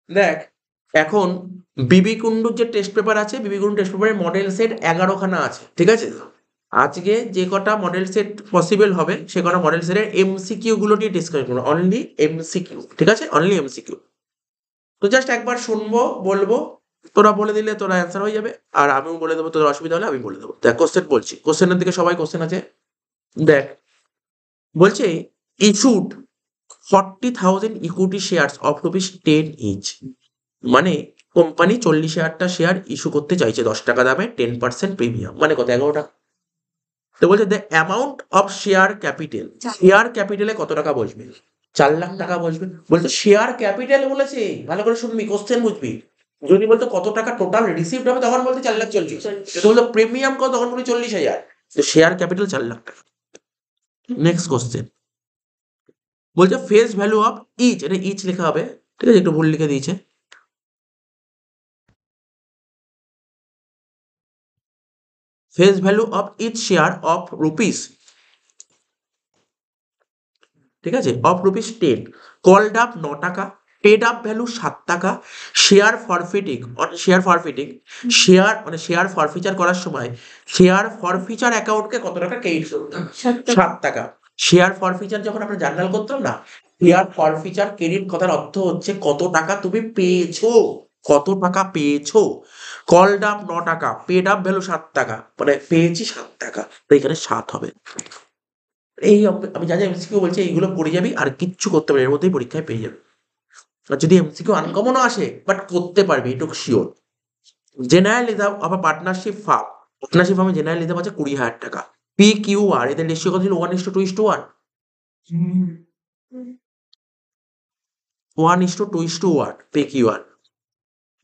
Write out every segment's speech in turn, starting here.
দেখ এখন বিবি কুন্ডুর যে টেস্ট পেপার আছে, বিবি কুন্ডু টেস্ট পেপারের মডেল সেট 11খানা আছে, ঠিক আছে? আজকে যে কটা মডেল সেট পসিবল হবে সে কটা মডেল সেটের এমসিকিউ গুলো নিয়ে ডিসকাস করবো, অনলি এমসিকিউ, ঠিক আছে? Only MCQ. তো জাস্ট একবার শুনবো, বলবো, তোরা বলে দিলে তোরা অ্যান্সার হয়ে যাবে, আর আমিও বলে দেবো, তোদের অসুবিধা হলে আমি বলে দেবো। দেখ কোশ্চেন বলছি, কোশ্চেনের দিকে সবাই কোশ্চেন আছে। দেখ বলছে issued 40,000 equity shares of rupees 10 each, মানে কোম্পানি 40,000টা শেয়ার ইস্যু করতে চাইছে 10 টাকা দামে, 10% প্রিমিয়াম, মানে কত? 11 টাকা। তো বলছে the amount of share capital, share ক্যাপিটালে কত টাকা বসবে? 4 লাখ টাকা বসবে। বলতো শেয়ার ক্যাপিটাল বলেছে, ভালো করে শুনবি, কোশ্চেন বুঝবি। যদি বলতো কত টাকা টোটাল রিসিভড হবে তখন বলতে 4,40,000, যদি বলতো প্রিমিয়াম কত তখন বলি 40,000। তো শেয়ার ক্যাপিটাল 4 লাখ টাকা। নেক্সট কোশ্চেন বলছে ফেস ভ্যালু অফ ইচ, এটা ইচ লেখা হবে, ঠিক আছে? একটু ভুল লিখে দিয়েছে। Face value of each share of rupees, ঠিক আছে, অফ রুপিস 10, কল্ড আপ 9 টাকা, পেড আপ ভ্যালু 7 টাকা, শেয়ার ফরফিটিং, শেয়ার ফরফিটিং, শেয়ার মানে শেয়ার ফরফিচার করার সময় শেয়ার ফরফিচার অ্যাকাউন্টকে কত টাকা ক্রেডিট করতাম? 7 টাকা। শেয়ার ফরফিচার যখন আমরা জার্নাল করতাম না, শেয়ার ফরফিচার ক্রেডিট কথার অর্থ হচ্ছে কত টাকা তুমি পেয়েছো, কত টাকা পেয়েছো। কল্ড আপ 9 টাকা, পেড আপ ভ্যালু 7 টাকা, মানে পেয়েছি 7 টাকা, তো এখানে 7 হবে। এই আমি যা যা এমসিকিউ বলছি এইগুলো পড়ে যাবি, আর কিচ্ছু করতে পারবি, এর মধ্যেই পরীক্ষায় পেয়ে যাবে। আর যদি এমসিকিউ আনকমনও আসে বাট করতে পারবি, এটুকু sure. General reserve of a partnership firm, partnership ফার্মে জেনারেল রিজার্ভ আছে 20,000 টাকা। পি কিউ আর এদের রেশিও কত ছিল? 1:2:1, 1:2:1 P Q R.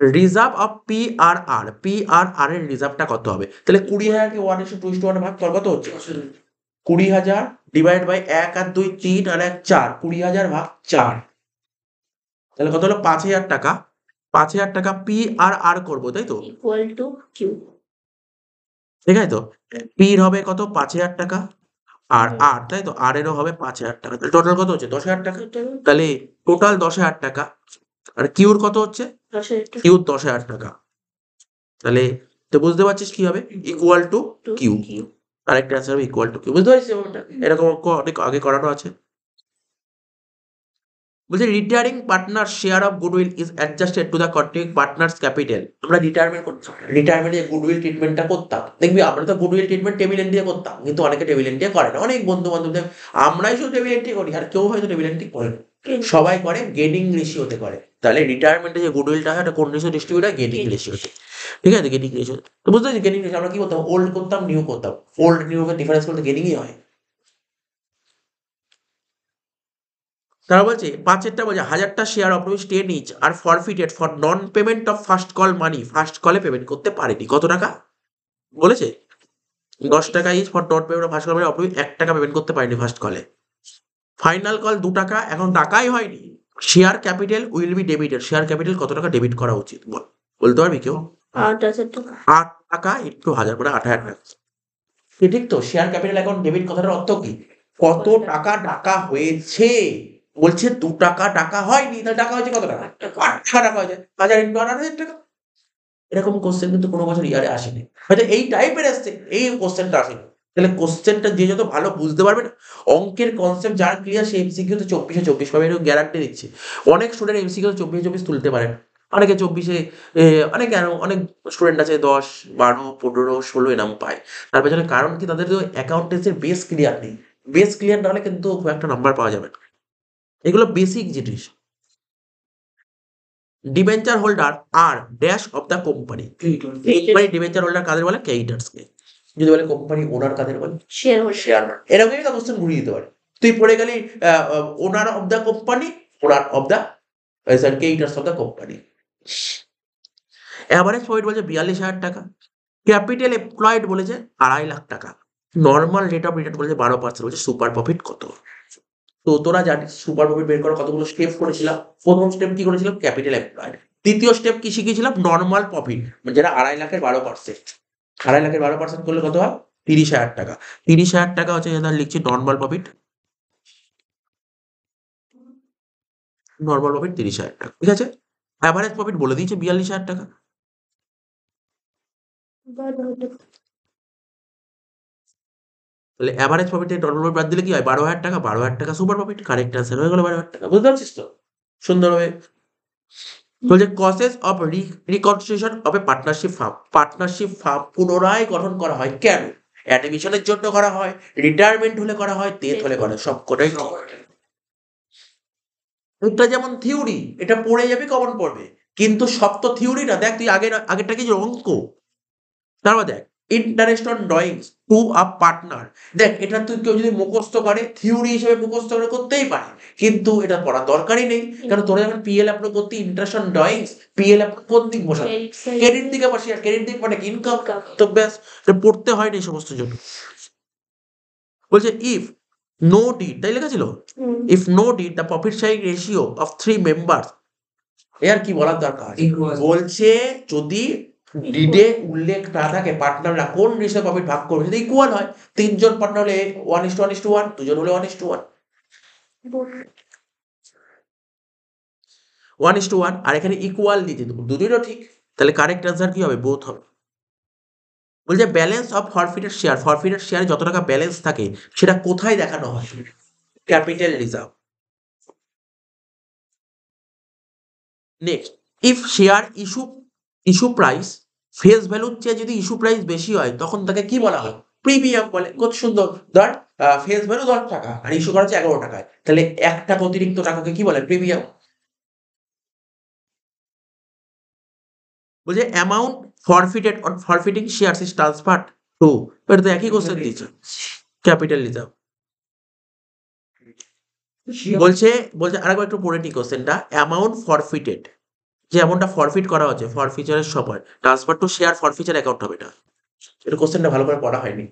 Reserve of P R R, P R R এর রিজার্ভটা কত হবে? তাহলে 20,000কে 1:2:1 ভাগ কর, কত হচ্ছে? 20,000 ডিভাইড বাই 1 আর 2 3 আর 1 4, 20,000 ভাগ 4, তাহলে কত হলো? 5,000 টাকা। 5,000 টাকা পি আর আর করবো, তাই তো? ইকুয়াল টু কিউ, ঠিক আছে তো? পির হবে কত? 5,000 টাকা, আর আর, তাই তো, আর এরও হবে 5,000 টাকা, তাহলে টোটাল কত হচ্ছে? 10,000 টাকা। তাহলে টোটাল 10,000 টাকা। আর কিউর কত হচ্ছে? 10,000 কিউর 10,000 টাকা। তাহলে তো বুঝতে পারছিস কি হবে? Equal to Q. কিউ। আরেকটা অ্যান্সার হবে ইকুয়াল টু কিউ। বুঝতে পারছিস ব্যাপারটা? এরকম অঙ্ক অনেক আগে করানো আছে। বলছে retiring partner share of goodwill is adjusted to the continuing partners capital. আমরা রিটায়ারমেন্ট করতাম, রিটায়ারমেন্টে গুডউইল ট্রিটমেন্টটা করতাম, দেখবি আমরা তো গুডউইল ট্রিটমেন্ট টেবিল এন্ট্রি দিয়ে করতাম, কিন্তু অনেকে টেবিল এন্ট্রি করে না, অনেক বন্ধু বান্ধবদের। আমরাই শুধু টেবিল এন্ট্রি করি, আর কেউ হয়তো টেবিল এন্ট্রি করে না। সবাই করে গেনিং রেশিওতে করে। তাহলে রিটায়ারমেন্টে যে গুডউইলটা হয়, এটা কোন রেশিও ডিস্ট্রিবিউট হয়? গেনিং রেশিওতে। ঠিক আছে, গেনিং রেশিও। তো বুঝতে পারছি গেনিং রেশিও আমরা কি করতাম? ওল্ড করতাম, নিউ করতাম। ওল্ড নিউ এর ডিফারেন্স বলতে গেনিংই হয়। তারা বলছে পাঁচেরটা বলছে 1,000টা share of rupees 10 each are forfeited for non payment of first call money, first কলে পেমেন্ট করতে পারেনি। কত টাকা বলেছে? 10 টাকা each for non payment of first call money, of 1 টাকা পেমেন্ট করতে পারেনি ফার্স্ট কলে। ফাইনাল কল 2 টাকা, এখন টাকাই হয়নি। Share capital will be debited, share capital কত টাকা ডেবিট করা উচিত বল, বলতে পারবি কেউ? 8,000 টাকা। 8 টাকা ইন্টু 1,000 মানে 8,000 টাকা। কি ঠিক তো? শেয়ার ক্যাপিটাল অ্যাকাউন্ট ডেবিট কথাটার অর্থ কি? কত টাকা ডাকা হয়েছে। বলছে 2 টাকা ডাকা হয়নি, তাহলে টাকা হয়েছে কত টাকা? 8 টাকা ডাকা হয়েছে, 1,000 ইন্টু 8,000 টাকা। এরকম কোশ্চেন কিন্তু কোনো বছর ইয়ারে আসেনি, হয়তো এই টাইপের আসছে, এই কোশ্চেনটা আসেনি। তাহলে কোশ্চেনটা যে যত ভালো বুঝতে পারবে না, অঙ্কের কনসেপ্ট যার ক্লিয়ার সে এমসিকিউ তে 24-24 পাবে, এরকম গ্যারান্টি দিচ্ছি। অনেক স্টুডেন্ট এমসিকিউ 24-24 তুলতে পারে, অনেকে 24-এ অনেকে আরো অনেক স্টুডেন্ট আছে 10, 12, 15, 16 এরকম পায়। তার পেছনে কারণ কি? তাদের তো অ্যাকাউন্টেন্সির বেস ক্লিয়ার নেই। বেস ক্লিয়ার না হলে কিন্তু খুব একটা নাম্বার পাওয়া যাবে না। এগুলো বেসিক জিনিস। Debenture holder are dash of the company, company debenture holder কাদের বলে? ক্রেডিটার্সকে। যদি বলে কোম্পানি ওনার কাদের বলে? Share holder. শেয়ার, এরকমই তো কোশ্চেন ঘুরিয়ে দিতে পারে। তুই পড়ে গেলি ওনার of the company, owner of the sorry creditors of the company. Average profit বলছে 42,000 টাকা। ক্যাপিটাল এমপ্লয়েড বলেছে 2,50,000 টাকা। নর্মাল রেট অফ রিটার্ন বলেছে 12%, বলছে সুপার প্রফিট কত? তো তোরা জানিস সুপার প্রফিট বের করার কতগুলো স্টেপ করেছিলাম। প্রথম স্টেপ কি করেছিলাম? Capital employed. দ্বিতীয় স্টেপ কি শিখেছিলাম? নর্মাল প্রফিট, যেটা 2,50,000-এর 12%। 2,50,000-এর 12% করলে কত হয়? 30,000 টাকা। 30,000 টাকা হচ্ছে যেটা লিখছি নর্মাল প্রফিট। নর্মাল প্রফিট 30,000 টাকা, ঠিক আছে? অ্যাভারেজ প্রফিট বলে দিয়েছে 42,000 টাকা। তাহলে অ্যাভারেজ প্রফিট থেকে টোটাল প্রফিট বাদ দিলে কি হয়? 12,000 টাকা। 12,000 টাকা সুপার প্রফিট। কারেক্ট অ্যান্সার হয়ে গেল 12,000 টাকা। বুঝতে পারছিস তো সুন্দরভাবে? বলছে causes of reconstruction of a partnership farm. Partnership firm পুনরায় গঠন করা হয় কেন? অ্যাডমিশনের জন্য করা হয়, রিটায়ারমেন্ট হলে করা হয়, ডেথ হলে করা হয়, সবকটাই। এটা যেমন থিওরি, এটা পড়ে যাবি, কমন পড়বে, কিন্তু সব তো থিওরি না। দেখ তুই আগেরটা কি অঙ্ক, তারপর দেখ interest on drawings to a partner. দেখ এটা তুই কেউ যদি মুখস্থ করে, থিওরি হিসেবে মুখস্থ করে করতেই পারে, কিন্তু এটা পড়ার দরকারই নেই। কারণ তোরা যখন পিএল অ্যাপ্রুভ করতে interest on drawings, PL approve কোন দিক বসা? ক্রেডিট দিকে বসে। আর ক্রেডিট দিক মানে ইনকাম। তো ব্যাস, এটা পড়তে হয় না এই সমস্ত জন্য। বলছে ইফ নো ডিড, তাই লেখা ছিল, if no deed the profit sharing ratio of 3 members. এর কি বলার দরকার? বলছে যদি ডিডে উল্লেখ না থাকে পার্টনাররা কোন রেশিও প্রফিট ভাগ করবে, যদি ইকুয়াল হয়, 3 জন পার্টনার হলে 1:1:1, 2 জন হলে 1:1, 1:1, আর এখানে ইকুয়াল দিতে দেবো, দুটোই ঠিক। তাহলে কারেক্ট অ্যান্সার কি হবে? বোথ হবে। বলছে ব্যালেন্স অফ ফরফিটেড শেয়ার। ফরফিটেড শেয়ারে যত টাকা ব্যালেন্স থাকে সেটা কোথায় দেখানো হয়? Capital reserve. Next, if share issue price face ভ্যালুর চেয়ে যদি ইস্যু প্রাইস বেশি হয় তখন তাকে কি বলা হয়? প্রিমিয়াম বলে। কত সুন্দর। ধর ফেস ভ্যালু 10 টাকা আর ইস্যু করা হচ্ছে 11 টাকায়, তাহলে 1 টাকা অতিরিক্ত টাকাকে কি বলে? প্রিমিয়াম। বলছে amount forfeited on forfeiting shares is transferred to, এটা তো একই কোশ্চেন দিয়েছে, ক্যাপিটাল রিজার্ভ। বলছে বলছে আরেকবার একটু পড়ে নি কোশ্চেনটা। অ্যামাউন্ট ফরফিটেড, যে অ্যামাউন্টটা ফরফিট করা হচ্ছে ফরফিচারের সময়, ট্রান্সফার টু শেয়ার ফরফিচার অ্যাকাউন্ট হবে এটা। এটা কোশ্চেনটা ভালো করে পড়া হয়নি।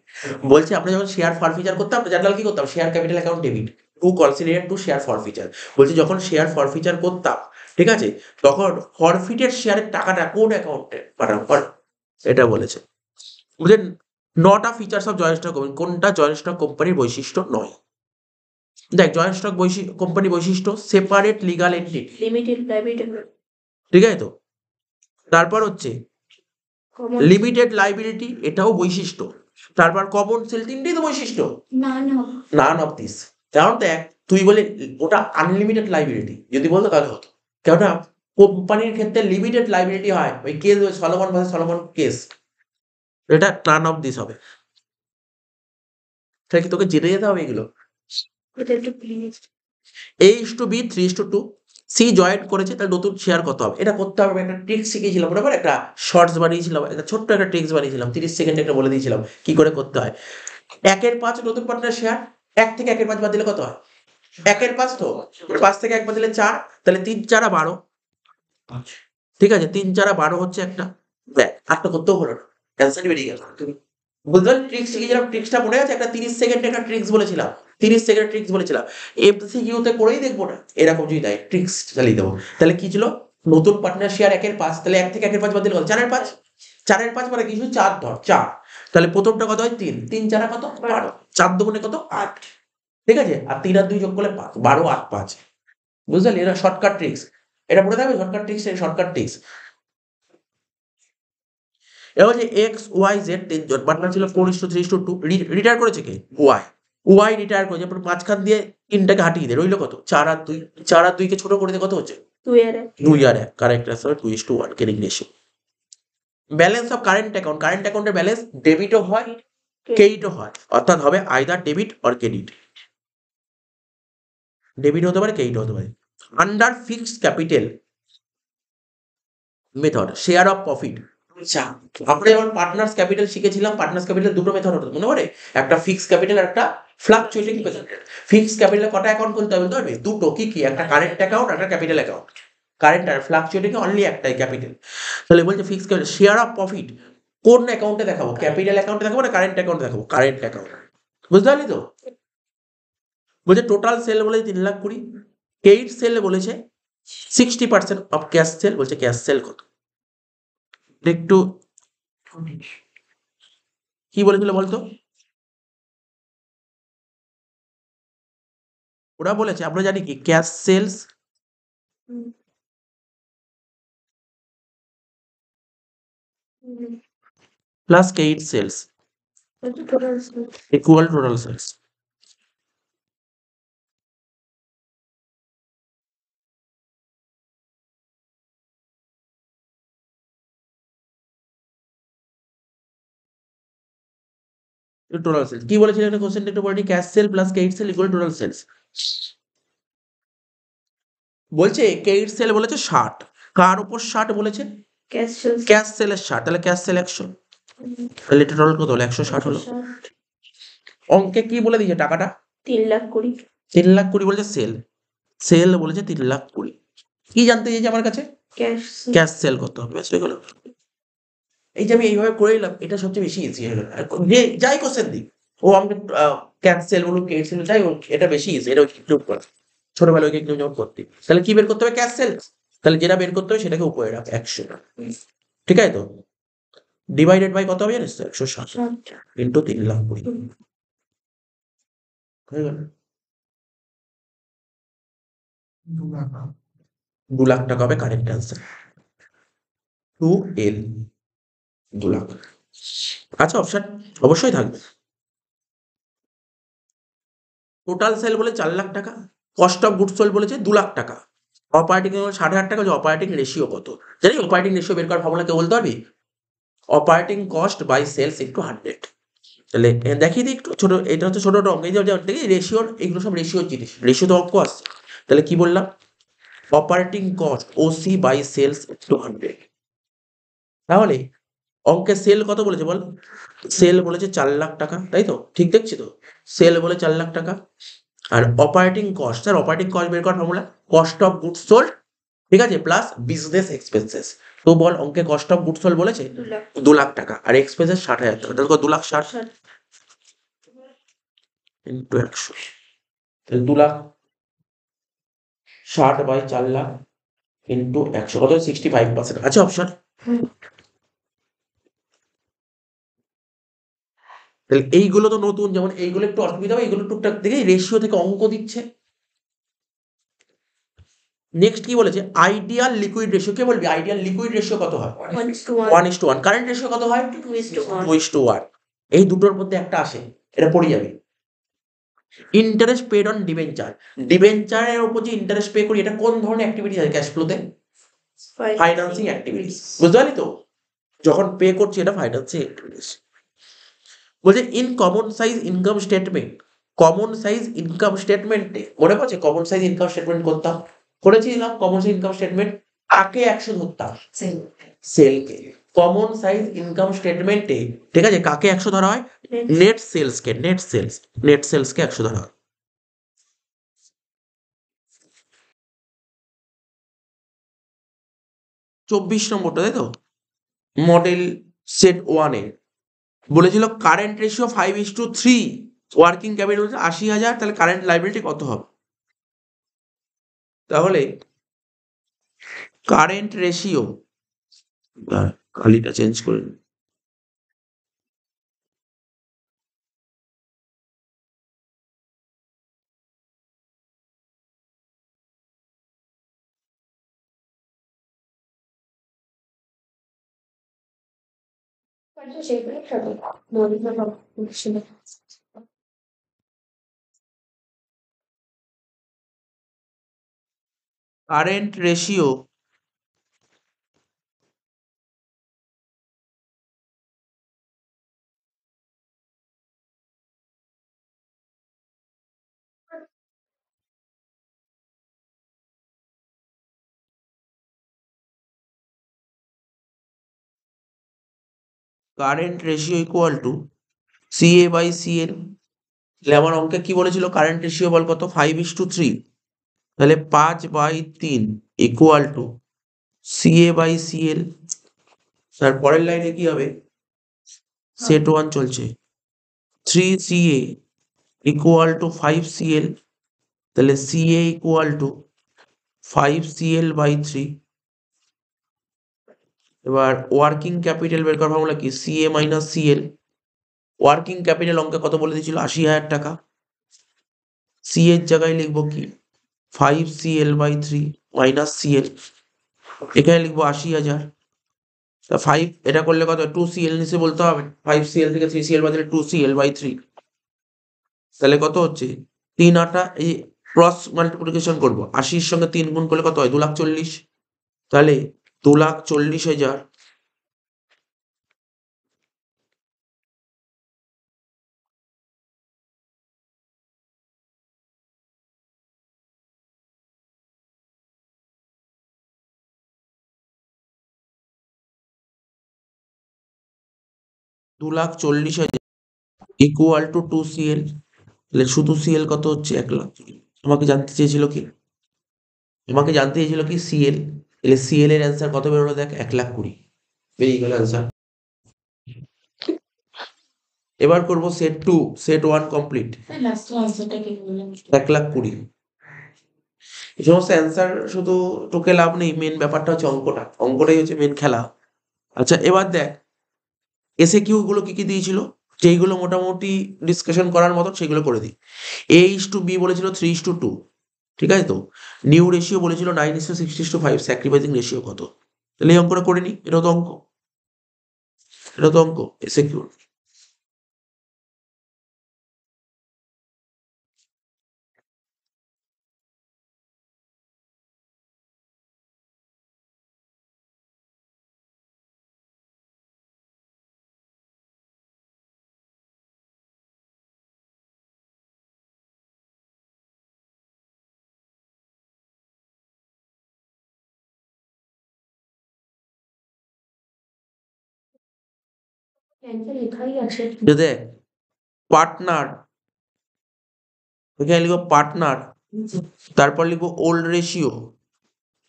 বলছে আমরা যখন শেয়ার ফরফিচার করতাম, জেনারেল কি করতাম? Share capital account debit to consider to share forfeiture. বলছে যখন শেয়ার ফরফিচার করতাম, ঠিক আছে, তখন ফরফিটেড শেয়ারের টাকাটা কোন অ্যাকাউন্টে পাঠাবো? এটা বলেছে। বুঝলেন? Not a features of joint stock company, কোনটা জয়েন্ট স্টক কোম্পানির বৈশিষ্ট্য নয়? দেখ জয়েন্ট স্টক কোম্পানি বৈশিষ্ট্য separate legal entity, limited liability, ঠিক আছে তো। তারপর হচ্ছে লিমিটেড লাইবিলিটি, এটাও বৈশিষ্ট্য। তারপর কমন সেল, তিনটেই তো বৈশিষ্ট্য। নান অফ দিস। কারণ দেখ তুই বলে ওটা আনলিমিটেড লাইবিলিটি যদি বলতো তাহলে হতো, কেননা কোম্পানির ক্ষেত্রে লিমিটেড লাইবিলিটি হয়, ওই case Solomon versus Solomon case, এটা নান অফ দিস হবে। তাহলে কি তোকে জেনে যেতে হবে এগুলো? এটা একটু প্লিজ। A:B 3:2, সি জয়েন্ট করেছে, তাহলে নতুন শেয়ার কত হবে? এটা করতে হবে। একটা ট্রিক্স শিখিয়েছিলাম বরাবর, একটা শর্টস বানিয়েছিলাম, একটা ছোট্ট একটা ট্রিক্স বানিয়েছিলাম, 30 সেকেন্ডে একটা বলে দিয়েছিলাম কি করে করতে হয়। 1/5 নতুন পার্টনার শেয়ার, 1 থেকে 1/5 বাদ দিলে কত হয়? 1/5 তো, 5 থেকে 1 বাদ দিলে 4, তাহলে 3×4 12। ঠিক আছে, 3×4 12 হচ্ছে একটা। দেখ আটটা করতেও হলো না, অ্যান্সার বেরিয়ে গেল। বুঝতে পারলি? ট্রিক্স শিখিয়েছিলাম, ট্রিক্সটা মনে আছে? একটা 30 সেকেন্ডে একটা ট্রিক্স বলেছিলাম, 30 সেকেন্ড ট্রিক্স বলেছিলাম। এমসিকিউতে করেই দেখবো না, এরকম যদি দেয় ট্রিক্স চালিয়ে দেবো। তাহলে কি ছিল? নতুন পার্টনার শেয়ার 1/5, তাহলে 1 থেকে 1/5 বাদ দিলে কত? 4/5। 4/5 মানে কিছু 4 ধর 4, তাহলে প্রথমটা কত হয়? 3, 3×4 কত? 12, 4 দুগুণে কত? 8, ঠিক আছে, আর 3 আর 2 যোগ করলে 5, 12 8 5। বুঝলি? এটা শর্টকাট ট্রিক্স, এটা মনে থাকবে, শর্টকাট ট্রিক্স, শর্টকাট ট্রিক্স। এবার যে এক্স ওয়াই জেড 3 জন পার্টনার ছিল, 4:3:2। রিটায়ার করেছে কে? ওয়াই। ওয়াই রিটায়ার করেছে, এরপর মাঝখান দিয়ে 3টাকে হাঁটিয়ে দিয়ে রইল কত? 4 আর 2। 4 আর 2 কে ছোট করে দিয়ে কত হচ্ছে? 2 আর 1। 2 আর 1। Correct answer 2:1 caring ratio. Balance of current account. Current অ্যাকাউন্টের ব্যালেন্স ডেবিটও হয়, ক্রেডিটও হয়, অর্থাৎ হবে either debit or credit. Debit হতে পারে, ক্রেডিট হতে পারে। Under fixed capital method share of profit. আচ্ছা, আমরা যেমন পার্টনার্স ক্যাপিটাল শিখেছিলাম, পার্টনার্স ক্যাপিটাল দুটো মেথড হতো মনে পড়ে? একটা ফিক্সড ক্যাপিটাল, একটা ফ্লাকচুয়েটিং ক্যাপিটাল। ফিক্সড ক্যাপিটালে কটা অ্যাকাউন্ট খুলতে হবে বলতে পারবে? দুটো। কি কি? একটা কারেন্ট অ্যাকাউন্ট, একটা ক্যাপিটাল অ্যাকাউন্ট। কারেন্ট আর ফ্লাকচুয়েটিং অনলি একটাই, ক্যাপিটাল। তাহলে বলছে fixed capital share of profit কোন অ্যাকাউন্টে দেখাবো? ক্যাপিটাল অ্যাকাউন্টে দেখাবো না কারেন্ট অ্যাকাউন্টে দেখাবো? Current account. বুঝতে পারলি তো? বলছে টোটাল সেল বলেছে 3,20,000। ক্রেডিট সেল বলেছে 60% অফ ক্যাশ সেল। বলছে ক্যাশ সেল কত? একটু কি বলেছিল বলতো? ওরা বলেছে, আমরা জানি কি cash sales plus credit sales total equal total sales. Total sales কি বলেছিল এখানে কোশ্চেনটা একটু বলি, cash sale plus credit sale equal total sales. বলছে কেইট সেল বলেছে 60, কার উপর 60 বলেছে? cash ক্যাশ সেলের 60, তাহলে ক্যাশ সেল 100, তাহলে এটা টোটাল কত হলো? 160 হলো। অঙ্কে কি বলে দিয়েছে টাকাটা? 3,20,000 3,20,000 বলেছে সেল, সেল বলেছে 3,20,000। কি জানতে চাইছে আমার কাছে? cash ক্যাশ সেল করতে হবে, ব্যাস হয়ে গেল। এই যে আমি এইভাবে করে নিলাম, এটা সবচেয়ে বেশি ইজি হয়ে গেল। যে যাই কোশ্চেন দিই ও আমাকে ক্যাশ সেল বলুন কেইট সেল যাই হোক, এটা বেশি ইজি, এটা একটু করা ছোটবেলায় ওকে একটু যখন করতে। তাহলে কি বের করতে হবে? Cash sell. তাহলে যেটা বের করতে হবে সেটাকে উপরে রাখ 100, ঠিক আছে তো? ডিভাইডেড বাই কত হবে জানিস তো? 160 ইন্টু 3,20,000 হয়ে গেল। 2 লাখ টাকা হবে কারেন্ট অ্যান্সার। 2L 2 লাখ। আচ্ছা অপশন অবশ্যই থাকবে। টোটাল সেল বলে 4 লাখ টাকা, কস্ট অফ গুডস সোল্ড বলেছে 2 লাখ টাকা, অপারেটিং 60,000 টাকা। যে অপারেটিং রেশিও কত জানি? অপারেটিং রেশিও বের করার ফর্মুলা কেউ বলতে পারবি? Operating cost by sales into 100। তাহলে দেখিয়ে দিই একটু ছোট, এটা হচ্ছে ছোট অঙ্ক। এই যে দেখি রেশিওর, এগুলো সব রেশিওর জিনিস, রেশিও তো অঙ্ক আসছে। তাহলে কি বললাম? Operating cost OC by sales into 100। তাহলে অঙ্কে সেল কত বলেছে বল? সেল বলেছে 4 লাখ টাকা, তাই তো? ঠিক দেখছি তো? সেল বলে 4 লাখ টাকা। আর operating cost, sir operating cost বের করার formula cost of goods sold, ঠিক আছে, প্লাস বিজনেস এক্সপেন্সেস। তো বল অঙ্কে কস্ট অফ গুডস সোল্ড বলেছে 2 লাখ টাকা আর এক্সপেন্সেস 60,000 টাকা, তাহলে 2,60,000 ইন্টু 100, তাহলে 2,60,000 বাই 4 লাখ ইন্টু 100 কত? 65%। আচ্ছা অপশন। তাহলে এইগুলো তো নতুন, যেমন এইগুলো একটু অসুবিধা হবে, এইগুলো টুকটাক দেখে রেশিও থেকে অঙ্ক দিচ্ছে। নেক্সট কি বলেছে? Ideal liquid ratio. কে বলবি আইডিয়াল লিকুইড রেশিও কত হয়? 1:1। কারেন্ট রেশিও কত হয়? 2:1। এই দুটোর মধ্যে একটা আসে, এটা পড়ে যাবে। ইন্টারেস্ট পেড অন ডিবেঞ্চার, ডিবেঞ্চারের উপর যে ইন্টারেস্ট পে করি, এটা কোন ধরনের অ্যাক্টিভিটি আছে ক্যাশ ফ্লোতে? Financing activities. বুঝতে পারলি তো? যখন পে করছি এটা ফাইন্যান্সিং অ্যাক্টিভিটিস। বলছে in common size income statement, common size income স্টেটমেন্টে মনে পড়ছে কমন সাইজ ইনকাম স্টেটমেন্ট করতাম, করেছিলাম কমন সাইজ ইনকাম স্টেটমেন্ট। কাকে 100 ধরতাম? সেলকে। কমন সাইজ ইনকাম স্টেটমেন্টে, ঠিক আছে, কাকে 100 ধরা হয়? নেট সেলসকে, নেট সেলসকে 100 ধরা হয়। চব্বিশ নম্বরটা, তাই তো? মডেল সেট 1 এ বলেছিল কারেন্ট রেশিও 5:3, ওয়ার্কিং ক্যাপিটাল 80,000, তাহলে কারেন্ট লাইবিলিটি কত হবে? তাহলে কারেন্ট রেশিও, খালিটা চেঞ্জ করে নিই। Current ratio current ratio equal to CA by CL. তাহলে আমার অঙ্কে কি বলেছিল? কারেন্ট রেশিও বল কত? 5:3। তাহলে 5/3 equal to CA by CL. তার পরের লাইনে কি হবে? সেট 1 চলছে, 3CA ইকুয়াল টু 5CL, তাহলে CA ইকুয়াল টু 5CL/3। এবার ওয়ার্কিং ক্যাপিটাল বের করার ফর্মুলা কি? CA minus CL। Working capital অঙ্কে কত বলে দিয়েছিল? 80,000 টাকা। সি এর জায়গায় লিখবো কি? 5CL/3 মাইনাস CL, এখানে লিখবো 80,000 তা 5 এটা করলে কত 2cl নিচে বলতে হবে, 5cl থেকে 3cl বাদ দিলে 2cl/3, তাহলে কত হচ্ছে 3 8 এই ক্রস মাল্টিপ্লিকেশন করবো, 80 সঙ্গে 3 গুণ করলে কত হয় 2,40,000, তাহলে 2,40,000 2,40,000 ইকুয়াল টু 2cl, তাহলে শুধু সিএল কত হচ্ছে 1,00,000। আমাকে জানতে চেয়েছিল কি সিএল, তাহলে সিএল এর অ্যান্সার কত বেরোলো দেখ 1,20,000 বেরিয়ে গেল অ্যান্সার। এবার করব সেট 2, সেট 1 কমপ্লিট, লাস্ট আনসারটা কি বললেন? 1,20,000। এই সমস্ত অ্যান্সার শুধু তোকে লাভ নেই, মেন ব্যাপারটা হচ্ছে অঙ্কটাই হচ্ছে মেন খেলা। আচ্ছা এবার দেখ এসে কিউ গুলো কি কি দিয়েছিল, যেইগুলো মোটামুটি ডিসকাশন করার মতো সেগুলো করে দিই। A:B বলেছিল 3:2, ঠিক আছে তো। নিউ রেশিও বলেছিল 9:6:5, স্যাক্রিফাইসিং রেশিও কত, তাহলে এই অঙ্কটা করে নি, এটা তো অঙ্ক এসে কিউ। অ্যান্সার লেখাই আছে। দেখ পার্টনার, এখানে লিখবো পার্টনার, তারপর লিখবো ওল্ড রেশিও,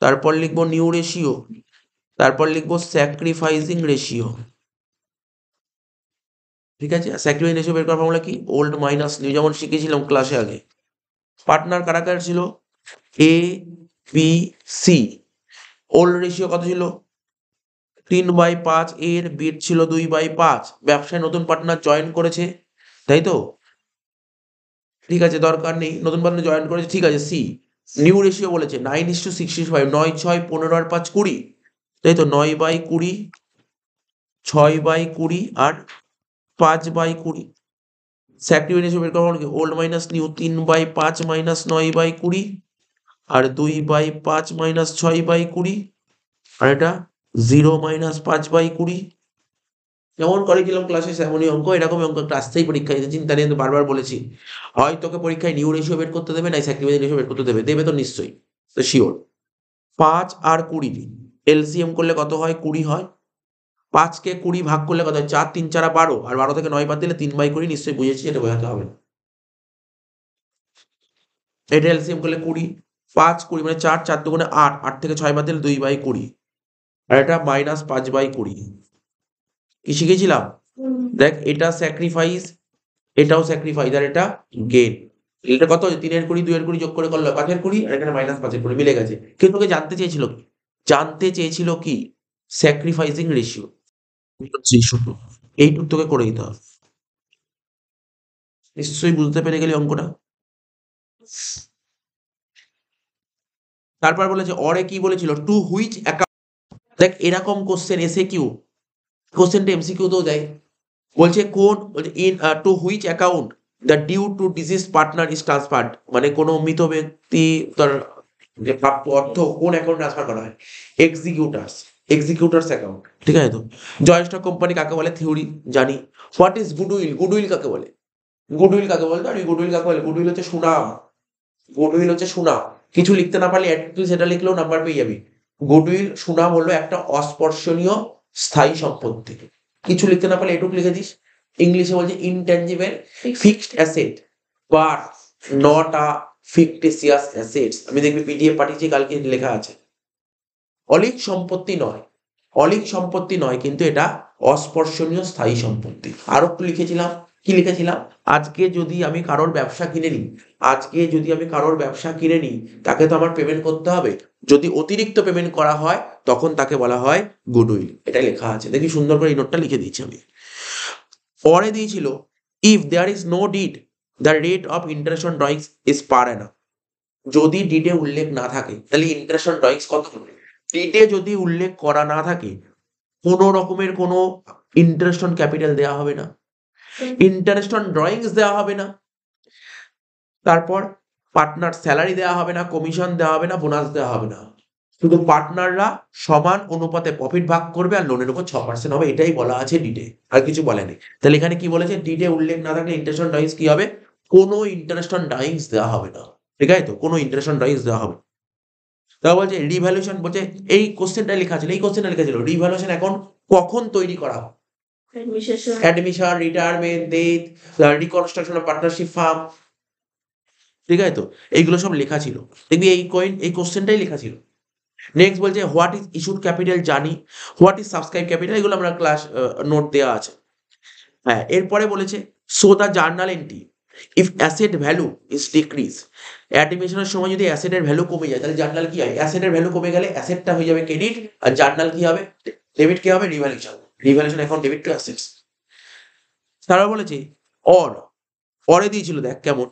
তারপর লিখবো নিউ রেশিও, তারপর লিখবো স্যাক্রিফাইসিং রেশিও, ঠিক আছে। স্যাক্রিফাইসিং রেশিও বের করার ফর্মুলা কি, ওল্ড মাইনাস নিউ, যেমন শিখেছিলাম ক্লাসে আগে। পার্টনার কারা কারা ছিল, A B C, old ratio কত ছিল 3/5, এর বিট ছিল 2/5, ব্যবসায় নতুন পার্টনার জয়েন করেছে, তাই তো, ঠিক আছে দরকার নেই, নতুন পার্টনার জয়েন করেছে, ঠিক আছে। সি নিউ রেশিও বলেছে 9:65, 9 6 15 আর 5 20, তাই তো 9/20, 6/20 আর 5/20। স্যাক্রিফাইস রেশিও বের করা হলো কি, ওল্ড মাইনাস নিউ 3/5 মাইনাস 9/20 আর 2/5 মাইনাস 6/20, আর এটা 0 মাইনাস 5/20। যেমন করেছিলাম ক্লাসে সেমনই অঙ্ক, এরকম অঙ্ক ক্লাসেই পরীক্ষা দিতে, চিন্তা নিয়ে বারবার বলেছি, হয় তোকে পরীক্ষায় নিউ রেশিও বের করতে দেবে, নাই স্যাক্রিফাইস রেশিও বের করতে দেবে তো নিশ্চয়ই, তো শিওর। 5 আর 20 এলসিএম করলে কত হয় 20 হয়, 5কে 20 ভাগ করলে কত হয় 4 3 4 12, আর 12 থেকে 9 বাদ দিলে 3/20, নিশ্চয়ই বুঝেছি, এটা বোঝাতে হবে না। এটা এলসিএম করলে 20, 5 20 মানে 4 4 দুগুণে 8, 8 থেকে 6 বাদ দিলে 2/20, আর এটা মাইনাস 5/20। কি শিখেছিলাম দেখ, এটা স্যাক্রিফাইস, এটাও স্যাক্রিফাইস, আর এটা গেন। এটা কত হচ্ছে 3-20 2-20 যোগ করে করলে 5-20, আর এখানে -5-20 মিলে গেছে। কিন্তু তোকে জানতে চেয়েছিল কি স্যাক্রিফাইসিং রেশিও, এইটুক তোকে করে দিতে হবে। নিশ্চয়ই বুঝতে পেরে গেলি অঙ্কটা। তারপর বলেছে অরে কি বলেছিল, টু হুইচ অ্যাকাউন্ট, দেখ এরকম কোশ্চেন এসে কিউ, কোশ্চেনটা এমসিকিউ তো দেয়, বলছে কোন, in to which account the due to deceased partner is transferred, মানে কোনো মৃত ব্যক্তি তার যে প্রাপ্য অর্থ কোন অ্যাকাউন্ট ট্রান্সফার করা হয়, এক্সিকিউটার্স অ্যাকাউন্ট, ঠিক আছে তো। জয়েন্ট স্টক কোম্পানি কাকে বলে থিওরি জানি। হোয়াট ইজ গুডউইল, গুডউইল কাকে বলে, আর গুডউইল কাকে বলে, গুডউইল হচ্ছে সুনাম, কিছু লিখতে না পারলে তুই সেটা লিখলেও নাম্বার পেয়ে যাবি। গুডউইল সুনাম হলো একটা অস্পর্শনীয় স্থায়ী সম্পত্তি, কিছু লিখতে না পারলে এটুকু লিখে দিস। ইংলিশে বলছে intangible fixed asset but not a fictitious assets, আমি দেখবি পিডিএফ পাঠিয়েছি কালকে, লেখা আছে। অলিক সম্পত্তি নয় কিন্তু এটা অস্পর্শনীয় স্থায়ী সম্পত্তি। আরো একটু লিখেছিলাম, কি লিখেছিলাম, আজকে যদি আমি কারোর ব্যবসা কিনে নিই, তাকে তো আমার পেমেন্ট করতে হবে, যদি অতিরিক্ত পেমেন্ট করা হয় তখন তাকে বলা হয় গুডউইল, এটা লেখা আছে, দেখি সুন্দর করে এই নোটটা লিখে দিয়েছি আমি। পরে দিয়েছিল if there is no deed the rate of interest on drawings is per annum, যদি ডিডে উল্লেখ না থাকে তাহলে ইন্টারেস্ট অন ড্রয়িংস কত হবে, ডিডে যদি উল্লেখ করা না থাকে কোনো রকমের কোনো ইন্টারেস্ট অন ক্যাপিটাল দেওয়া হবে না, ইন্টারেস্ট অন ড্রয়িংস দেওয়া হবে না, তারপর পার্টনার স্যালারি দেওয়া হবে না, কমিশন দেওয়া হবে না, বোনাস দেওয়া হবে না। শুধু পার্টনাররা সমান অনুপাতে প্রফিট ভাগ করবে আর লোনের উপর 6% হবে, এটাই বলা আছে ডিডে, আর কিছু বলেনি। তাহলে এখানে কি বলেছে, ডিডে উল্লেখ না থাকলে ইন্টারেস্ট অন ড্রয়িংস কি হবে, কোনো ইন্টারেস্ট অন ড্রয়িংস দেওয়া হবে না, ঠিক আছে তো, কোনো ইন্টারেস্ট অন ড্রয়িংস দেওয়া হবে না। তারপর বলছে রিভ্যালুয়েশন, বলছে এই কোশ্চেনটা লেখা ছিল, রিভ্যালুয়েশন অ্যাকাউন্ট কখন তৈরি করা হয়, Administration. Admission, retirement, death, reconstruction of partnership firm, ঠিক আছে তো, এইগুলো সব লেখা ছিল, দেখবি এই কোশ্চেনটাই লেখা ছিল। নেক্সট বলছে হোয়াট ইজ ইস্যুড ক্যাপিটাল, জানি হোয়াট ইজ সাবস্ক্রাইব ক্যাপিটাল, এগুলো আমরা ক্লাস নোট দেওয়া আছে। হ্যাঁ, এরপরে বলেছে show the journal entry if asset value is decrease, অ্যাডমিশনের সময় যদি অ্যাসেটের ভ্যালু কমে যায় তাহলে জার্নাল কি হয়, অ্যাসেটের ভ্যালু কমে গেলে অ্যাসেটটা হয়ে যাবে ক্রেডিট আর জার্নাল কি হবে, ডেবিট। কি হবে, revaluation account debit two assets. তারপর বলেছে অর, অরে দিয়েছিল দেখ কেমন,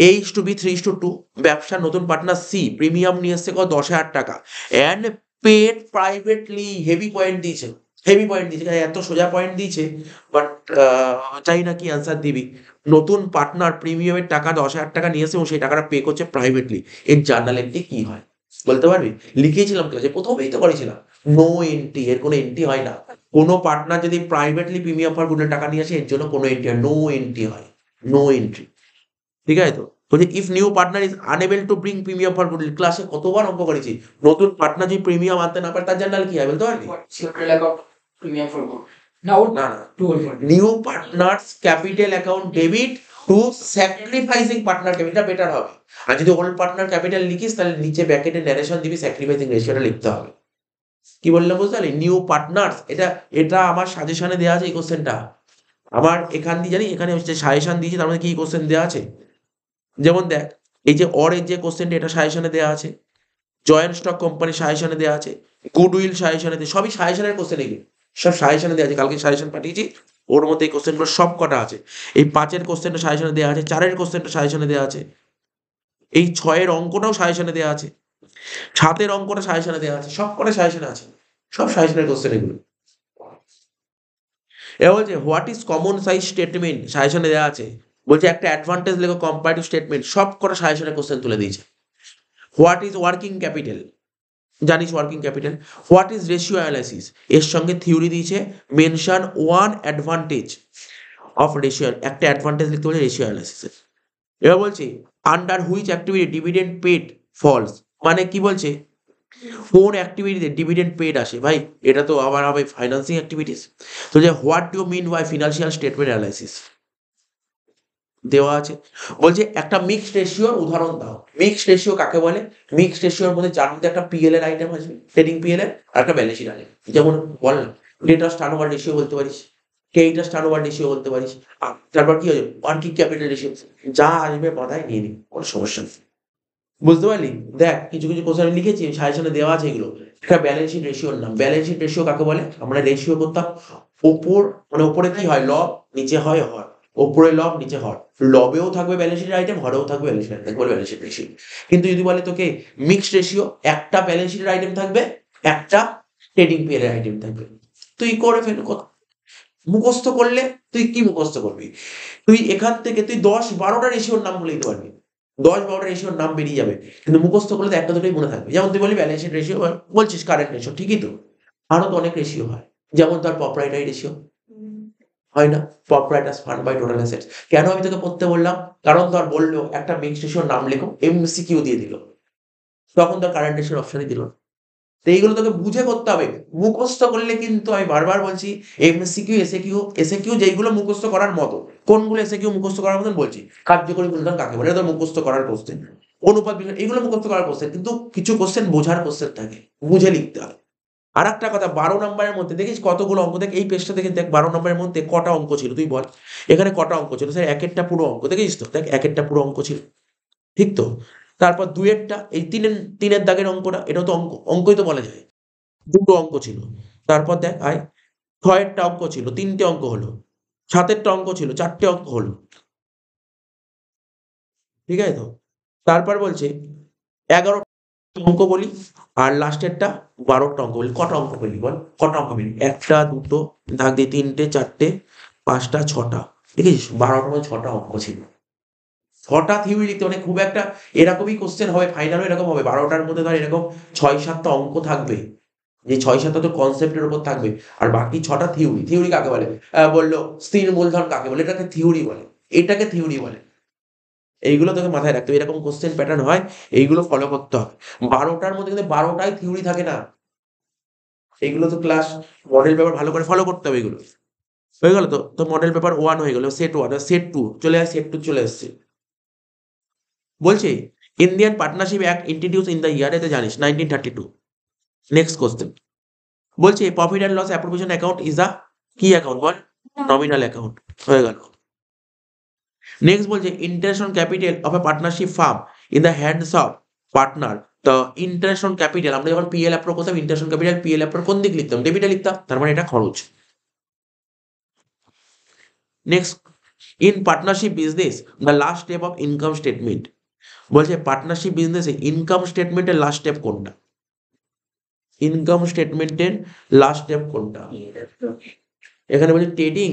A/B 3/2, ব্যবসার নতুন পার্টনার সি প্রিমিয়াম নিয়ে এসছে কত 10,000 টাকা, and paid privately, heavy point দিয়েছে, এত সোজা পয়েন্ট দিয়েছে, বাট চাই না কি অ্যান্সার দিবি। নতুন পার্টনার প্রিমিয়ামের টাকা 10,000 টাকা নিয়ে এসে এবং সেই টাকাটা পে করছে প্রাইভেটলি, এর জার্নাল এন্ট্রি কি হয় বলতে পারবি? লিখিয়েছিলাম ক্লাসে, প্রথমেই তো করেছিলাম, নো এন্ট্রি, এর কোনো এন্ট্রি হয় না। কোনো পার্টনার যদি প্রাইভেটলি প্রিমিয়াম ফর গুডের টাকা নিয়ে আসে এর জন্য কোনো এন্ট্রি হয়, নো এন্ট্রি হয়, নো এন্ট্রি, ঠিক আছে তো। বলছে if new partner is unable to bring premium for good, ক্লাসে কতবার অঙ্ক করেছি, নতুন পার্টনার যদি প্রিমিয়াম আনতে না পারে তার জার্নাল কি হয় বলতে পারবি? Capital account premium for good. Now, না to open. New partners capital account debit two sacrificing partner capital, better হবে। আর যদি ওল্ড পার্টনার ক্যাপিটাল লিখিস তাহলে নিচে ব্র্যাকেটে ন্যারেশন দিবি, স্যাক্রিফাইসিং রেশিওটা লিখতে হবে। কি বললাম বুঝতে পারলি, নিউ পার্টনার্স, এটা আমার সাজেশনে দেওয়া আছে এই কোশ্চেনটা, আমার এখান দিয়ে জানি এখানে হচ্ছে সাজেশন দিয়েছি, তার মধ্যে কি কোশ্চেন দেওয়া আছে, যেমন দেখ এই যে অরের যে কোশ্চেনটা এটা সাজেশনে দেওয়া আছে, জয়েন্ট স্টক কোম্পানি সাজেশনে দেওয়া আছে, গুডউইল সাজেশনে দেওয়া, সবই সাজেশনের কোশ্চেন, এগুলো সব সাজেশনে দেওয়া আছে, কালকে সাজেশন পাঠিয়েছি, ওর মধ্যে এই কোশ্চেনগুলো সব কটা আছে। এই 5-এর কোশ্চেনটা সাজেশনে দেওয়া আছে, 4-এর কোশ্চেনটা সাজেশনে দেওয়া আছে, এই 6-এর অঙ্কটাও সাজেশনে দেওয়া আছে, 7-এর অঙ্কটা সাজেশনে দেওয়া আছে, সব কটা সাজেশনে আছে, সব সাজেশনের কোশ্চেন এগুলো। এবার বলছে what is common size statement, সাজেশনে দেওয়া আছে, বলছে একটা অ্যাডভান্টেজ লেখো কম্পারেটিভ স্টেটমেন্ট, সব কটা সাজেশনের কোশ্চেন তুলে দিয়েছে। হোয়াট ইজ ওয়ার্কিং ক্যাপিটাল, জানিস working capital, what is ratio analysis, এর সঙ্গে থিওরি দিয়েছে, mention one advantage of ratio, একটা অ্যাডভান্টেজ লিখতে বলছে রেশিও অ্যানালাইসিসের। এবার বলছি under which activity dividend paid falls, মানে কি বলছে কোন অ্যাক্টিভিটিতে ডিভিডেন্ড পেড আসে, ভাই এটা তো আবার হবে ফাইন্যান্সিং অ্যাক্টিভিটিস। তো যে what do mean by financial statement analysis দেওয়া আছে, বলছে একটা মিক্সড রেশিওর উদাহরণ দাও। মিক্সড রেশিও কাকে বলে, মিক্সড রেশিওর মধ্যে যার মধ্যে একটা পিএল এর আইটেম আসবে, ট্রেডিং পিএল এর, আর একটা ব্যালেন্স শিট আইটেম, যেমন বললাম ডেটাস টার্নওভার রেশিও বলতে পারিস, ক্রেডিটাস টার্নওভার রেশিও বলতে পারিস, তারপর কি হবে ওয়ার্কিং ক্যাপিটাল রেশিও, যা আসবে মাথায় নিয়ে নিবি, কোনো সমস্যা নেই, বুঝতে পারলি? দেখ কিছু কিছু কোশ্চেন আমি লিখেছি, সাজেশনে দেওয়া আছে এগুলো। একটা ব্যালেন্স শিট রেশিওর নাম, ব্যালেন্স শিট রেশিও কাকে বলে, আমরা রেশিও করতাম ওপর, মানে ওপরে কি হয় লব, নিচে হয় হর, ওপরে লব নিচে হর, লবেও থাকবে ব্যালেন্স শিটের আইটেম, হরেও থাকবে ব্যালেন্স শিট আইটেম, বলে ব্যালেন্স শিট রেশিও। কিন্তু যদি বলে তোকে মিক্সড রেশিও, একটা ব্যালেন্স শিটের আইটেম থাকবে, একটা ট্রেডিং পিএল এর আইটেম থাকবে, তুই করে ফেল, কথা মুখস্থ করলে তুই কি মুখস্থ করবি, তুই এখান থেকে তুই 10-12টা রেশিওর নাম বলে দিতে পারবি, 10-12টা রেশিওর নাম বেরিয়ে যাবে, কিন্তু মুখস্থ করলে তো একটা দুটোই মনে থাকবে। যেমন তুই বলি ব্যালেন্স শিট রেশিও, বলছিস কারেন্ট রেশিও, ঠিকই তো, আরো তো অনেক রেশিও হয়, যেমন তার প্রপার্টারি রেশিও হয় না, প্রপার্টাস ফান্ড বাই টোটাল অ্যাসেটস। কেন আমি তোকে পড়তে বললাম, কারণ ধর বললো একটা মিক্সড রেশিওর নাম লেখো, এমসিকিউ দিয়ে দিল, তখন তোর কারেন্ট রেশিওর অপশনই দিল না। তো এইগুলো তোকে বুঝে করতে হবে, মুখস্থ করলে কিন্তু আমি বারবার বলছি এমসিকিউ এসএকিউ যেইগুলো মুখস্থ করার মতো, কোনগুলো এসএকিউ মুখস্থ করার মতন বলছি, কার্যকরী মূলধন কাকে বলে, এটা তো মুখস্থ করার কোশ্চেন, অনুপাত বিষয় এগুলো মুখস্থ করার কোশ্চেন, কিন্তু কিছু কোশ্চেন বোঝার কোশ্চেন থাকে, বুঝে লিখতে হয়। আর একটা কথা, 12 নম্বরের মধ্যে দেখিস কতগুলো অঙ্ক, দেখ এই পেজটা দেখে দেখ 12 নম্বরের মধ্যে কটা অঙ্ক ছিল তুই বল, এখানে কটা অঙ্ক ছিল স্যার, এক একটা পুরো অঙ্ক, দেখিস তো দেখ এক একটা পুরো অঙ্ক ছিল, ঠিক তো। তারপর দুয়েরটা এই তিনের দাগের অঙ্কটা, এটাও তো অঙ্কই তো বলা যায়, দুটো অঙ্ক ছিল। তারপর দেখ আয় 6-এরটা অঙ্ক ছিল, 3টে অঙ্ক হলো, 7-এরটা অঙ্ক ছিল, 4টে অঙ্ক হলো, ঠিক আছে তো। তারপর বলছে 11 অঙ্ক বলি আর লাস্টেরটা 12টা অঙ্ক বলি। কটা অঙ্ক বলি বল, কটা অঙ্ক বলি? একটা, দুটো, দাগ দিয়ে 3টে, 4টে, 5টা, 6টা, ঠিক আছে? 12টার মধ্যে 6টা অঙ্ক ছিল। 6টা থিওরি লিখতে মানে খুব একটা, এরকমই কোশ্চেন হবে ফাইনালও এরকম হবে, 12টার মধ্যে ধর এরকম 6-7টা অঙ্ক থাকবে, যে 6-7টা তো কনসেপ্টের উপর থাকবে, আর বাকি 6টা থিওরি। থিওরি কাকে বলে? বললো স্থির মূলধন কাকে বলে, এটাকে থিওরি বলে, এটাকে থিওরি বলে। এইগুলো তোকে মাথায় রাখতে হবে, এরকম কোশ্চেন প্যাটার্ন হয়, এইগুলো ফলো করতে হবে। 12টার মধ্যে কিন্তু 12টাই থিওরি থাকে না, এইগুলো তো ক্লাস মডেল পেপার ভালো করে ফলো করতে হবে এগুলো। হয়ে গেল তো, তো মডেল পেপার 1 হয়ে গেল, সেট 1, সেট 2 চলে আসছে, সেট 2 চলে আসছে। বলছে Indian partnership act introduce in the year, এতে জানিস 1932। নেক্সট কোশ্চেন বলছে profit and loss appropriation account is a কি অ্যাকাউন্ট বল? Nominal account. হয়ে গেল। নেক্সট বলছে interest on capital of a partnership firm in the hands of partner. তো interest on capital, আমরা যখন পিএল অ্যাপ্রো করতাম, interest on capital PL appro কোন দিক লিখতাম? ডেবিটে লিখতাম, তার মানে এটা খরচ। Next in partnership business the last step of income statement. বলছে পার্টনারশিপ বিজনেসে ইনকাম স্টেটমেন্টের লাস্ট স্টেপ কোনটা? ইনকাম স্টেটমেন্টের লাস্ট স্টেপ কোনটা? এখানে বলছে ট্রেডিং,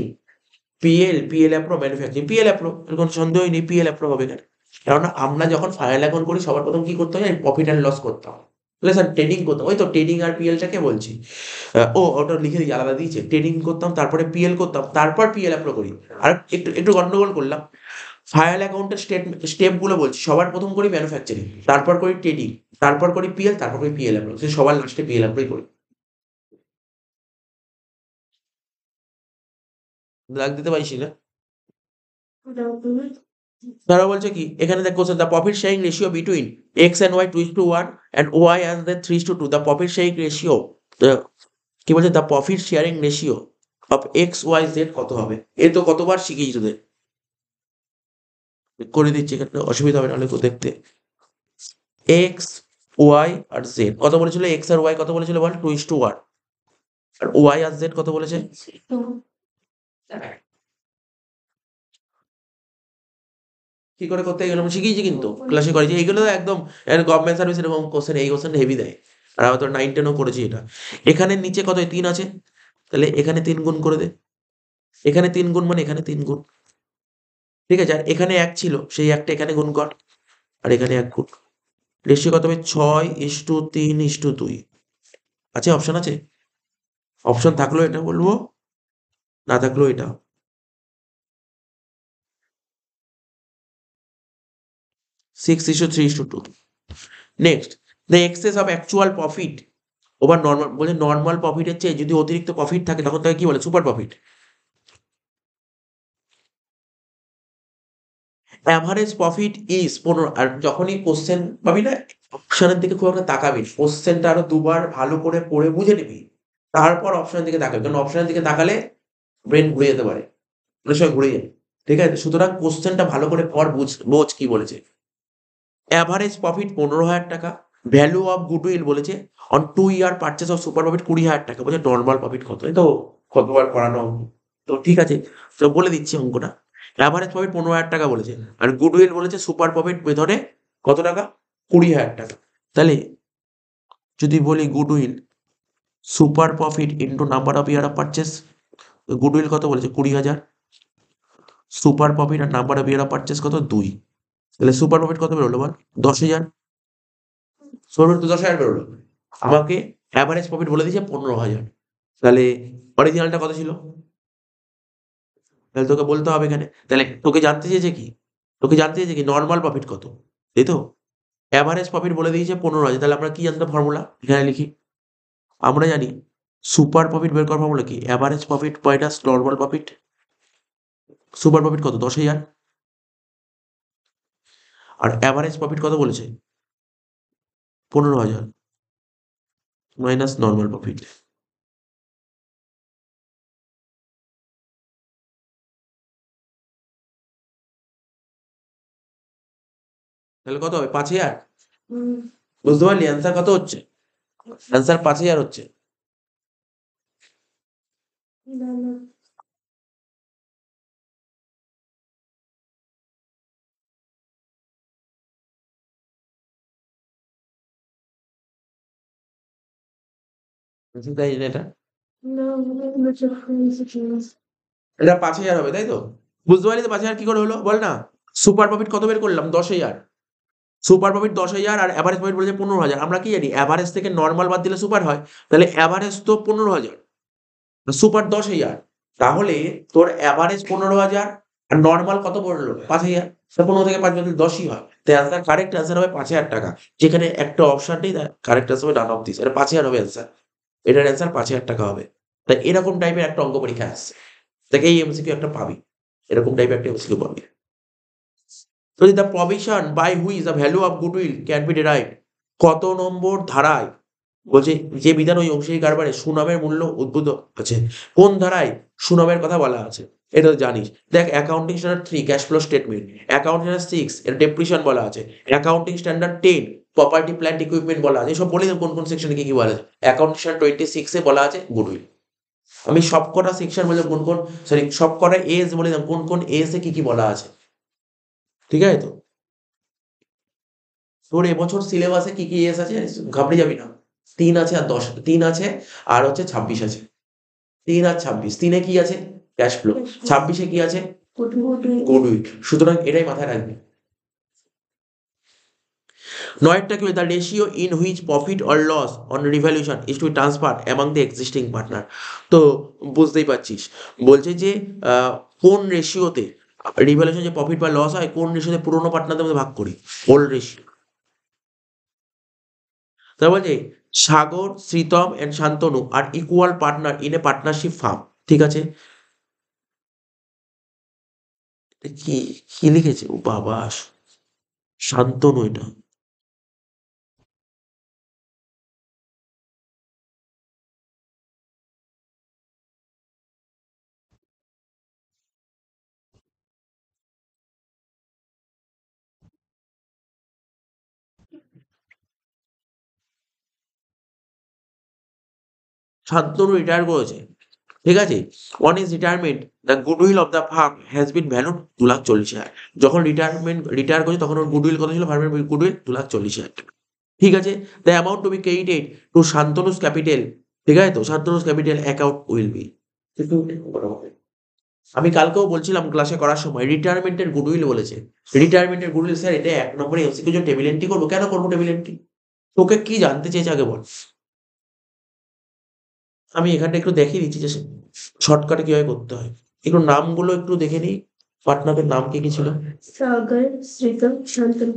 পিএল অ্যাপ্রো, ম্যানুফ্যাকচারিং। পিএল অ্যাপ্রো, এর কোনো সন্দেহই নেই, পিএল অ্যাপ্রো হবে এখানে। কেননা আমরা যখন ফাইনাল অ্যাকাউন্ট করি সবার প্রথম কি করতে হয়? প্রফিট অ্যান্ড লস করতাম। বলে স্যার ট্রেডিং করতাম, ওই তো ট্রেডিং আর পিএলটাকে বলছি। ওটা লিখে দিই, আলাদা দিয়েছে। ট্রেডিং করতাম, তারপরে পিএল করতাম, তারপর পিএল অ্যাপ্রো করি। আর একটু একটু গন্ডগোল করলাম, ফাইনাল অ্যাকাউন্টের স্টেপগুলো বলছি। সবার প্রথম করি ম্যানুফ্যাকচারিং, তারপর করি ট্রেডিং, তারপর করি পিএল, তারপর করি পিএল অ্যাপ্রো, সবার লাস্টে পিএল অ্যাপ্রোই করি। দাগ দিতে পারিস না? তারা বলছে কি এখানে দেখ question, the profit sharing ratio between X and Y 2:1 and Y and the 3:2। The profit sharing ratio, কি বলছে? The profit sharing ratio of X Y Z কত হবে? এ তো কতবার শিখিয়েছি তোদের, করে দিচ্ছি এখানে, অসুবিধা হবে নাহলে দেখতে। এক্স, ওয়াই আর জেড কত বলেছিল? এক্স আর ওয়াই কত বলেছিল বল? 2:1। আর ওয়াই আর জেড কত বলেছে? কি করে করতে এগুলো আমি শিখিয়েছি, কিন্তু ক্লাসে করেছি। এইগুলো তো একদম গভর্নমেন্ট সার্ভিস এরকম কোশ্চেন, এই কোশ্চেন হেভি দেয়। আর আমি তো 9-10ও করেছি এটা। এখানে নিচে কত? 3 আছে, তাহলে এখানে 3 গুণ করে দে। এখানে 3 গুণ মানে এখানে 3 গুণ, ঠিক আছে? আর এখানে 1 ছিল, সেই 1টা এখানে গুণ কর, আর এখানে 1 গুণ। রেশিও কত হবে? 6:3:2। আছে? অপশন আছে? অপশন থাকলেও এটা বলবো, না থাকলেও এটা। 6:3:2। Next, the access of actual profit over normal. বলছে নর্মাল প্রফিটের চেয়ে যদি অতিরিক্ত প্রফিট থাকে তখন তাকে কি বলে? Super profit. Average profit is 15। আর যখনই কোশ্চেন পাবি না, অপশনের দিকে খুব একটা তাকাবি, কোশ্চেনটা আরো দুবার ভালো করে পড়ে বুঝে নিবি, তারপর অপশনের দিকে তাকাবি। কারণ অপশনের দিকে তাকালে ব্রেন ঘুরে যেতে পারে, অনেক সময় ঘুরে যায়। ঠিক আছে? সুতরাং কোশ্চেনটা ভালো করে পড়, বোঝ কি বলেছে। অ্যাভারেজ প্রফিট 15,000 টাকা। ভ্যালু অফ গুডউইল বলেছে on 2 year purchase of super profit 20,000 টাকা। বলছে নর্মাল প্রফিট কত? এই তো কতবার করানো অঙ্ক। তো ঠিক আছে, তো বলে দিচ্ছি অঙ্কটা। অ্যাভারেজ প্রফিট 15,000 টাকা বলেছে, আর গুডউইল বলেছে সুপার প্রফিট মেথডে কত টাকা? 20,000 টাকা। তাহলে যদি বলি goodwill super profit into number of year of purchase, goodwill কত বলেছে? 20,000। সুপার প্রফিট আর number of year of purchase কত? 2। তাহলে সুপার প্রফিট কত বেরোলো বল? 10,000। সুপার প্রফিট তো 10,000 বেরোলো। আমাকে অ্যাভারেজ প্রফিট বলে দিয়েছে 15,000। তাহলে অরিজিনালটা কত ছিল? তাহলে তোকে বলতে হবে এখানে। তাহলে তোকে জানতে চেয়েছে কি? তোকে জানতে চেয়েছে কি নরমাল প্রফিট কত, তাই তো? এভারেজ প্রফিট বলে দিয়েছে 15,000। তাহলে আমরা কি জানতাম ফর্মুলা? এখানে লিখি। আমরা জানি সুপার প্রফিট বের করার ফর্মুলা কি? Average profit minus normal profit. Super profit কত? 10,000। আর এভারেজ প্রফিট কত বলেছে? 15,000 মাইনাস নরমাল প্রফিট। তাহলে কত হবে? 5,000। বুঝতে পারলি অ্যান্সার কত হচ্ছে? অ্যান্সার 5,000 হচ্ছে। তাই না এটা No, no, এটা 5,000 হবে তাই তো? বুঝতে পারলি তো 5,000 কি করে হলো বল না? সুপার প্রফিট কত বের করলাম? 10,000। সুপার প্রফিট 10,000 আর এভারেজ প্রফিট বলেছে 15,000। আমরা কি জানি এভারেজ থেকে নরমাল বাদ দিলে সুপার হয়। তাহলে এভারেজ তো 15,000, সুপার 10,000। তাহলে তোর এভারেজ 15,000 আর নরমাল কত পড়লো? 5,000। 15 থেকে 5 বাদ দিলে 10ই হয়। তাই অ্যান্সার, কারেক্ট অ্যান্সার হবে 5,000 টাকা। যেখানে একটা অপশন নেই, তার কারেক্ট অ্যান্সার হবে নান অফ দিস। এটা 5,000 হবে অ্যান্সার। এটার অ্যান্সার 5,000 টাকা হবে। তাই এরকম টাইপের একটা অঙ্ক পরীক্ষা আসছে। দেখ এই এমসিকিউ একটা পাবি। এরকম টাইপের একটা এমসিকিউ পাবি। তো the provision by which the value of goodwill can be derived, কত নম্বর ধারায় বলছে যে বিধান ওই অংশীদারি কারবারে সুনামের মূল্য উদ্ভূত আছে? কোন ধারায় সুনামের কথা বলা আছে? এটা তো জানিস। দেখ accounting standard 3 cash flow statement, accounting standard 6 এর ডেপ্রিসিয়েশন বলা আছে, accounting standard 10 property plant equipment বলা আছে। এসব বলে দেব কোন কোন সেকশনে কি কি বলা আছে। অ্যাকাউন্টিং স্ট্যান্ডার্ড 26 এ বলা আছে গুডউইল। আমি সবকটা সেকশন বলে কোন কোন, সরি সবকটা এজ বলে দিলাম কোন কোন এজ এ কি কি বলা আছে। ঠিক আছে তো? তোর এবছর সিলেবাসে কি কি এস আছে জানিস? ঘাবড়ে যাবি না। 3 আছে আর 10, 3 আছে আর হচ্ছে 26 আছে। 3 আর 26, 3 এ কি আছে? Cash flow. 26 এ কি আছে? গুডউইল। সুতরাং এটাই মাথায় রাখবি। 9টা কি? The ratio in which profit or loss on revaluation is to be transferred among the existing partner. তো বুঝতেই পারছিস, বলছে যে কোন রেশিওতে রিভ্যালুয়েশন যে প্রফিট বা লস হয় কোন রেশিওতে পুরোনো পার্টনারদের মধ্যে ভাগ করি? Old ratio. তারপর বলছে Sagar, Sritam and Shantanu are equal partner in a partnership firm. ঠিক আছে, এটা কি কি লিখেছে? ও বাবা, শান্তনু এটা। শান্তনু রিটায়ার করেছে। ঠিক আছে, on is retirement the goodwill of the farm has been valued 2,40,000। যখন রিটায়ার করেছে তখন ওর গুডউইল কত ছিল? ফার্মের গুডউইল 2,40,000 টাকা। ঠিক আছে, the amount to be credited to Shantanu's capital. ঠিক আছে তো, Shantanu's capital account will be. আমি কালকেও বলছিলাম ক্লাসে করার সময় রিটায়ারমেন্টের গুডউইল বলেছে। রিটায়ারমেন্টের গুডউইল স্যার এটা 1 নম্বরে এমসিকিউ জন্য টেবিল এন্ট্রি করবো। কেন করবো টেবিল এন্ট্রি? তোকে কি জানতে চেয়েছে আগে বল। আমি এখানটা একটু দেখিয়ে দিচ্ছি যে শর্টকাটে কিভাবে করতে হয়। একটু নামগুলো একটু দেখে নিই। পার্টনারের নাম কি কি ছিল? Sagar, Sritam, Shantanu.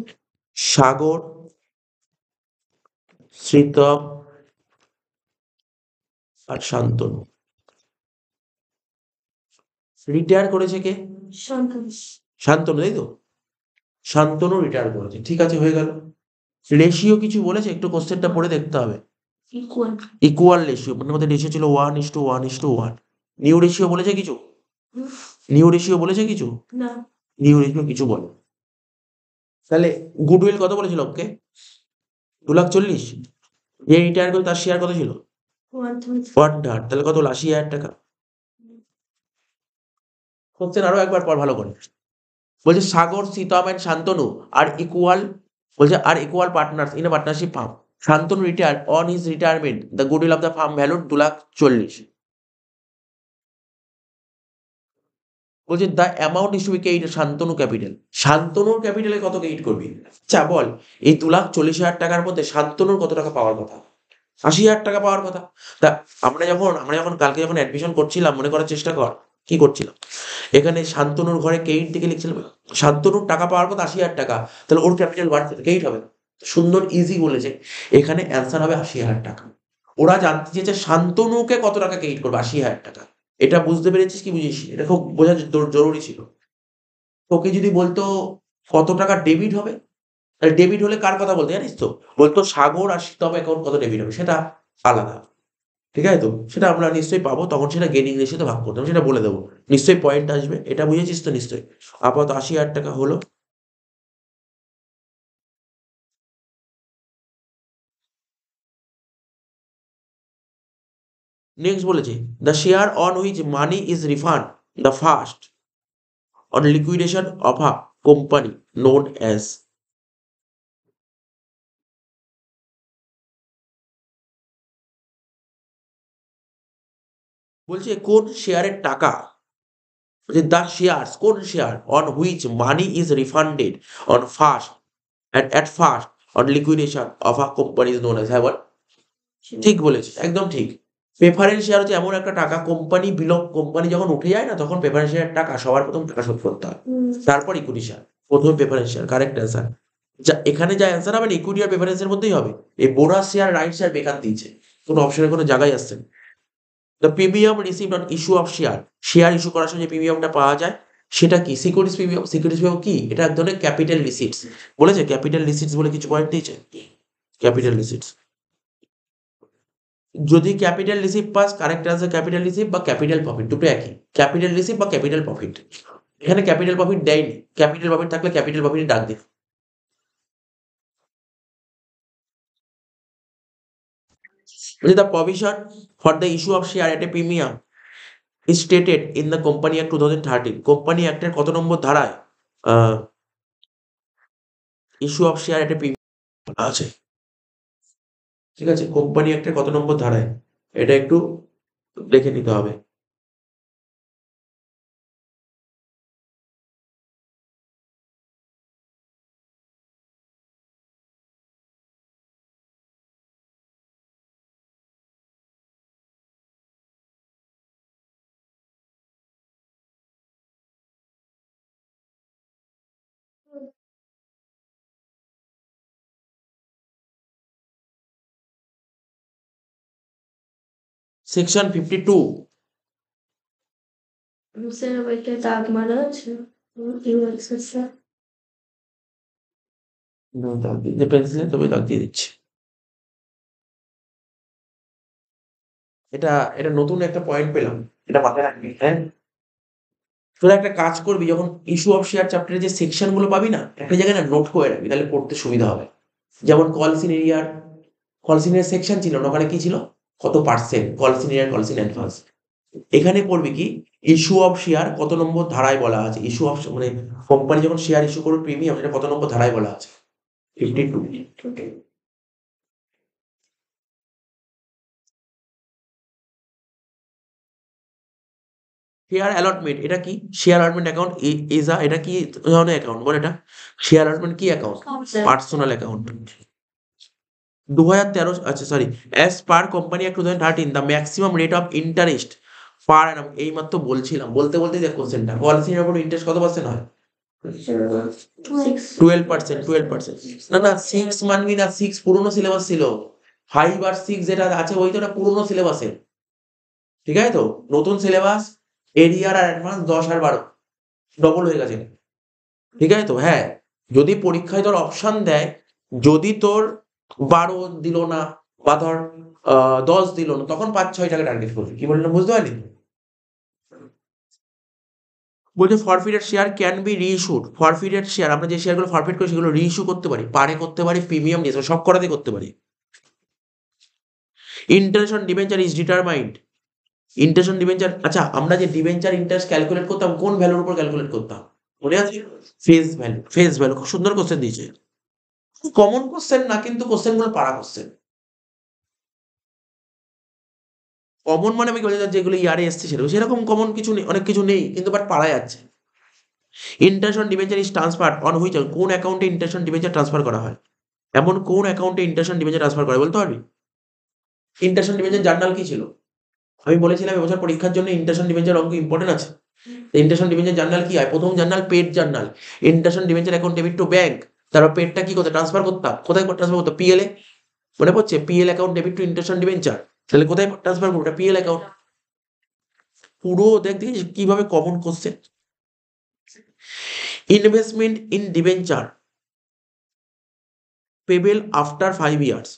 সাগর, শ্রীতম আর শান্তনু। রিটায়ার করেছে কে? Shantanu. শান্তনু, তাই তো? শান্তনু রিটায়ার করেছে। ঠিক আছে, হয়ে গেল। রেশিও কিছু বলেছে? একটু কোশ্চেনটা পড়ে দেখতে হবে। Equal. ইকুয়াল রেশিও, মানে আমাদের রেশিও ছিল 1:1:1। নিউ রেশিও বলেছে কিছু? নিউ রেশিও বলেছে কিছু? না। নিউ রেশিও কিছু বলে। তাহলে গুডউইল কত বলেছিল ওকে? 2,40,000। যে রিটায়ার করে তার শেয়ার কত ছিল? 1/3. 1/3। তাহলে কত হলো? 80,000 টাকা। কোশ্চেন আরো একবার পর ভালো করে। বলছে Sagar, Sritam and Shantanu are equal, বলছে are equal partners in a partnership firm. Shantanu retire on his retirement the goodwill of the firm valued 2,40,000। বলছে the amount is to be credited Shantanu capital. শান্তনুর ক্যাপিটালে কত ক্রেডিট করবি? আচ্ছা বল, এই 2,40,000 টাকার মধ্যে শান্তনুর কত টাকা পাওয়ার কথা? 80,000 টাকা পাওয়ার কথা। তা আমরা যখন কালকে যখন অ্যাডমিশন করছিলাম, মনে করার চেষ্টা কর কি করছিলাম। এখানে শান্তনুর ঘরে ক্রেডিট দিকে লিখছিলাম, শান্তনুর টাকা পাওয়ার কথা 80,000 টাকা। তাহলে ওর ক্যাপিটাল বাড়ছে, ক্রেডিট হবে। সুন্দর ইজি বলেছে। এখানে অ্যান্সার হবে 80,000 টাকা। ওরা জানতে চেয়েছে শান্তনুকে কত টাকা ক্রেডিট করবে? 80,000 টাকা। এটা বুঝতে পেরেছিস কি বুঝিস? এটা খুব বোঝা জরুরি ছিল। তোকে যদি বলতো কত টাকা ডেবিট হবে, তাহলে ডেবিট হলে কার কথা বলতো জানিস তো? বলতো সাগর আর শীতম অ্যাকাউন্ট কত ডেবিট হবে, সেটা আলাদা। ঠিক আছে তো? সেটা আমরা নিশ্চয়ই পাবো, তখন সেটা গেনিং রেশিওতে ভাগ করতাম, সেটা বলে দেবো। নিশ্চয়ই পয়েন্ট আসবে, এটা বুঝেছিস তো নিশ্চয়ই? আপাতত 80,000 টাকা হলো। নেক্সট বলেছে the share on which money is refund the first on liquidation of a company known as. বলছে কোন শেয়ারের টাকা, দ্য শেয়ার্স, কোন share on which money is refunded on first at first on liquidation of a company is known as, হ্যাঁ বল, ঠিক বলেছিস, একদম ঠিক। প্রেফারেন্স শেয়ার হচ্ছে এমন একটা টাকা, কোম্পানি যখন উঠে যায় না, তখন প্রেফারেন্স শেয়ার টাকা সবার প্রথম টাকা শোধ করতে হয়, তারপর ইকুইটি শেয়ার, প্রথমে প্রেফারেন্স শেয়ার। Correct answer. এখানে যা অ্যান্সার হবে ইকুইটি আর প্রেফারেন্সের মধ্যেই হবে। এই বোনাস শেয়ার, রাইট শেয়ার বেকার দিয়েছে, কোনো অপশনের কোনো জায়গায় আসছে না। The premium received on issue of share issue করার সময় যে প্রিমিয়ামটা পাওয়া যায় সেটা কি? Securities premium. সিকিউরিটিজ প্রিমিয়াম কি? এটা এক ধরনের ক্যাপিটাল রিসিটস। বলেছে ক্যাপিটাল রিসিটস বলে কিছু পয়েন্ট দিয়েছে, ক্যাপিটাল রিসিটস। যদি capital receive pass, correct answer capital receive বা ক্যাপিটাল প্রফিট, দুটো একই। ক্যাপিটাল রিসিভ বা ক্যাপিটাল প্রফিট। এখানে ক্যাপিটাল প্রফিট দেয়নি, ক্যাপিটাল প্রফিট থাকলে ক্যাপিটাল প্রফিট ডাক দিন। The provision for the issue of share at a premium is stated in the Company Act 2013. Company অ্যাক্টের কত নম্বর ধারায় issue of share at a premium আছে? ঠিক আছে, কোম্পানি অ্যাক্টের কত নম্বর ধারায়, এটা একটু দেখে নিতে হবে। সেকশন 52। স্যার ওইটা দাগ মারা আছে স্যার। দাগ দিয়ে পেন্সিলে তবে দাগ দিয়ে দিচ্ছি। এটা এটা নতুন একটা পয়েন্ট পেলাম, এটা মাথায় রাখবি। হ্যাঁ, তোরা একটা কাজ করবি, যখন ইস্যু অফ শেয়ার চ্যাপ্টারে যে সেকশন গুলো পাবি না, একটা জায়গায় না নোট করে রাখবি, তাহলে পড়তে সুবিধা হবে। যেমন কলসিন এরিয়ার, কলসিনের সেকশন ছিল না, ওখানে কি ছিল, কত পার্সেন্ট কলসিন এরিয়ার, কলসিন অ্যাডভান্স। এখানে পড়বি কি, ইস্যু অফ শেয়ার কত নম্বর ধারায় বলা আছে, ইস্যু অফ মানে কোম্পানি যখন শেয়ার ইস্যু করবে প্রিমিয়াম, সেটা কত নম্বর ধারায় বলা আছে, 52। শেয়ার অ্যালটমেন্ট, এটা কি? শেয়ার অ্যালটমেন্ট অ্যাকাউন্ট ইজা, এটা কি ধরনের অ্যাকাউন্ট বল? এটা শেয়ার অ্যালটমেন্ট কি অ্যাকাউন্ট? Personal account. 2013, আচ্ছা sorry, as per company act 2013 the maximum rate of interest পার অ্যানাম, এই মাত্র বলছিলাম, বলতে বলতে দেখ কোশ্চেনটা, পলিসির উপর ইন্টারেস্ট কত পার্সেন্ট হয়? 12%। 12%, না না 6 মানবি না, 6 পুরনো সিলেবাস ছিল। 5 আর 6 যেটা আছে ওই তো না পুরনো সিলেবাসের, ঠিক আছে তো। নতুন সিলেবাস, এরিয়ার আর অ্যাডভান্স 10 আর 12 ডবল হয়ে গেছে, ঠিক আছে তো। হ্যাঁ, যদি পরীক্ষায় তোর অপশন দেয়, যদি তোর 12 দিল না বা ধর 10 দিল না, তখন 5-6 টাকা টার্গেট করবি। কি বললাম বুঝতে পারলি? বলছে forfeited share can be reissued. Forfeited share, আমরা যে শেয়ারগুলো ফরফিট করি সেগুলো রিইস্যু করতে পারি, পারে করতে পারি, প্রিমিয়াম দিয়ে সব করাতে করতে পারি। Interest on debenture is determined. Interest on debenture, আচ্ছা আমরা যে ডিবেঞ্চার ইন্টারেস্ট ক্যালকুলেট করতাম কোন ভ্যালুর উপর ক্যালকুলেট করতাম মনে আছে? Face value. ফেস ভ্যালু, খুব সুন্দর কোশ্চেন দিয়েছে, কমন কোশ্চেন না কিন্তু কোশ্চেন গুলো পারা কোশ্চেন। কমন মানে আমি বলতে চাচ্ছি যেগুলো ইয়ারে এসছে সেরকম কমন কিছু নেই, অনেক কিছু নেই কিন্তু বাট পারা যাচ্ছে। Interest on debenture is transfer on which, কোন অ্যাকাউন্টে ইন্টারেস্ট অন ডিবেঞ্চার ট্রান্সফার করা হয়, এমন কোন অ্যাকাউন্টে ইন্টারেস্ট অন ডিবেঞ্চার ট্রান্সফার করে বলতে পারবি? ইন্টারেস্ট অন ডিবেঞ্চার জার্নাল কি ছিল? আমি বলেছিলাম এবছর পরীক্ষার জন্য ইন্টারেস্ট অন ডিবেঞ্চার অঙ্ক ইম্পর্টেন্ট আছে। ইন্টারেস্ট অন ডিবেঞ্চার জার্নাল কি হয়? প্রথম journal paid journal, interest on debenture account debit to bank. তারপর পেডটা কি করতে ট্রান্সফার করতাম, কোথায় ট্রান্সফার করতাম? পিএল এ, মনে পড়ছে? PL account debit two interest on debenture, তাহলে কোথায় ট্রান্সফার করবো? ওটা পিএল অ্যাকাউন্ট। পুরো দেখ দেখি কিভাবে common question. Investment in debenture payable after 5 years.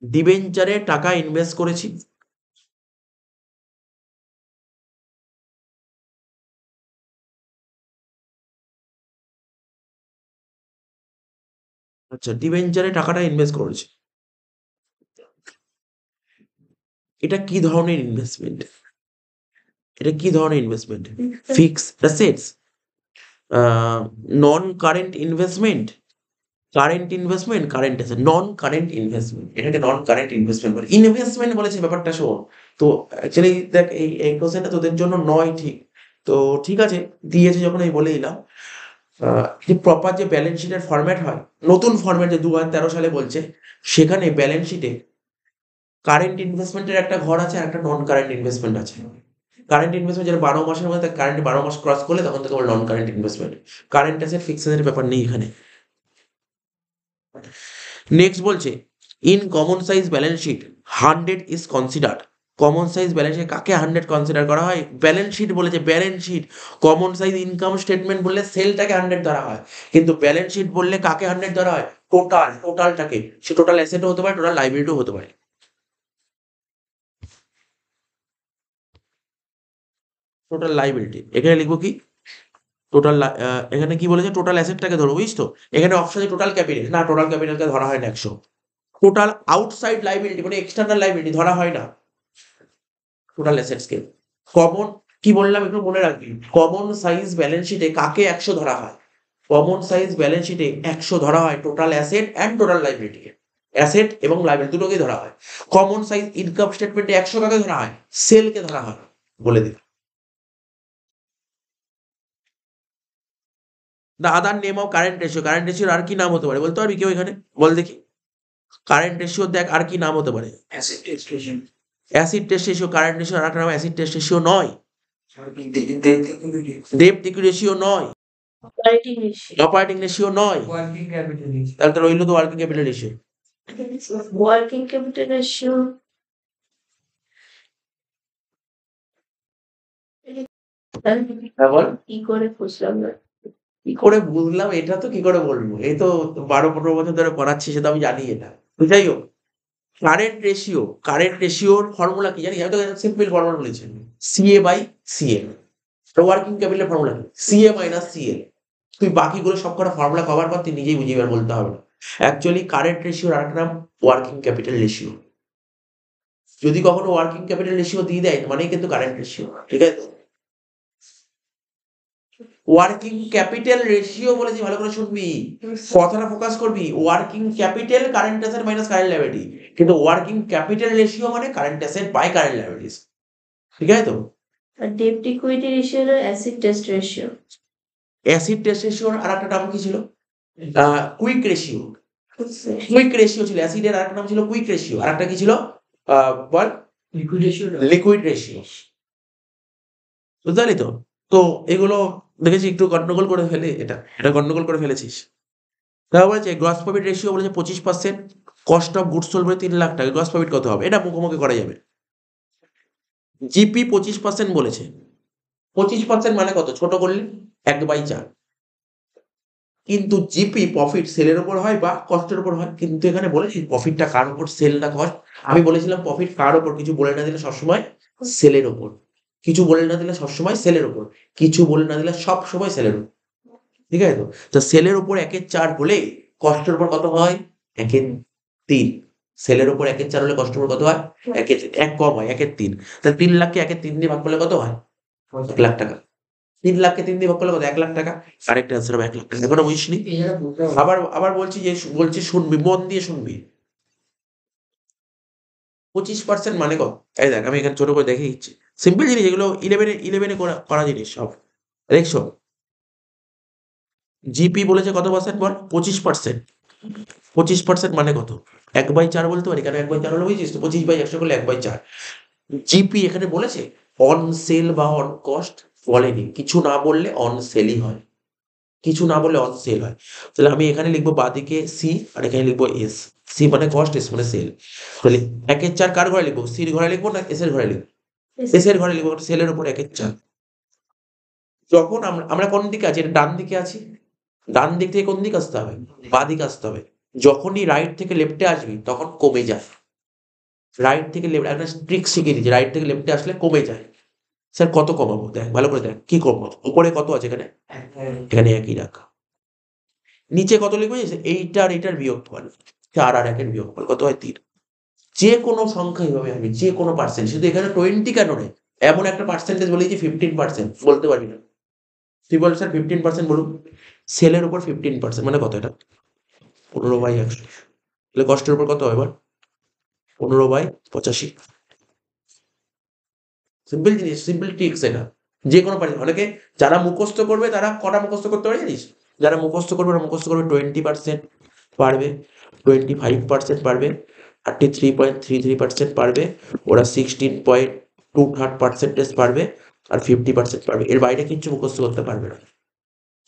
ডিবেঞ্চারে টাকা ইনভেস্ট করেছি, আচ্ছা ডিবেঞ্চারে টাকাটা ইনভেস্ট করেছি, এটা কি ধরনের ইনভেস্টমেন্ট? এটা কি ধরনের ইনভেস্টমেন্ট? ফিক্সড অ্যাসেটস, নন current investment, current investment, current asset, নন কারেন্ট ইনভেস্টমেন্ট, এটাকে নন কারেন্ট ইনভেস্টমেন্ট বলে। ইনভেস্টমেন্ট বলেছে ব্যাপারটা শোন, তো অ্যাকচুয়ালি দেখ এই কোশ্চেনটা তোদের জন্য নয় ঠিক, তো ঠিক আছে দিয়েছে যখন আমি বলে দিলাম। যে প্রপার যে ব্যালেন্স শিটের ফরম্যাট হয়, নতুন ফরম্যাট যে 2013 সালে বলছে, সেখানে ব্যালেন্স শিটে কারেন্ট ইনভেস্টমেন্টের একটা ঘর আছে আর একটা নন কারেন্ট ইনভেস্টমেন্ট আছে। কারেন্ট ইনভেস্টমেন্ট যেটা 12 মাসের মধ্যে কারেন্ট 12 মাস ক্রস করলে তখন থেকে non current investment. Current asset fixed অ্যাসেটের ব্যাপার নেই এখানে। নেক্সট বলছে in common size balance sheet 100 is considered. Common size balance sheet কাকে 100 কনসিডার করা হয়? ব্যালেন্স শিট বলেছে, balance sheet. Common size income statement বললে সেলটাকে 100 ধরা হয়, কিন্তু ব্যালেন্স শিট বললে কাকে 100 ধরা হয়? টোটালটাকে। সে টোটাল অ্যাসেটও হতে পারে, টোটাল লাইবিলিটিও হতে পারে। টোটাল লাইবিলিটি এখানে লিখবো কি? টোটাল, এখানে কি বলেছে? টোটাল অ্যাসেটটাকে ধরো, বুঝিস তো? এখানে অপশনে টোটাল ক্যাপিটাল, না টোটাল ক্যাপিটালকে ধরা হয় না 100। টোটাল আউটসাইড লাইবিলিটি মানে এক্সটার্নাল লাইবিলিটি ধরা হয় না টোটাল অ্যাসেটসকে। কমন, কি বললাম একটু মনে রাখবি, কমন সাইজ ব্যালেন্স শিটে কাকে 100 ধরা হয়? কমন সাইজ ব্যালেন্স শিটে 100 ধরা হয় টোটাল অ্যাসেট অ্যান্ড টোটাল লাইবিলিটিকে। অ্যাসেট এবং লাইবিলিটি দুটোকে ধরা হয়। কমন সাইজ ইনকাম স্টেটমেন্টে 100 কাকে ধরা হয়? সেলকে ধরা হয়, বলে দিই। The other name of current ratio, current রেশিওর আর কি নাম হতে পারে বলতে পারবি কেউ এখানে? বল দেখি, কারেন্ট রেশিও দেখ আর কি নাম হতে পারে? Acid test ratio. Acid test ratio, current ratio আর একটা নাম অ্যাসিড টেস্ট রেশিও নয়, They ডেপ্ট ইকুইটি রেশিও নয়, অপারেটিং রেশিও, অপারেটিং রেশিও নয়। working capital ratio. তাহলে তো রইল তো working capital ratio. Working capital ratio হ্যাঁ বল। কি করে বুঝলাম না? কি করে বুঝলাম এটা তো কি করে বলবো, এই তো 12-15 বছর ধরে পড়াচ্ছি, সেটা আমি জানি এটা। তো যাই হোক, কারেন্ট রেশিওর ফর্মুলা কি জানিস? আমি তো সিম্পল ফর্মুলা বলেছি, সিএ বাই সিএল। ওয়ার্কিং ক্যাপিটালের ফর্মুলা কি? CA minus CL. তুই বাকিগুলো সব কটা ফর্মুলা কভার কর, তুই নিজেই বুঝিয়ে আর বলতে হবে না। অ্যাকচুয়ালি কারেন্ট রেশিওর আরেকটা নাম ওয়ার্কিং ক্যাপিটাল রেশিও। যদি কখনো ওয়ার্কিং ক্যাপিটাল রেশিও দিয়ে দেয় মানেই কিন্তু কারেন্ট রেশিও, ঠিক আছে? ওয়ার্কিং ক্যাপিটাল রেশিও বলেছি, ভালো করে শুনবি, কথাটা ফোকাস করবি। Working capital current asset minus current liability, কিন্তু ওয়ার্কিং ক্যাপিটাল রেশিও মানে current asset by current liabilities, ঠিক আছে তো? আর ডেপ্ট ইকুইটি রেশিও হলো acid test ratio. Acid test রেশিওর আর একটা নাম কি ছিল? Quick ratio. কুইক রেশিও ছিল অ্যাসিডের, আর একটা নাম ছিল কুইক রেশিও, আর একটা কি ছিল বল? Liquid ratio. Liquid ratio. বুঝতে পারলি তো? তো এগুলো দেখেছি একটু গন্ডগোল করে ফেলে, এটা গন্ডগোল করে ফেলেছিস। তারপর বলেছে গ্রস প্রফিট রেশিও বলেছে 25%, কস্ট অফ গুডস সোল্ড বলে 3 লাখ টাকা, গ্রস প্রফিট কত হবে? এটা মুখোমুখি করা যাবে। জিপি 25% বলেছে। 25% মানে কত? ছোট করলে 1/4। কিন্তু জিপি প্রফিট সেলের উপর হয় বা কস্টের উপর হয়, কিন্তু এখানে বলেছি প্রফিটটা কার উপর, সেল না কস্ট? আমি বলেছিলাম প্রফিট কার উপর, কিছু বলে না দিলে সবসময় সেলের উপর, কিছু বলে না দিলে সবসময় সেলের উপর, কিছু বলে না দিলে সব সময় সেলের উপর, ঠিক আছে তো? তো সেলের উপর 1/4 হলে কস্টের উপর কত হয়? 1/3। সেলের উপর 1/4 হলে কস্টের উপর কত হয়? 1 কম হয়, 1/3। তাহলে 3 লাখকে 1/3 দিয়ে ভাগ করলে কত হয়? 1 লাখ টাকা। 3 লাখকে 3 দিয়ে ভাগ করলে কত? 1 লাখ টাকা। কারেক্ট অ্যান্সার হবে 1 লাখ টাকা। এখনো বুঝিসনি? এরা বুঝতে হবে। আবার বলছি যে বলছি শুনবি, মন দিয়ে শুনবি। 25% মানে কত? এই দেখ আমি এখানে ছোট করে দেখে দিচ্ছি। সিম্পল জিনিস এগুলো, 11 করা জিনিস সব। দেখছো? জিপি বলেছে কত পার্সেন্ট বল? 25%। 25% মানে কত? 1/4 বলতে পারি, কারণ 1/4 হলে বুঝেছিস তো, 25/100 করলে 1/4। জিপি এখানে বলেছে অন সেল বা অন কস্ট বলেনি, কিছু না বললে অন সেলই হয়, কিছু না বললে অন সেল হয়। তাহলে আমি এখানে লিখবো বাদিকে সি আর এখানে লিখবো এস। সি মানে কস্ট, এস মানে সেল। তাহলে 1/4 কার ঘরে লিখবো? সির ঘরে লিখবো না এস এর ঘরে লিখবো? এস এর ঘরে লিখবো, সেলের উপর 1/4। যখন আমরা কোন দিকে আছি? এটা ডান দিকে আছি। ডান দিক থেকে কোন দিকে আসতে হবে? বাঁ দিকে আসতে হবে। যখনই রাইট থেকে লেফটে আসবি তখন কমে যায়। রাইট থেকে লেফট একটা ট্রিক শিখিয়ে দিচ্ছি, রাইট থেকে লেফটে আসলে কমে যায়। স্যার কত কমাবো? দেখ ভালো করে দেখ, কি কমাবো? উপরে কত আছে? এখানে একই রাখা। নিচে কত লিখবো? এইটার এটার বিয়োগফল, 4 আর 1 এর বিয়োগফল কত হয়? 3। যে কোনো সংখ্যাই হবে, আমি যে কোনো পার্সেন্ট, শুধু এখানে 20 কেন রে? এমন একটা পার্সেন্টেজ বলি যে 15% বলতে পারবি না, তুই বল স্যার 15% বলুন। সেলের উপর 15% মানে কত? এটা 15/100, তাহলে কষ্টের উপর কত হয় এবার? 15/85। সিম্পল জিনিস, সিম্পল ট্রিক্স এটা। যে কোনো পারে, অনেকে যারা মুখস্থ করবে তারা কটা মুখস্থ করতে পারে জানিস? যারা মুখস্থ করবে ওরা মুখস্থ করবে 20% পারবে, 25% পারবে, 33.33% পারবে, ওরা 16.23% পারবে, আর 50% পারবে। এর বাইরে কিচ্ছু মুখস্থ করতে পারবে না।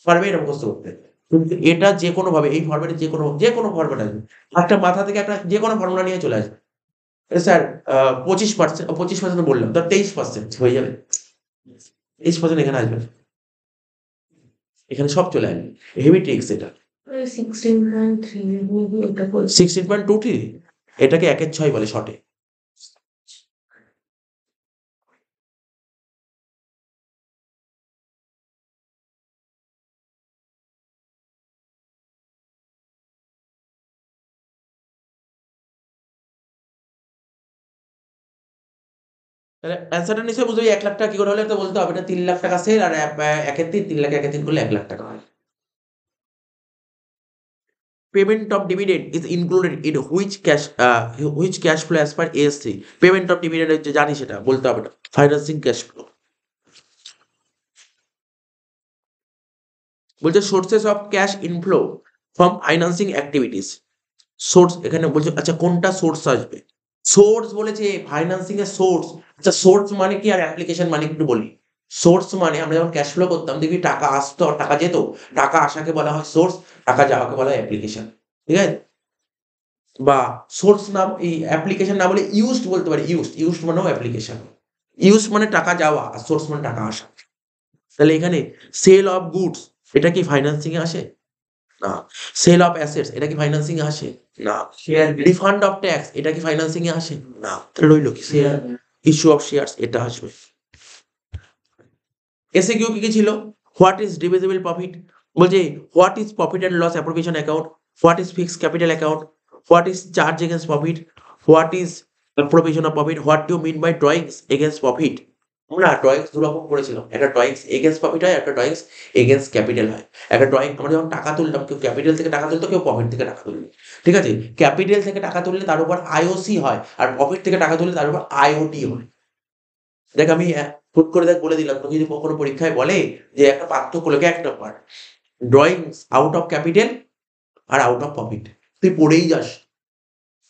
পারবে এটা মুখস্থ করতে। কিন্তু এটা যে কোনো ভাবে এই ফরম্যাটে যে কোনো ফরম্যাট আসবে, একটা মাথা থেকে একটা যে কোনো ফর্মুলা নিয়ে চলে আসবে। স্যার 25% বললাম, ধর 23% হয়ে যাবে। 23% এখানে আসবে না। এখানে সব চলে আসবে। হেভি ট্রিক্স এটা। 16.3 মেবি এটা বলছি। 16.23 এটাকে 1/6 বলে শর্টে। তাহলে অ্যান্সারটা নিশ্চয়ই বুঝতে পারছি 1,00,000 টাকা কি করে হলো এটা বলতে হবে। এটা 3,00,000 টাকা সেল আর 1 3 3,00,000 1 3 করলে 1,00,000 টাকা হয়। Payment of dividend is included in which cash flow as per AS3? Payment of dividend হচ্ছে জানি সেটা বলতে হবে না। Financing cash flow. বলছে sources of cash inflow from financing activities. Source এখানে বলছে আচ্ছা কোনটা সোর্স আসবে? সোর্স বলেছে ফাইন্যান্সিং এর সোর্স। আচ্ছা সোর্স মানে কি আর অ্যাপ্লিকেশন মানে একটু বলি। সোর্স মানে আমরা যখন ক্যাশ ফ্লো করতাম দেখবি টাকা আসতো আর টাকা যেত। টাকা আসাকে বলা হয় সোর্স, টাকা যাওয়াকে বলা হয় অ্যাপ্লিকেশন। ঠিক আছে? বা সোর্স নাম এই অ্যাপ্লিকেশন না বলে ইউজড বলতে পারি। ইউজড মানেও অ্যাপ্লিকেশন। ইউজ মানে টাকা যাওয়া আর সোর্স মানে টাকা আসা। তাহলে এখানে সেল অফ গুডস এটা কি ফাইন্যান্সিং এ আসে? না। সেল অফ অ্যাসেটস এটা কি ফাইন্যান্সিং এ আসে? না। শেয়ার রিফান্ড অফ ট্যাক্স এটা কি ফাইন্যান্সিং এ আসে? না। তাহলে রইল কি? শেয়ার ইস্যু অফ শেয়ারস এটা আসবে। এসে কিউ কি ছিল? What is divisible profit? বলছে what is profit and loss appropriation account, what is fixed capital account, what is charge against profit, what is appropriation of profit, what do mean by drawings against profit. আমরা drawings দু রকম করেছিলাম, একটা drawings against profit হয়, একটা drawings against capital হয়। একটা drawing আমরা যখন টাকা তুলতাম, কেউ ক্যাপিটাল থেকে টাকা তুলতো, কেউ প্রফিট থেকে টাকা তুলতো। ঠিক আছে? ক্যাপিটাল থেকে টাকা তুললে তার উপর আইওসি হয়, আর প্রফিট থেকে টাকা তুললে তার উপর আইওটি হয়। দেখ আমি হুট করে দেখ বলে দিলাম, তোকে যদি কখনো পরীক্ষায় বলে যে একটা পার্থক্য লেখে 1 নম্বর, ড্রয়িংস আউট অফ ক্যাপিটাল আর আউট অফ প্রফিট, তুই পড়েই যাস,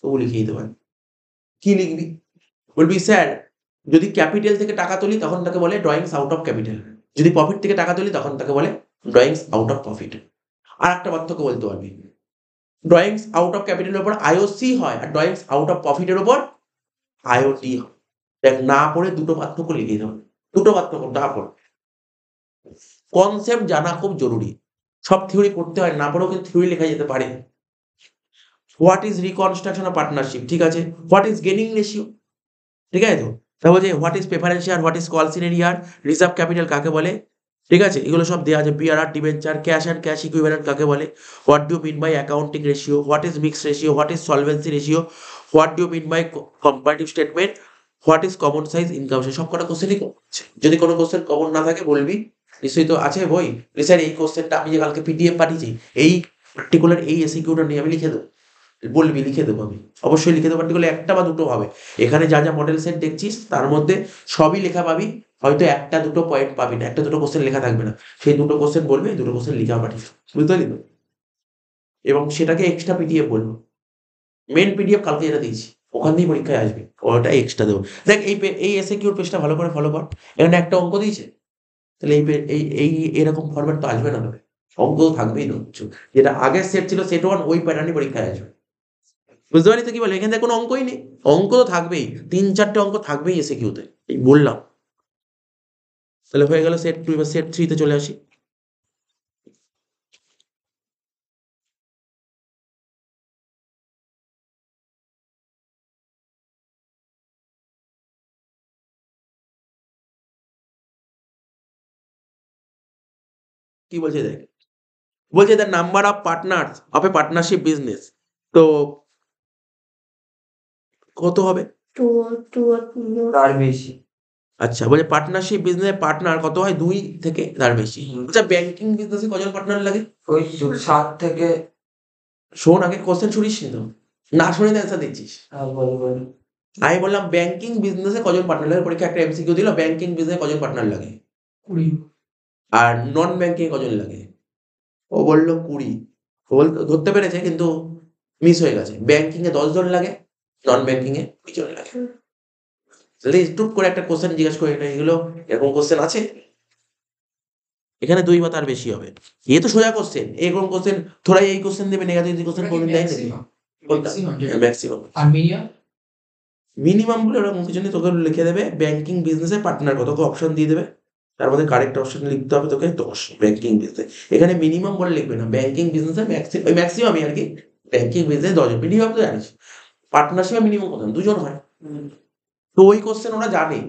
তবু লিখে দিতে পারবি। কি লিখবি? বলবি স্যার যদি ক্যাপিটাল থেকে টাকা তুলি তখন তাকে বলে ড্রয়িংস আউট অফ ক্যাপিটাল, যদি প্রফিট থেকে টাকা তুলি তখন তাকে বলে ড্রয়িংস আউট অফ প্রফিট। আর একটা পার্থক্য বলতে পারবি, ড্রয়িংস আউট অফ ক্যাপিটালের উপর আইওসি হয় আর ড্রয়িংস আউট অফ প্রফিটের উপর আইওটি হয়। দেখ না পড়ে দুটো পার্থক্য লিখে দিতে হবে, দুটো পার্থক্য না পড়ে। কনসেপ্ট জানা খুব জরুরি। সব থিওরি পড়তে হয়, না পড়েও কিন্তু থিওরি লেখা যেতে পারে। What is reconstruction of partnership? ঠিক আছে। What is gaining ratio? ঠিক আছে তো? তারপর যে what is preference share, what is calls in arrear, reserve capital কাকে বলে? ঠিক আছে? এগুলো সব দেওয়া আছে। BRR debenture, cash and cash equivalent কাকে বলে? What do mean by accounting ratio, what is mixed ratio, what is solvency ratio, what do mean by comparative statement, what is common size income. সব কটা কোশ্চেনই আছে। যদি কোনো question common না থাকে বলবি, নিশ্চয়ই তো আছে বই। স্যার এই কোশ্চেনটা আমি যে কালকে পিডিএফ পাঠিয়েছি এই পার্টিকুলার এই এসিকিউটা নিয়ে আমি লিখে দেবো, বলবি লিখে দেবো আমি, অবশ্যই লিখে দেবো। পার্টিকুলার একটা বা দুটো হবে। এখানে যা যা মডেল সেট দেখছিস তার মধ্যে সবই লেখা পাবি, হয়তো একটা দুটো পয়েন্ট পাবি না, একটা দুটো কোশ্চেন লেখা থাকবে না। সেই দুটো কোশ্চেন বলবে, এই দুটো কোশ্চেন লিখা পাঠিস, বুঝতে পারলি তো? এবং সেটাকে এক্সট্রা পিডিএফ বলবো। মেন পিডিএফ কালকে যেটা দিয়েছি ওখান থেকেই পরীক্ষায় আসবে, ওটা এক্সট্রা দেবো। দেখ এই এসে কিউর পেজটা ভালো করে ফলো কর, এখানে একটা অঙ্ক দিয়েছে, তাহলে এই এরকম ফরম্যাট তো আসবে না তবে, অঙ্ক তো থাকবেই না কিছু। যেটা আগের সেট ছিল সেট ওয়ান ওই প্যাটার্নই পরীক্ষায় আসবে। বুঝতে পারি তো কি বলে? এখানে কোনো অঙ্কই নেই, অঙ্ক তো থাকবেই, 3-4টে অঙ্ক থাকবেই এসে কিউতে, এই বললাম। তাহলে হয়ে গেল সেট 2, এবার সেট 3 তে চলে আসি। কি বলছে দেখ, বলছে the number of partners of a partnership business, তো কত হবে? টু তার বেশি। আচ্ছা বলে পার্টনারশিপ বিজনেস পার্টনার কত হয়? 2 থেকে তার বেশি। আচ্ছা ব্যাংকিং বিজনেসে কজন পার্টনার লাগে? ওই 7 থেকে শোন, আগে কোশ্চেন শুনিস নি তো, না শুনে অ্যান্সার দিচ্ছিস। বলো। আমি বললাম ব্যাংকিং বিজনেসে কজন পার্টনার লাগে, পরীক্ষা একটা এমসিকিউ দিল, ব্যাংকিং বিজনেসে কজন পার্টনার লাগে 20। আর নন ব্যাংকিং কজন লাগে। ও বললো 20। ও ধরতে পেরেছে কিন্তু মিস হয়ে গেছে। ব্যাংকিং এ 10 জন লাগে, নন ব্যাংকিং এ 2 জন লাগে। তাহলে টুক করে একটা কোশ্চেন জিজ্ঞেস করে, এটা এগুলো এরকম কোশ্চেন আছে এখানে 2 বা তার বেশি হবে। এ তো সোজা কোশ্চেন, এরকম কোশ্চেন থোড়াই এই কোশ্চেন দেবে, নেগেটিভ কোশ্চেন কোনদিন দেয় নাকি? ম্যাক্সিমাম। আর মিডিয়াম মিনিমাম বলে ওরকম কিছু নেই, তোকে লিখে দেবে ব্যাংকিং বিজনেসে পার্টনার কত, তোকে অপশন দিয়ে দেবে, তার মধ্যে কারেক্ট অপশন লিখতে হবে তোকে 10 ব্যাংকিং বিজনেস। এখানে মিনিমাম বলে লিখবে না, ব্যাংকিং বিজনেসে ম্যাক্সিমামই আর কি, ব্যাংকিং বিজনেস 10 জন, মিনিমাম তো জানিস পার্টনারশিপে মিনিমাম কত 2 জন হয়। তো ওই কোশ্চেন ওরা জানে।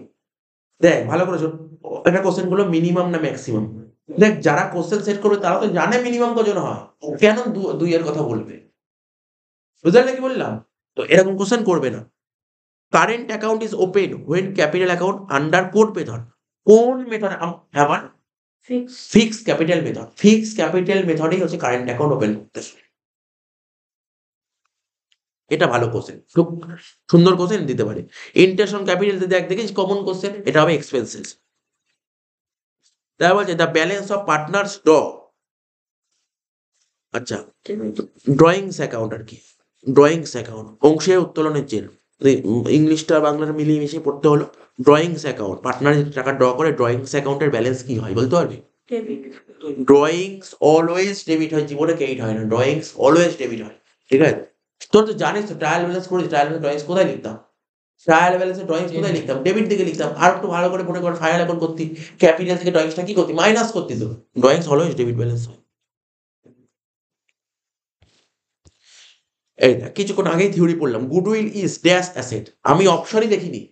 দেখ ভালো করে শোন, একটা কোশ্চেন গুলো মিনিমাম না ম্যাক্সিমাম, দেখ যারা কোশ্চেন সেট করবে তারা তো জানে মিনিমাম কজন হয়, কেন 2 এর কথা বলবে? বুঝলে কি বললাম? তো এরকম কোশ্চেন করবে না। Current account is open when capital account under কোন মেথড? কোন মেথড আমার fix. Fix capital method. Fix capital মেথডই হচ্ছে কারেন্ট অ্যাকাউন্ট ওপেন করতে। এটা ভালো কোশ্চেন, খুব সুন্দর কোশ্চেন দিতে পারে। ইন্টারেস্ট অন ক্যাপিটাল দেখ, দেখিস কমন কোশ্চেন, এটা হবে এক্সপেন্সেস। তারপর বলছে the balance of partners draw. আচ্ছা, ড্রয়িংস অ্যাকাউন্ট আর কি, ড্রয়িংস অ্যাকাউন্ট অংশের উত্তোলনের জের, ইংলিশটা বাংলাটা মিলিয়ে মিশিয়ে পড়তে হলো। ড্রয়িংস অ্যাকাউন্ট, পার্টনার টাকা ড্র করে, ড্রয়িংস অ্যাকাউন্টের ব্যালেন্স কি হয় বলতে পারবি? ডেবিট। ড্রয়িংস অলওয়েজ ডেবিট হয়, জীবনে ক্রেডিট হয় না, ড্রয়িংস অলওয়েজ ডেবিট হয়। ঠিক আছে, তোর তো জানিস তো, ট্রায়াল ব্যালেন্স করেছিস, ট্রায়াল ব্যালেন্স ড্রয়িংস কোথায় লিখতাম? ট্রায়াল ব্যালেন্সের ড্রয়িংস কোথায় লিখতাম? ডেবিট দিকে লিখতাম। আর একটু ভালো করে মনে কর, ফাইনাল অ্যাকাউন্ট করতি, ক্যাপিটাল থেকে ড্রয়িংসটা কি করতি? মাইনাস করতি। তো ড্রয়িংস অলওয়েজ ডেবিট ব্যালেন্স হয়। এই দেখ, কিছুক্ষণ আগেই থিওরি পড়লাম, গুডউইল ইজ ড্যাশ অ্যাসেট। আমি অপশনই দেখিনি,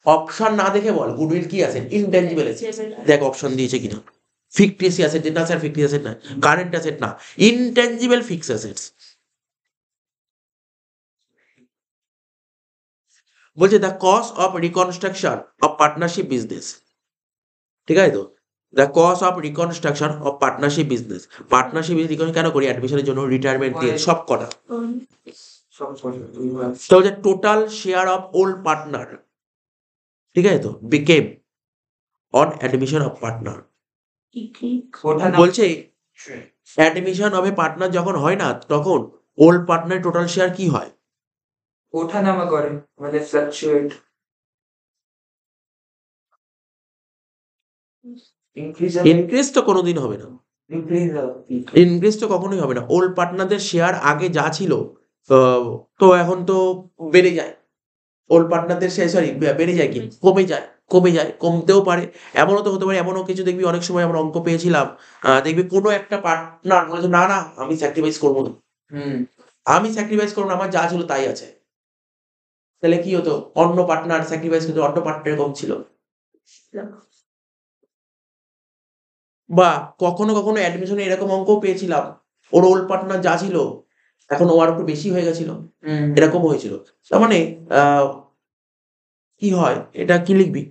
অপশন না দেখে বল গুডউইল কি অ্যাসেট? Intangible asset. দেখ অপশন দিয়েছে কিনা। ফিকটিসি অ্যাসেট না স্যার, ফিকটিসি অ্যাসেট না, কারেন্ট অ্যাসেট না, ইনট্যাঞ্জিবল ফিক্সড অ্যাসেটস। বলছে the cost of reconstruction of partnership business. ঠিক আছে তো, the cost of reconstruction of partnership business. Partnership কেন করি? অ্যাডমিশনের জন্য, রিটায়ারমেন্ট দিয়ে, সব কটা। তো হচ্ছে total share of old partner, ঠিক আছে তো, became on admission of partner. বলছে অ্যাডমিশন অফ এ পার্টনার যখন হয় না, তখন ওল্ড পার্টনার টোটাল শেয়ার কি হয়? ওঠানামা করে, মানে ফ্লাকচুয়েট, ইনক্রিজ তো কোনোদিন হবে না, ইনক্রিজ তো কখনোই হবে না। ওল্ড পার্টনারদের শেয়ার আগে যা ছিল তো এখন তো বেড়ে যায়। ওল্ড পার্টনারদের শেয়ার, সরি, বেড়ে যায় কি কমে যায়? কমে যায়, কমতেও পারে। এমনও তো হতে পারে, এমনও কিছু দেখবি অনেক সময় আমরা অঙ্ক পেয়েছিলাম, দেখবি কোনো একটা পার্টনার বলেছে না না আমি স্যাক্রিফাইস করবো না, আমি স্যাক্রিফাইস করবো না, আমার যা ছিল তাই আছে। তাহলে কি হতো? অন্য পার্টনার স্যাক্রিফাইস করতে, অন্য পার্টনার কম ছিল। বা কখনো কখনো অ্যাডমিশনে এরকম অঙ্কও পেয়েছিলাম, ওর ওল্ড পার্টনার যা ছিল এখন ও আর একটু বেশি হয়ে গেছিল, এরকম হয়েছিল। তার মানে কি হয়, এটা কি লিখবি?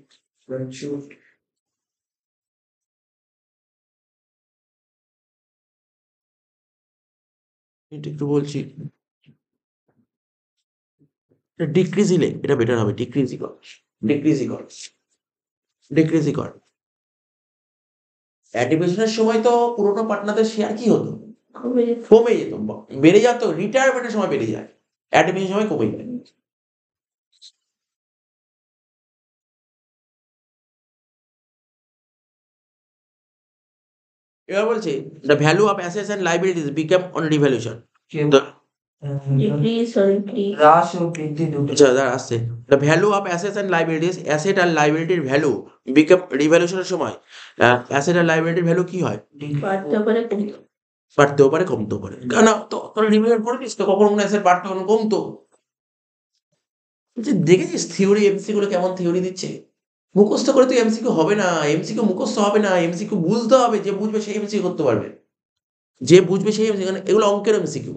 এটা একটু বলছি, ডিক্রিজই লেখ, এটা বেটার হবে। ডিক্রিজই কর, ডিক্রিজই কর, ডিক্রিজই কর। অ্যাডমিশনের সময় তো পুরোনো পার্টনারদের শেয়ার কি হতো? কমে যেত, বেড়ে যেত। রিটায়ারমেন্টের সময় বেড়ে যায়, অ্যাডমিশনের সময় কমে যায়। এবার বলছে the value of assets and liabilities become on revaluation. Decrease or increase. হ্রাস ও বৃদ্ধি দুটো। আচ্ছা, আসছে the value of assets and liabilities, asset আর লাইবিলিটির ভ্যালু বিকাম রিভ্যালুয়েশনের সময়, অ্যাসেট আর লাইবিলিটির ভ্যালু কি হয়? বাড়তে পারে, কমতে বাড়তেও পারে, কমতেও পারে। কেন তো তোরা রিভিশন করেছিস তো, কখনো কোনো অ্যাসেট বাড়তো, কখনো কমতো। বলছে দেখেছিস থিওরি এমসিকিউ গুলো কেমন থিওরি দিচ্ছে? মুখস্থ করে তুই এমসিকিউ হবে না, এমসিকিউ মুখস্থ হবে না, এমসিকিউ বুঝতে হবে, যে বুঝবে সেই এমসিকিউ করতে পারবে, যে বুঝবে সেই এমসিকিউ। এগুলো অঙ্কের MCQ.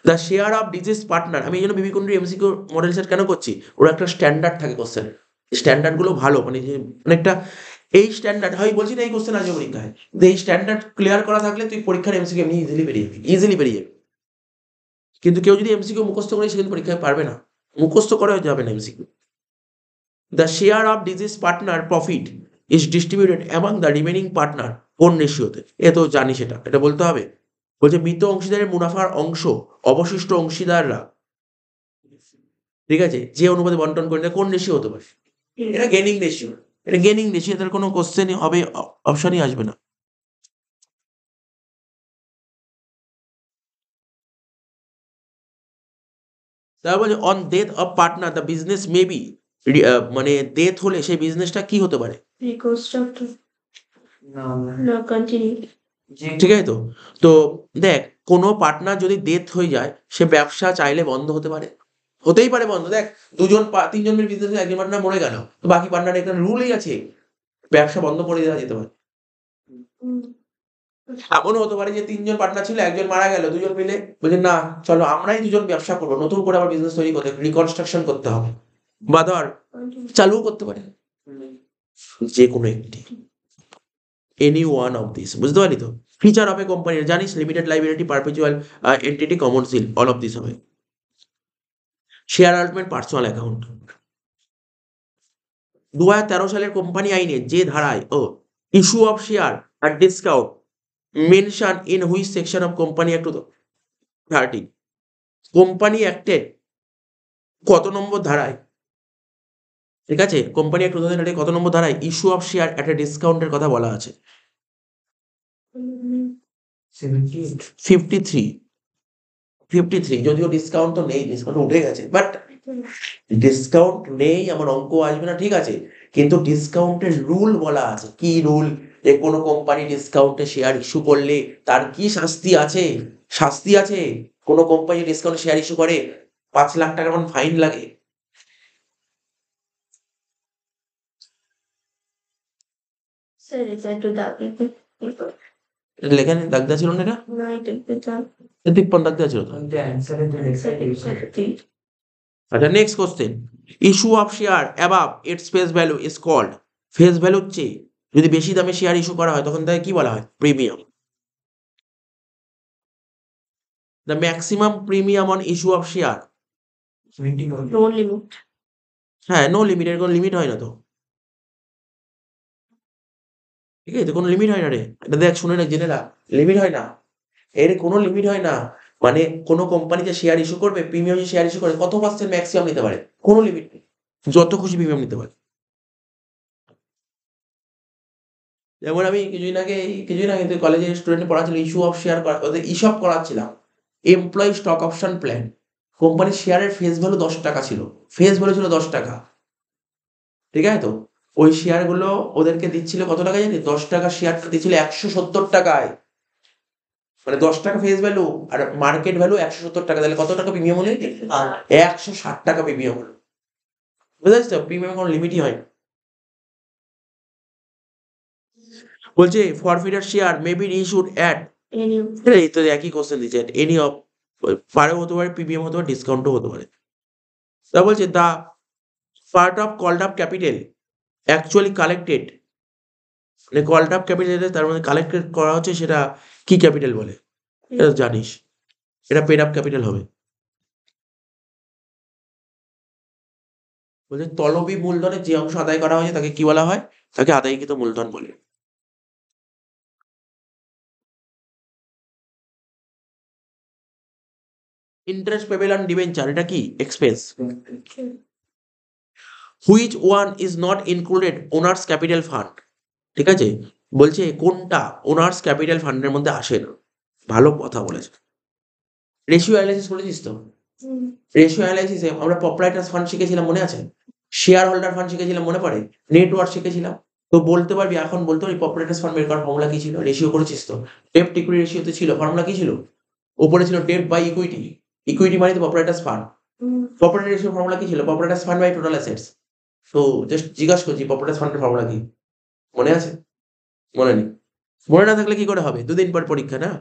The share of disease partner, আমি এই জন্য বিবিকুন্ডির এমসিকিউ মডেল সেট কেন করছি, ওরা একটা স্ট্যান্ডার্ড থাকে কোশ্চেন, স্ট্যান্ডার্ড গুলো ভালো, মানে যে অনেকটা এই স্ট্যান্ডার্ড হয়, বলছি না এই কোশ্চেন আসবে পরীক্ষায়, এই স্ট্যান্ডার্ড ক্লিয়ার করা থাকলে তুই পরীক্ষার এমসিকিউ এমনি ইজিলি বেরিয়ে যাবি, ইজিলি বেরিয়ে যাবি। কিন্তু কেউ যদি এমসিকিউ মুখস্থ করে সে কিন্তু পরীক্ষায় পারবে না, মুখস্থ করা যাবে না MCQ. The share of disease partner profit is distributed among the remaining partner কোন রেশিওতে? এ তো জানি, এটা বলতে হবে। বলছে মৃত অংশীদারের মুনাফার অংশ অবশিষ্ট অংশীদাররা, ঠিক আছে, যে অনুপাতে বন্টন করে দেয়, কোন রেশিও হতে পারে? এটা গেনিং রেশিও, এটা গেনিং রেশিও, তার কোনো কোশ্চেনই হবে, অপশনই আসবে না। তারপর বলছে on death of partner the business may be, মানে ডেথ হলে সেই বিজনেসটা কি হতে পারে? reconstructed. না No, continue. যে ঠিক আছে তো? তো দেখ, কোনো পার্টনার যদি ডেথ হয়ে যায়, সে ব্যবসা চাইলে বন্ধ হতে পারে, হতেই পারে বন্ধ। দেখ, তিনজন মিলে বিজনেসে একজন পার্টনার মরে গেল, তো বাকি পার্টনার এখানে রুলই আছে, ব্যবসা বন্ধ করে দেওয়া যেতে পারে। Mm. এমনও হতে পারে যে তিনজন পার্টনার ছিল, একজন মারা গেল, দুজন মিলে বলছে না চলো আমরাই দুজন ব্যবসা করবো, নতুন করে আবার বিজনেস তৈরি করতে, রিকনস্ট্রাকশন করতে হবে, বা ধর Continue. চালু করতে পারে, যে কোনো একটি, এনি ওয়ান অফ দিস, বুঝতে পারলি তো? ফিচার অফ এ কোম্পানি জানিস, limited liability, perpetual entity, common seal, all of this হবে। Share allotment, personal account. 2013 সালের কোম্পানি আইনে যে ধারায় issue of share at discount mention in which section of company act 30, company অ্যাক্টের কত নম্বর ধারায়, ঠিক আছে, কোম্পানি অ্যাক্ট 2013 কত নম্বর ধারায় issue of share at a ডিসকাউন্টের কথা বলা আছে? 78 53, যদিও ডিসকাউন্ট তো নেই, ডিসকাউন্ট উঠে গেছে, বাট ডিসকাউন্ট নেই আমার অঙ্ক আসবে না, ঠিক আছে, কিন্তু ডিসকাউন্টের রুল বলা আছে। কি রুল? যে কোনো কোম্পানি ডিসকাউন্টে শেয়ার ইস্যু করলে তার কি শাস্তি আছে? শাস্তি আছে। কোনো কোম্পানি ডিসকাউন্টে শেয়ার ইস্যু করে 5 লাখ টাকার মতো ফাইন লাগে। Sir, it's at 2000. এটা লেখা নেই, দাগ দেওয়া ছিল না? এটা No, I took the time. 53 দাগ দেওয়া ছিল তো। কোনটা অ্যানসারে তো লেখা আছে আচ্ছা, next question, issue of share above its face value is called, face ভ্যালুর চেয়ে যদি বেশি দামে শেয়ার ইস্যু করা হয় তখন তাকে কি বলা হয়? Premium. The maximum premium on issue of share, 21 No limit. হ্যাঁ, নো লিমিট, এর কোনো লিমিট হয় না তো, ঠিক আছে, কোনো লিমিট হয় না রে, এটা দেখ, শুনে না, জেনে না, লিমিট হয় না, এর কোনো লিমিট হয় না। মানে কোনো কোম্পানি যে শেয়ার ইস্যু করবে, প্রিমিয়াম যে শেয়ার ইস্যু করে, কত পার্সেন্ট ম্যাক্সিমাম নিতে পারে? কোনো লিমিট নেই, যত খুশি প্রিমিয়াম নিতে পারে। যেমন আমি কিছুদিন আগে কলেজে স্টুডেন্ট পড়াচ্ছিল, ইস্যু অফ শেয়ার করা, ওদের ইসব করাচ্ছিলাম, এমপ্লয়ি স্টক অপশন প্ল্যান। কোম্পানির শেয়ারের ফেস ভ্যালু 10 টাকা ছিল, ফেস ভ্যালু ছিল 10 টাকা, ঠিক আছে তো? ওই শেয়ারগুলো ওদেরকে দিচ্ছিল কত টাকা জানি? 10 টাকা শেয়ারটা দিচ্ছিল 170 টাকায়, মানে 10 টাকা ফেস ভ্যালু আর মার্কেট ভ্যালু 170 টাকা, তাহলে কত টাকা প্রিমিয়াম হলো? 160 টাকা প্রিমিয়াম হলো, বুঝতে পারছিস তো? প্রিমিয়াম কোনো লিমিটই হয় না। বলছে forfeited share may be issued at, Any. এই তো একই কোশ্চেন দিচ্ছে, এনি অফ, পারেও হতে পারে, প্রিমিয়াম হতে পারে, ডিসকাউন্টও হতে পারে। তা বলছে the part of called up capital actually collected, মানে কল্ড আপ ক্যাপিটাল তার মধ্যে কালেক্টেড করা হচ্ছে, সেটা কি ক্যাপিটাল বলে? এটা তো জানিস, এটা পেড আপ ক্যাপিটাল হবে। বলছে তলবি মূলধনের যে অংশ আদায় করা হয়েছে তাকে কি বলা হয়? তাকে আদায়কৃত মূলধন বলে। ইন্টারেস্ট পেবেল অন ডিবেঞ্চার, এটা কি? Expense. Which one is not included owners capital fund, ঠিক আছে, বলছে কোনটা ওনার্স ক্যাপিটাল ফান্ডের মধ্যে আসে না? ভালো কথা বলেছে। রেশিও অ্যানালাইসিস করেছিস তো? রেশিও অ্যানালাইসিসে আমরা প্রপ্রাইটার্স ফান্ড শিখেছিলাম, মনে আছে? শেয়ার হোল্ডার ফান্ড শিখেছিলাম, মনে পড়ে? নেটওয়ার্ক শিখেছিলাম। তো বলতে পারবি, এখন বলতে পারবি প্রপ্রাইটার্স ফান্ড বের করার ফর্মুলা কি ছিল? রেশিও করেছিস তো? ডেপ্ট ইকুইটি রেশিওতে ছিল, ফর্মুলা কি ছিল? উপরে ছিল ডেপ্ট বাই ইকুইটি, ইকুইটি মানে তো প্রপ্রাইটার্স ফান্ড। প্রপার্টি রেশিও ফর্মুলা কি ছিল? প্রপার্টাস ফান্ড বাই টোটাল অ্যাসেটস। তো জাস্ট জিজ্ঞাসা করছি প্রপার্টাস ফান্ডের ফর্মুলা কি? মনে আছে? মনে নেই? মনে না থাকলে কি করে হবে? দুদিন পর পরীক্ষা না,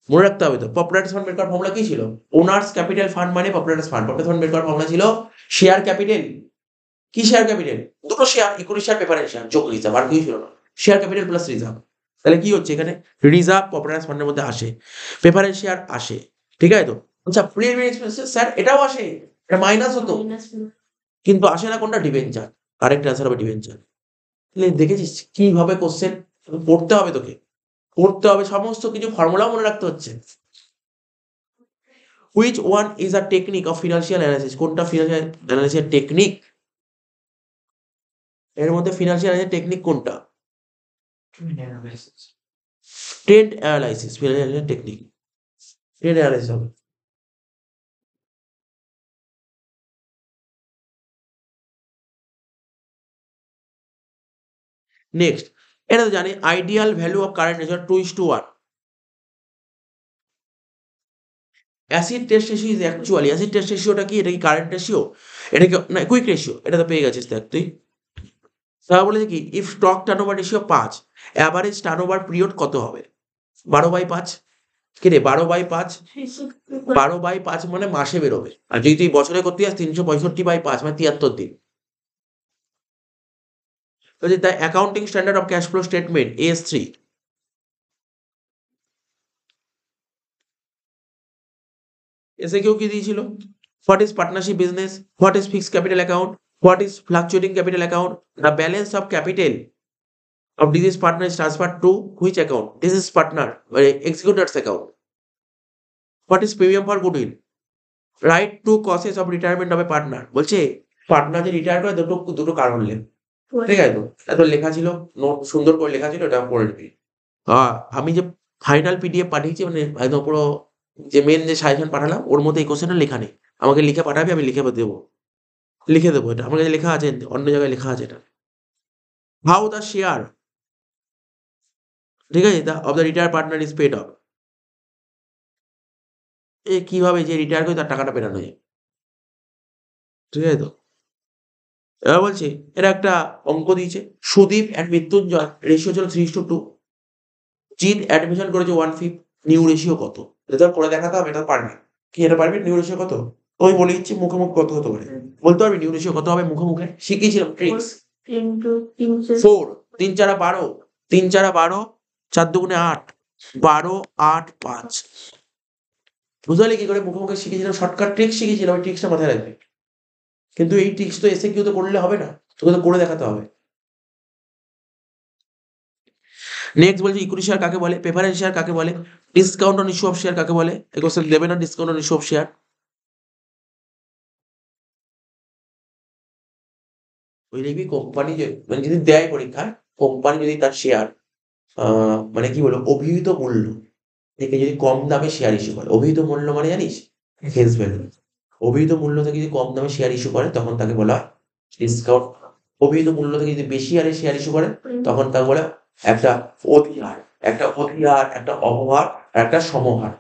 মনে রাখতে হবে তো। প্রপার্টাস ফান্ড বের করার ফর্মুলা কি ছিল? ওনার্স ক্যাপিটাল ফান্ড মানে প্রপার্টাস ফান্ড। প্রপার্টাস ফান্ড বের করার ফর্মুলা ছিল শেয়ার ক্যাপিটাল। কি শেয়ার ক্যাপিটাল? দুটো share, equity share, preference share, যোগ রিজার্ভ, আর কিছুই ছিল না। Share capital plus reserve. তাহলে কি হচ্ছে এখানে? রিজার্ভ প্রপার্টাস ফান্ডের মধ্যে আসে, প্রেফারেন্স শেয়ার আসে, ঠিক আছে তো? আচ্ছা প্রিলিমিনারি এক্সপেন্সেস স্যার এটাও আসে, এটা মাইনাস হতো, মাইনাস কিন্তু আসে না কোনটা? ডিবেঞ্চার। কারেক্ট অ্যান্সার হবে ডিবেঞ্চার। তাহলে দেখেছিস কিভাবে কোশ্চেন পড়তে হবে, তোকে পড়তে হবে, সমস্ত কিছু ফর্মুলাও মনে রাখতে হচ্ছে। Which one is a technique of financial analysis? কোনটা ফিনান্সিয়াল অ্যানালিসিসের টেকনিক? এর মধ্যে ফিনান্সিয়াল অ্যানালিসিস টেকনিক কোনটা? Trend analysis financial technique, trend analysis হবে। নেক্সট, এটা তো জানি ideal value of current ratio 2:1। Acid test ratio is actually, acid test রেশিওটা কি? এটা কি কারেন্ট রেশিও? এটা কি না কুইক রেশিও? এটা তো পেয়ে গেছিস দেখ তুই। তারা বলেছে কি if stock turnover ratio 5, average turnover period কত হবে? 12/5। কি রে 12/5? 12/5 মানে মাসে বেরোবে, আর যদি তুই বছরে করতে যাস 365/5 মানে 73 দিন। বলছে the accounting standard of cash flow statement AS3। এসে কেউ কি দিয়েছিল? What is partnership business? What is fixed capital account? What is fluctuating capital account? The balance of capital of disease partner is transferred to which account? Disease partner executor's account. What is premium for goodwill? Right to causes of retirement of a partner. বলছে partner যে retire করে দুটো দুটো কারণ লেখ। ঠিক আছে তো? এত লেখা ছিল, নোট সুন্দর করে লেখা ছিল, এটা পড়ে নিবি। আমি যে ফাইনাল পিডিএফ পাঠিয়েছি মানে একদম পুরো যে মেন যে সাজেশন পাঠালাম ওর মধ্যে এই কোশ্চেনটা লেখা নেই। আমাকে লিখে পাঠাবি, আমি লিখে দেবো, লিখে দেবো। এটা আমার কাছে লেখা আছে, অন্য জায়গায় লেখা আছে এটা। হাউ দ্য শেয়ার, ঠিক আছে, of the retire partner is paid off. এ কিভাবে যে রিটায়ার করে তার টাকাটা পেরানো যায়, ঠিক আছে তো? এবার বলছি এরা একটা অঙ্ক দিয়েছে, সুদীপ অ্যান্ড মৃত্যুঞ্জয় রেশিও ছিল 3:2। জিৎ অ্যাডমিশন করেছে 1/5, নিউ রেশিও কত? এটা করে দেখাতে হবে, এটা পারবি কি? এটা পারবি নিউ রেশিও কত? ওই বলে দিচ্ছি মুখে মুখে কত হতে পারে, বলতে পারবি নিউ রেশিও কত হবে মুখে মুখে? শিখিয়েছিলাম ট্রিক্স। 4 3 4 12, 3 4 12, 4 2 8, 12 8 5। বুঝলি কি করে? মুখে মুখে শিখেছিলাম, শর্টকাট ট্রিক্স শিখেছিলাম, ওই ট্রিক্সটা মাথায় রাখবি। কিন্তু এই ট্রিক্স তো এসে কেউ তো করলে হবে না, তোকে তো করে দেখাতে হবে। নেক্সট বলছি ইকুইটি শেয়ার কাকে বলে? প্রেফারেন্স শেয়ার কাকে বলে? Discount on issue of share কাকে বলে? এই কোশ্চেন দেবে না, discount on issue of share. ওই দেখবি কোম্পানি যে মানে যদি দেয় পরীক্ষায়, কোম্পানি যদি তার শেয়ার মানে কি বলবো অভিহিত মূল্য থেকে যদি কম দামে শেয়ার ইস্যু করে, অভিহিত মূল্য মানে জানিস ফেস ভ্যালু, অভিহিত মূল্য থেকে যদি কম দামে শেয়ার ইস্যু করে তখন তাকে বলা হয় ডিসকাউন্ট। অভিহিত মূল্য থেকে যদি বেশি হারে শেয়ার ইস্যু করে তখন তাকে বলে একটা অধিহার, একটা অধিহার, একটা অবহার আর একটা সমহার।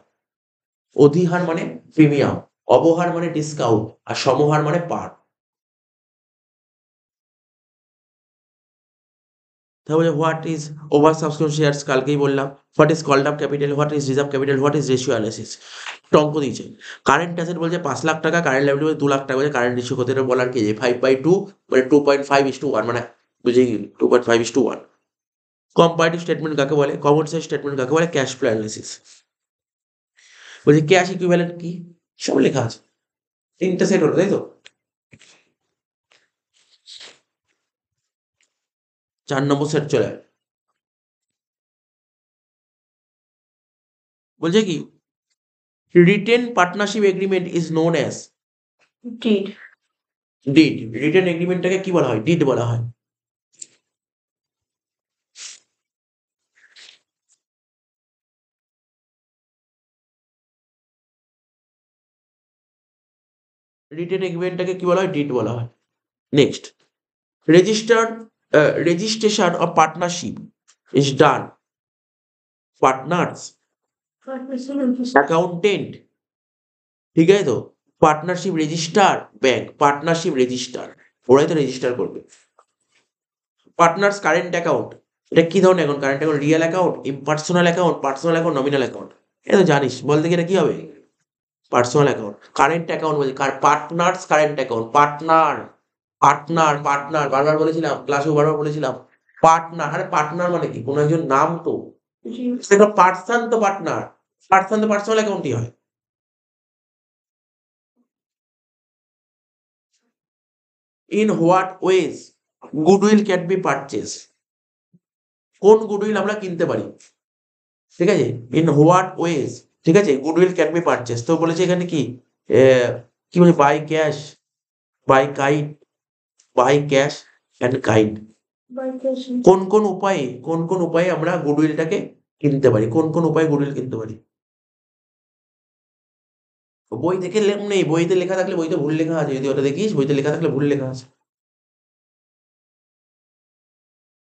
অধিহার মানে প্রিমিয়াম, অবহার মানে ডিসকাউন্ট, আর সমহার মানে পার। তাহলে what is over subscription shares কালকেই বললাম। What is called up capital, what is reserve capital, what is ratio analysis. টঙ্ক দিয়েছে কারেন্ট অ্যাসেট বলছে 5 লাখ টাকা, কারেন্ট লাইবিলিটি বলছে 2 লাখ টাকা, বলছে কারেন্ট রেশিও কত? এটা বলার কি যে 5/2 মানে 2.5:1 মানে বুঝে গেলি 2.5:1। কম্পারেটিভ স্টেটমেন্ট কাকে বলে? কমন সেন্স স্টেটমেন্ট কাকে বলে? Cash flow analysis. বলছে ক্যাশ ইকুইভ্যালেন্ট কি? সব লেখা আছে, 3টে সেট হলো তাই তো? 4 নম্বর সেট চলে আয়। বলছে কি written partnership agreement is known as deed. Deed. Written এগ্রিমেন্টটাকে কি বলা হয়? ডিড বলা হয়। রিটেন এগ্রিমেন্টটাকে কি বলা হয়? ডিড বলা হয়। Next, registered registration of partnership is done partners accountant, ঠিক আছে তো? Partnership register bank, partnership register, ওরাই তো রেজিস্টার করবে। পার্টনার্স কারেন্ট অ্যাকাউন্ট, এটা কি ধরনের account? Current account real account, impersonal account, personal account, nominal account? এটা তো জানিস, বলতে গেলে কি হবে? Personal account. কারেন্ট অ্যাকাউন্ট বলছে partners current account, partner partner partner বারবার বলেছিলাম, ক্লাসেও বারবার বলেছিলাম পার্টনার। আরে পার্টনার মানে কি? কোনো একজন নাম তো, সেটা পার্সন তো পার্টনার, পার্সন তো পার্সোনাল অ্যাকাউন্টই হয়। In what ways goodwill can be purchase, কোন গুডউইল আমরা কিনতে পারি, ঠিক আছে, ইন হোয়াট ওয়েজ, ঠিক আছে, গুডউইল ক্যান বি পারচেজ। তো বলেছে এখানে কি কি বলে, by cash, by kind, by cash and kind. কোন কোন উপায়ে আমরা গুডউইলটাকে কিনতে পারি, কোন কোন উপায়ে গুডউইল কিনতে পারি। বই দেখে নেই, বইতে লেখা থাকলে বইতে ভুল লেখা আছে, যদি ওটা দেখিস বইতে লেখা থাকলে ভুল লেখা আছে।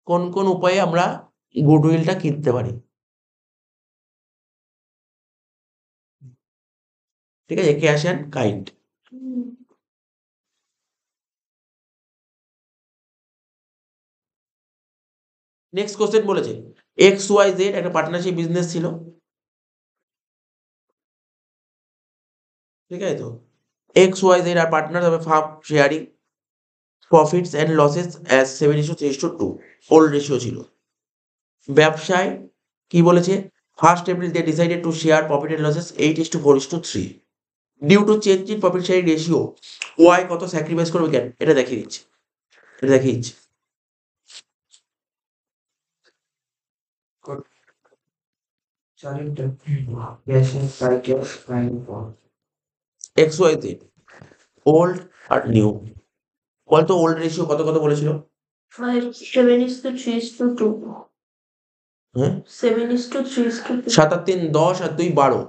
কোন কোন উপায়ে আমরা গুডউইলটা কিনতে পারি, ঠিক আছে, cash and kind. Next question বলেছে XYZ একটা পার্টনারশিপ বিজনেস ছিল, ঠিক আছে, তো XYZ আর পার্টনার হবে firm sharing profits and losses as 7:3:2 old ratio ছিল। ব্যবসায় কি বলেছে, 1st April they decided to share profit and losses 8:4:3 due to change in profit sharing ratio. Y কত স্যাক্রিফাইস করবে কেন, এটা দেখিয়ে দিচ্ছে, এটা দেখিয়ে দিচ্ছে। চারিটা cash and cycle fine for XYZ old are new, বলতো ওল্ড রেশিও কত কত বলেছিল, 7:3:2 হ্যাঁ 7:3:2 7 আর 3 10 আর 2 12,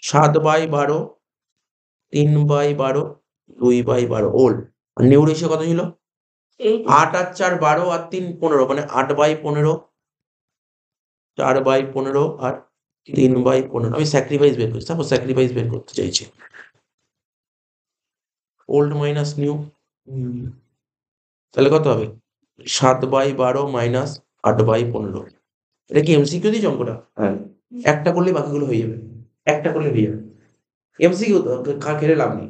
7/12, 3/12, 2/12 ওল্ড। আর নিউ রেশিও কত ছিল, 8 8 আর 4 12 আর 3 15, মানে 8/15, 4/15 আর 3/15। আমি স্যাক্রিফাইস বের করছি, সাপোজ স্যাক্রিফাইস বের করতে চাইছি, ওল্ড মাইনাস নিউ, তাহলে কত হবে 7/12 মাইনাস 8/15। এটা কি এমসিকিউ দিয়েছে অঙ্কটা, হ্যাঁ একটা করলে বাকিগুলো হয়ে যাবে, একটা করলে হয়ে যাবে, এমসিকিউ তো খেলে লাভ নেই।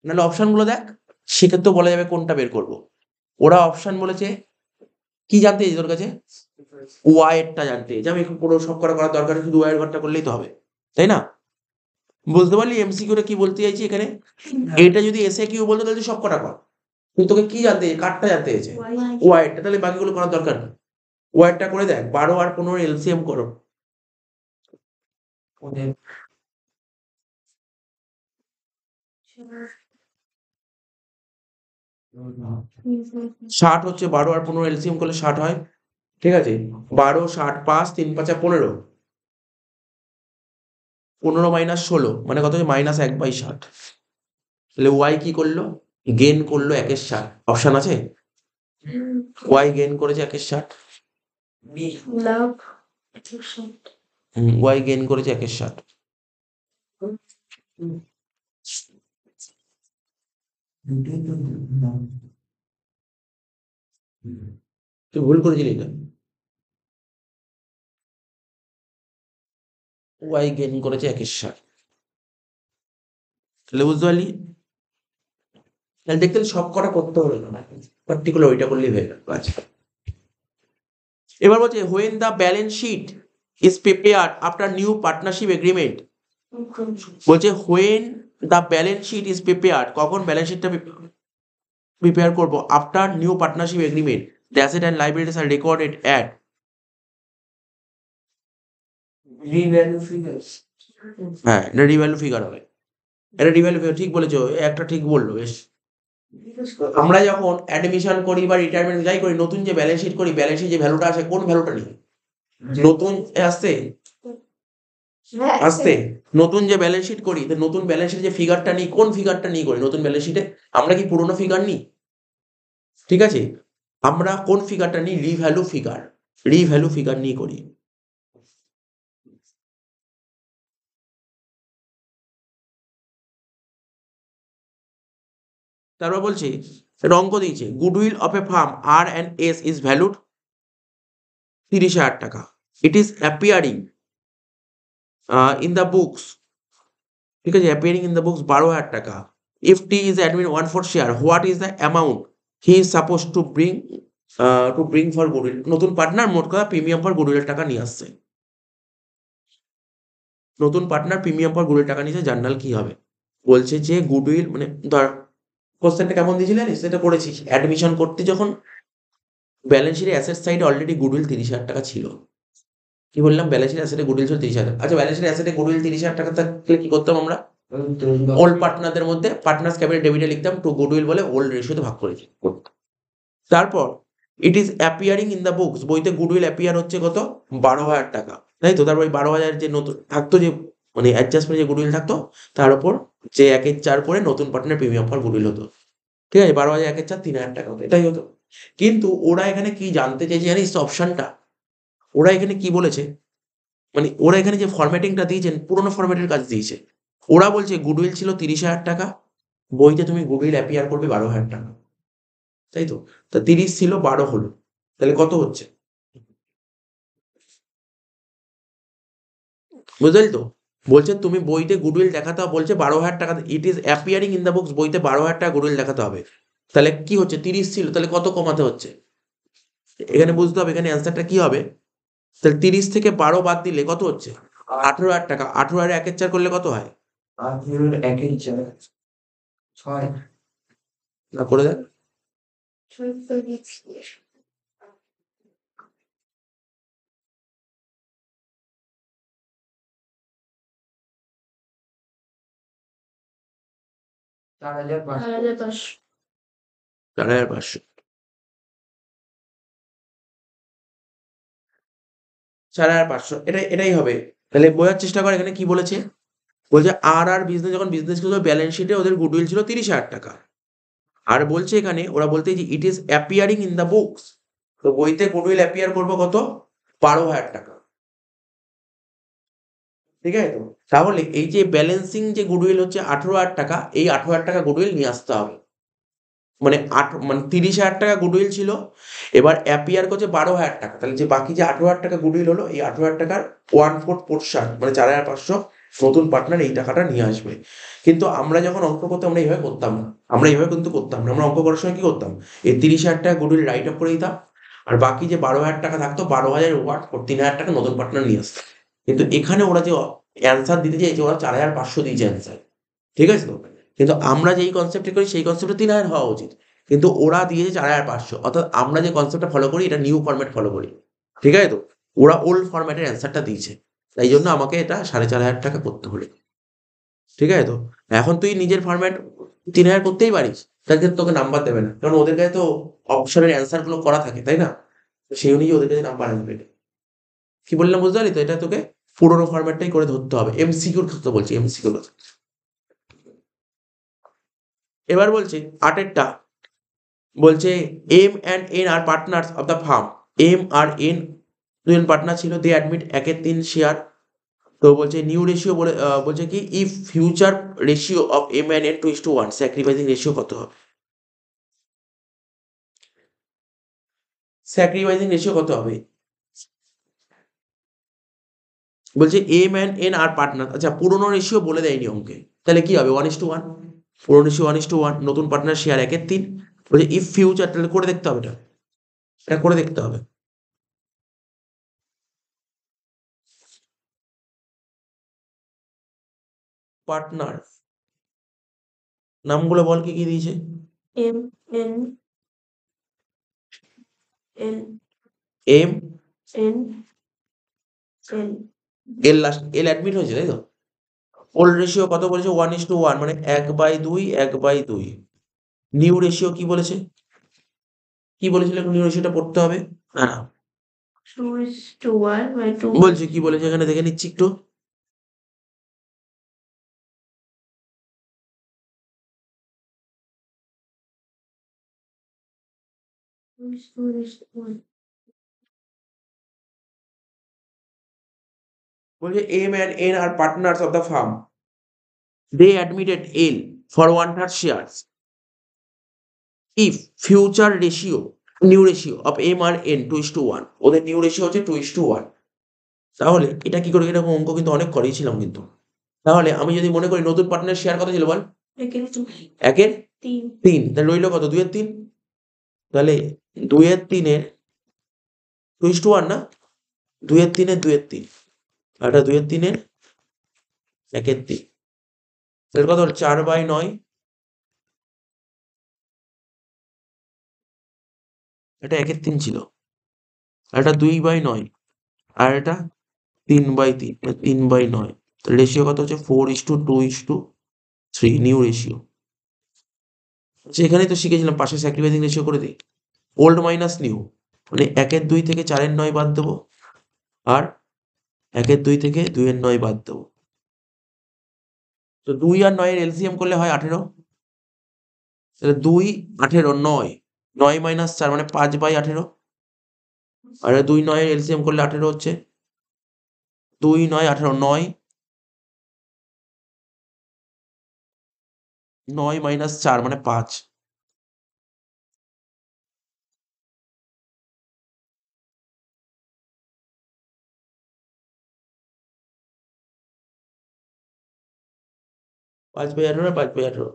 নাহলে অপশন গুলো দেখ, সেক্ষেত্রে বলা যাবে কোনটা বের করব। ওরা অপশন বলেছে কি জানতে চাইছে তোর কাছে, ওয়াই এরটা জানতে চাইছে। আমি পুরো সব করার দরকার নেই, শুধু ওয়াই এর ঘরটা করলেই তো হবে, তাই না? বুঝতে পারলি এমসিকিউটা কি বলতে চাইছি এখানে? এটা যদি এসএ কিউ বলতো তাহলে তুই সব কটা কর, কিন্তু তোকে কি জানতে চাইছে, কারটা জানতে চাইছে, ওয়াই এরটা, তাহলে বাকিগুলো করার দরকার নেই। ওয়াই এরটা করে দেখ, 12 আর 15 এলসিএম করো, ওদের 60 হচ্ছে, 12 আর 15 এলসিএম করলে 60 হয়, ঠিক আছে, 12 60 5 3 5 15, 15 মাইনাস 16 মানে কত হচ্ছে -1/60। তাহলে ওয়াই কি করলো, গেন করলো 1/60। অপশন আছে, ওয়াই গেন করেছে 1/60, লাভ ওয়াই গেন করেছে 1/60। দুটোই তো না তুই ভুল করেছিলি এটা, ওয়াই গেন করেছে 1/60। তাহলে বুঝতে পারলি, তাহলে দেখতে সব কটা করতে হলো না, পার্টিকুলার ওইটা করলেই হয়ে গেল। আচ্ছা, এবার বলছে when the balance sheet is prepared after new partnership agreement, বলছে when the balance sheet is prepared, কখন ব্যালেন্স শিটটা প্রিপেয়ার করবো, after new partnership agreement the asset and liabilities are recorded at, revalue figures হ্যাঁ এটা রিভ্যালু figure হবে, এটা রিভ্যালু figure, ঠিক বলেছো, একটা ঠিক বললো বেশ। আমরা যখন অ্যাডমিশন করি বা রিটায়ারমেন্ট যাই করি, নতুন যে ব্যালেন্স শিট করি, ব্যালেন্স শিট যে ভ্যালুটা আসে কোন ভ্যালুটা নিই, নতুন আসতে আসতে নতুন যে ব্যালেন্স শিট করি, নতুন ব্যালেন্স শিট যে ফিগারটা নিই, কোন ফিগারটা নিয়ে করি নতুন ব্যালেন্স শিটে, আমরা কি পুরোনো ফিগার নিই, ঠিক আছে, আমরা কোন ফিগারটা নিই, রিভ্যালু ফিগার, রিভ্যালু ফিগার নিয়ে করি। তারপর বলছে একটা অঙ্ক দিয়েছে, goodwill of a firm R and S is valued 30,000 টাকা, it is appearing in the books, ঠিক আছে, অ্যাপিয়ারিং ইন দ্য বুকস 12,000 টাকা। If T is admitted 1/4 share, what is the amount he is suppose to bring for goodwill. নতুন partner মোট কথা premium for গুডউইলের টাকা নিয়ে আসছে, নতুন পার্টনার প্রিমিয়াম ফর গুডউইল টাকা নিয়ে জার্নাল কি হবে, বলছে যে গুডউইল মানে ধর কোশ্চেনটা কেমন দিয়েছিল জানিস, সেটা পড়েছিস, অ্যাডমিশন করতে যখন ব্যালেন্স শিটে অ্যাসেট সাইডে অলরেডি গুডউইল 30,000 টাকা ছিল। কি বললাম, ব্যালেন্স শিট অ্যাসেটে গুডউইল ছিল 30,000। আচ্ছা, ব্যালেন্স শিট অ্যাসেটে গুডউইল 30,000 টাকা থাকলে কি করতাম আমরা? ওল্ড পার্টনারদের মধ্যে পার্টনার্স ক্যাপিটাল ডেবিটে লিখতাম টু গুডউইল বলে ওল্ড রেশিওতে ভাগ করেছি। তারপর ইট is appearing in the books, বইতে গুডউইল অ্যাপিয়ার হচ্ছে কত? 12,000 টাকা, তাই তো? তারপর ওই 12,000 যে নতুন থাকতো, যে মানে অ্যাডজাস্টমেন্ট যে গুডউইল থাকতো, তার উপর যে 1/4 করে নতুন পার্টনার প্রিমিয়াম ফর গুডউইল হতো। ঠিক আছে, 12,000 1/4 3,000 টাকা হতো, এটাই হতো। কিন্তু ওরা এখানে কি জানতে চেয়েছে জানিস অপশনটা? ওরা এখানে কি বলেছে, মানে ওরা এখানে যে ফরম্যাটিংটা দিয়েছেন পুরোনো ফরম্যাটের কাজ দিয়েছে। ওরা বলছে গুডউইল ছিল 30,000 টাকা, বইতে তুমি গুডউইল অ্যাপিয়ার করবে 12,000 টাকা, তাই তো? তা 30 ছিল, 12 হলো, তাহলে কত হচ্ছে? বুঝলি তো? বলছে তুমি বইতে গুডউইল দেখাতে হবে, বলছে 12,000 টাকা, it is appearing in the books, বইতে 12,000 টাকা গুডউইল দেখাতে হবে। তাহলে কি হচ্ছে? 30 ছিল, তাহলে কত কমাতে হচ্ছে? এখানে বুঝতে হবে, এখানে অ্যান্সারটা কি হবে। তাহলে 30 থেকে 12 বাদ দিলে কত হচ্ছে? 18,000 টাকা। 18,000 1/4 করলে কত হয়? 6 না, করে দেন। 4,500 4,500। 4,500। 4,500, এটাই হবে। তাহলে বোঝার চেষ্টা কর এখানে কি বলেছে। বলছে আর বিজনেস যখন বিজনেস ছিল, ব্যালেন্স শিটে ওদের গুডউইল ছিল 30,000 টাকা। আর বলছে এখানে, ওরা বলতে যে ইট is appearing in the books, তো বইতে গুডউইল অ্যাপিয়ার করবো কত? 12,000 টাকা। ঠিক আছে তো? তাহলে এই যে ব্যালেন্সিং যে গুডউইল হচ্ছে 18,000 টাকা, এই 18,000 টাকা গুডউইল নিয়ে আসতে হবে। মানে মানে 30,000 টাকা গুডউইল ছিল, এবার অ্যাপিয়ার করছে 12,000 টাকা, তাহলে যে বাকি যে 18,000 টাকা গুডউইল হলো, এই 18,000 টাকার 1/4 পোর্শন মানে 4,500 নতুন পার্টনার এই টাকাটা নিয়ে আসবে। কিন্তু আমরা যখন অঙ্ক করতাম আমরা এইভাবে করতাম না, আমরা এইভাবে কিন্তু করতাম না। আমরা অঙ্ক করার সময় কি করতাম, এই 30,000 টাকা গুডউইল রাইট অফ করে দিতাম, আর বাকি যে 12,000 টাকা থাকতো, 12,000 ওয়াট 3,000 টাকা নতুন পার্টনার নিয়ে আসতাম। কিন্তু এখানে ওরা যে অ্যান্সার দিতে চাইছে, ওরা 4,500 দিয়েছে অ্যান্সার। ঠিক আছে তো? কিন্তু আমরা যেই কনসেপ্টে করি সেই কনসেপ্টে 3,000 হওয়া উচিত, কিন্তু ওরা দিয়েছে 4,500। অর্থাৎ আমরা যে কনসেপ্টটা ফলো করি এটা নিউ ফরম্যাট ফলো করি। ঠিক আছে তো? ওরা ওল্ড ফরম্যাটের অ্যান্সারটা দিয়েছে, তাই জন্য আমাকে এটা 4,500 টাকা করতে হলো। ঠিক আছে তো? এখন তুই নিজের ফরম্যাট 3,000 করতেই পারিস, তার ক্ষেত্রে তোকে নাম্বার দেবে না, কারণ ওদের কাছে তো অপশনের অ্যান্সার গুলো করা থাকে, তাই না? তো সেই অনুযায়ী ওদের কাছে নাম্বার আসবে। কি বললাম বুঝতে পারলি তো? এটা তোকে পুরোনো ফরম্যাটটাই করে ধরতে হবে, এমসিকিউর ক্ষেত্রে বলছি, এমসিকিউর। এবার বলছে আটেরটা, বলছে M and N are partners of the firm. M আর এন দুজন পার্টনার ছিল, দে অ্যাডমিট 1/3 শেয়ার। তো বলছে নিউ রেশিও বলে, বলছে কি if future ratio of M and N 2:1, sacrificing ratio কত হবে? স্যাক্রিফাইসিং রেশিও কত হবে? বলছে M and N are partner, আচ্ছা পুরোনো রেশিও বলে দেয়নি অঙ্কে, তাহলে কি হবে? 1:1। পুরোনো রেশিও 1:1, নতুন পার্টনার শেয়ার 1/3। বলছে ইফ ফিউচার, তাহলে করে দেখতে হবে, এটা করে দেখতে হবে। পার্টনার নামগুলো বল, কি কি দিয়েছে? M N N M N N L, last L admit হয়েছে, তাই তো? ওল্ড রেশিও কত বলেছে? 1:1, মানে 1/2, 1/2। নিউ রেশিও কি বলেছে? কি বলেছিল? নিউ রেশিওটা পড়তে হবে। হ্যাঁ, 2:1 by 2. বলছে কি বলেছে এখানে, দেখে নিচ্ছি একটু। বলছে M and N are partners of the firm, they admitted L for 1/3 shares if future ratio, new ratio of M আর এন 2:1, ওদের নিউ রেশিও হচ্ছে 2:1। তাহলে এটা কি করে? এরকম অঙ্ক কিন্তু অনেক করিয়েছিলাম কিন্তু। তাহলে আমি যদি মনে করি নতুন পার্টনার শেয়ার কত ছিল বল? 1/3। 3. তাহলে রইল কত? 2/3। তাহলে 2/3 2:1 না, 2/3 2/3, আর এটা 2/3 1/3। এর কত হলো 4/9, এটা 1/3 ছিল, আর এটা 2/9, আর এটা 3/3, 3/9। রেশিও কত হচ্ছে 4:2:3, নিউ রেশিও। এখানেই তো শিখেছিলাম পাশে স্যাক্রিফাইসিং রেশিও করে দিই, ওল্ড মাইনাস নিউ, মানে 1/2 থেকে 4/9 বাদ দেবো, আর 1/2 থেকে 2/9 বাদ দেবো। তো 2 আর 9 এর এলসিএম করলে হয় 18, তাহলে 2, 18, 9, 9 মাইনাস 4 মানে 5/18, আর 2, 9 এর এলসিএম করলে 18 হচ্ছে, 2, 9, 18, 9 মাইনাস 4 মানে 5, পাঁচ বাই 18, 5/18।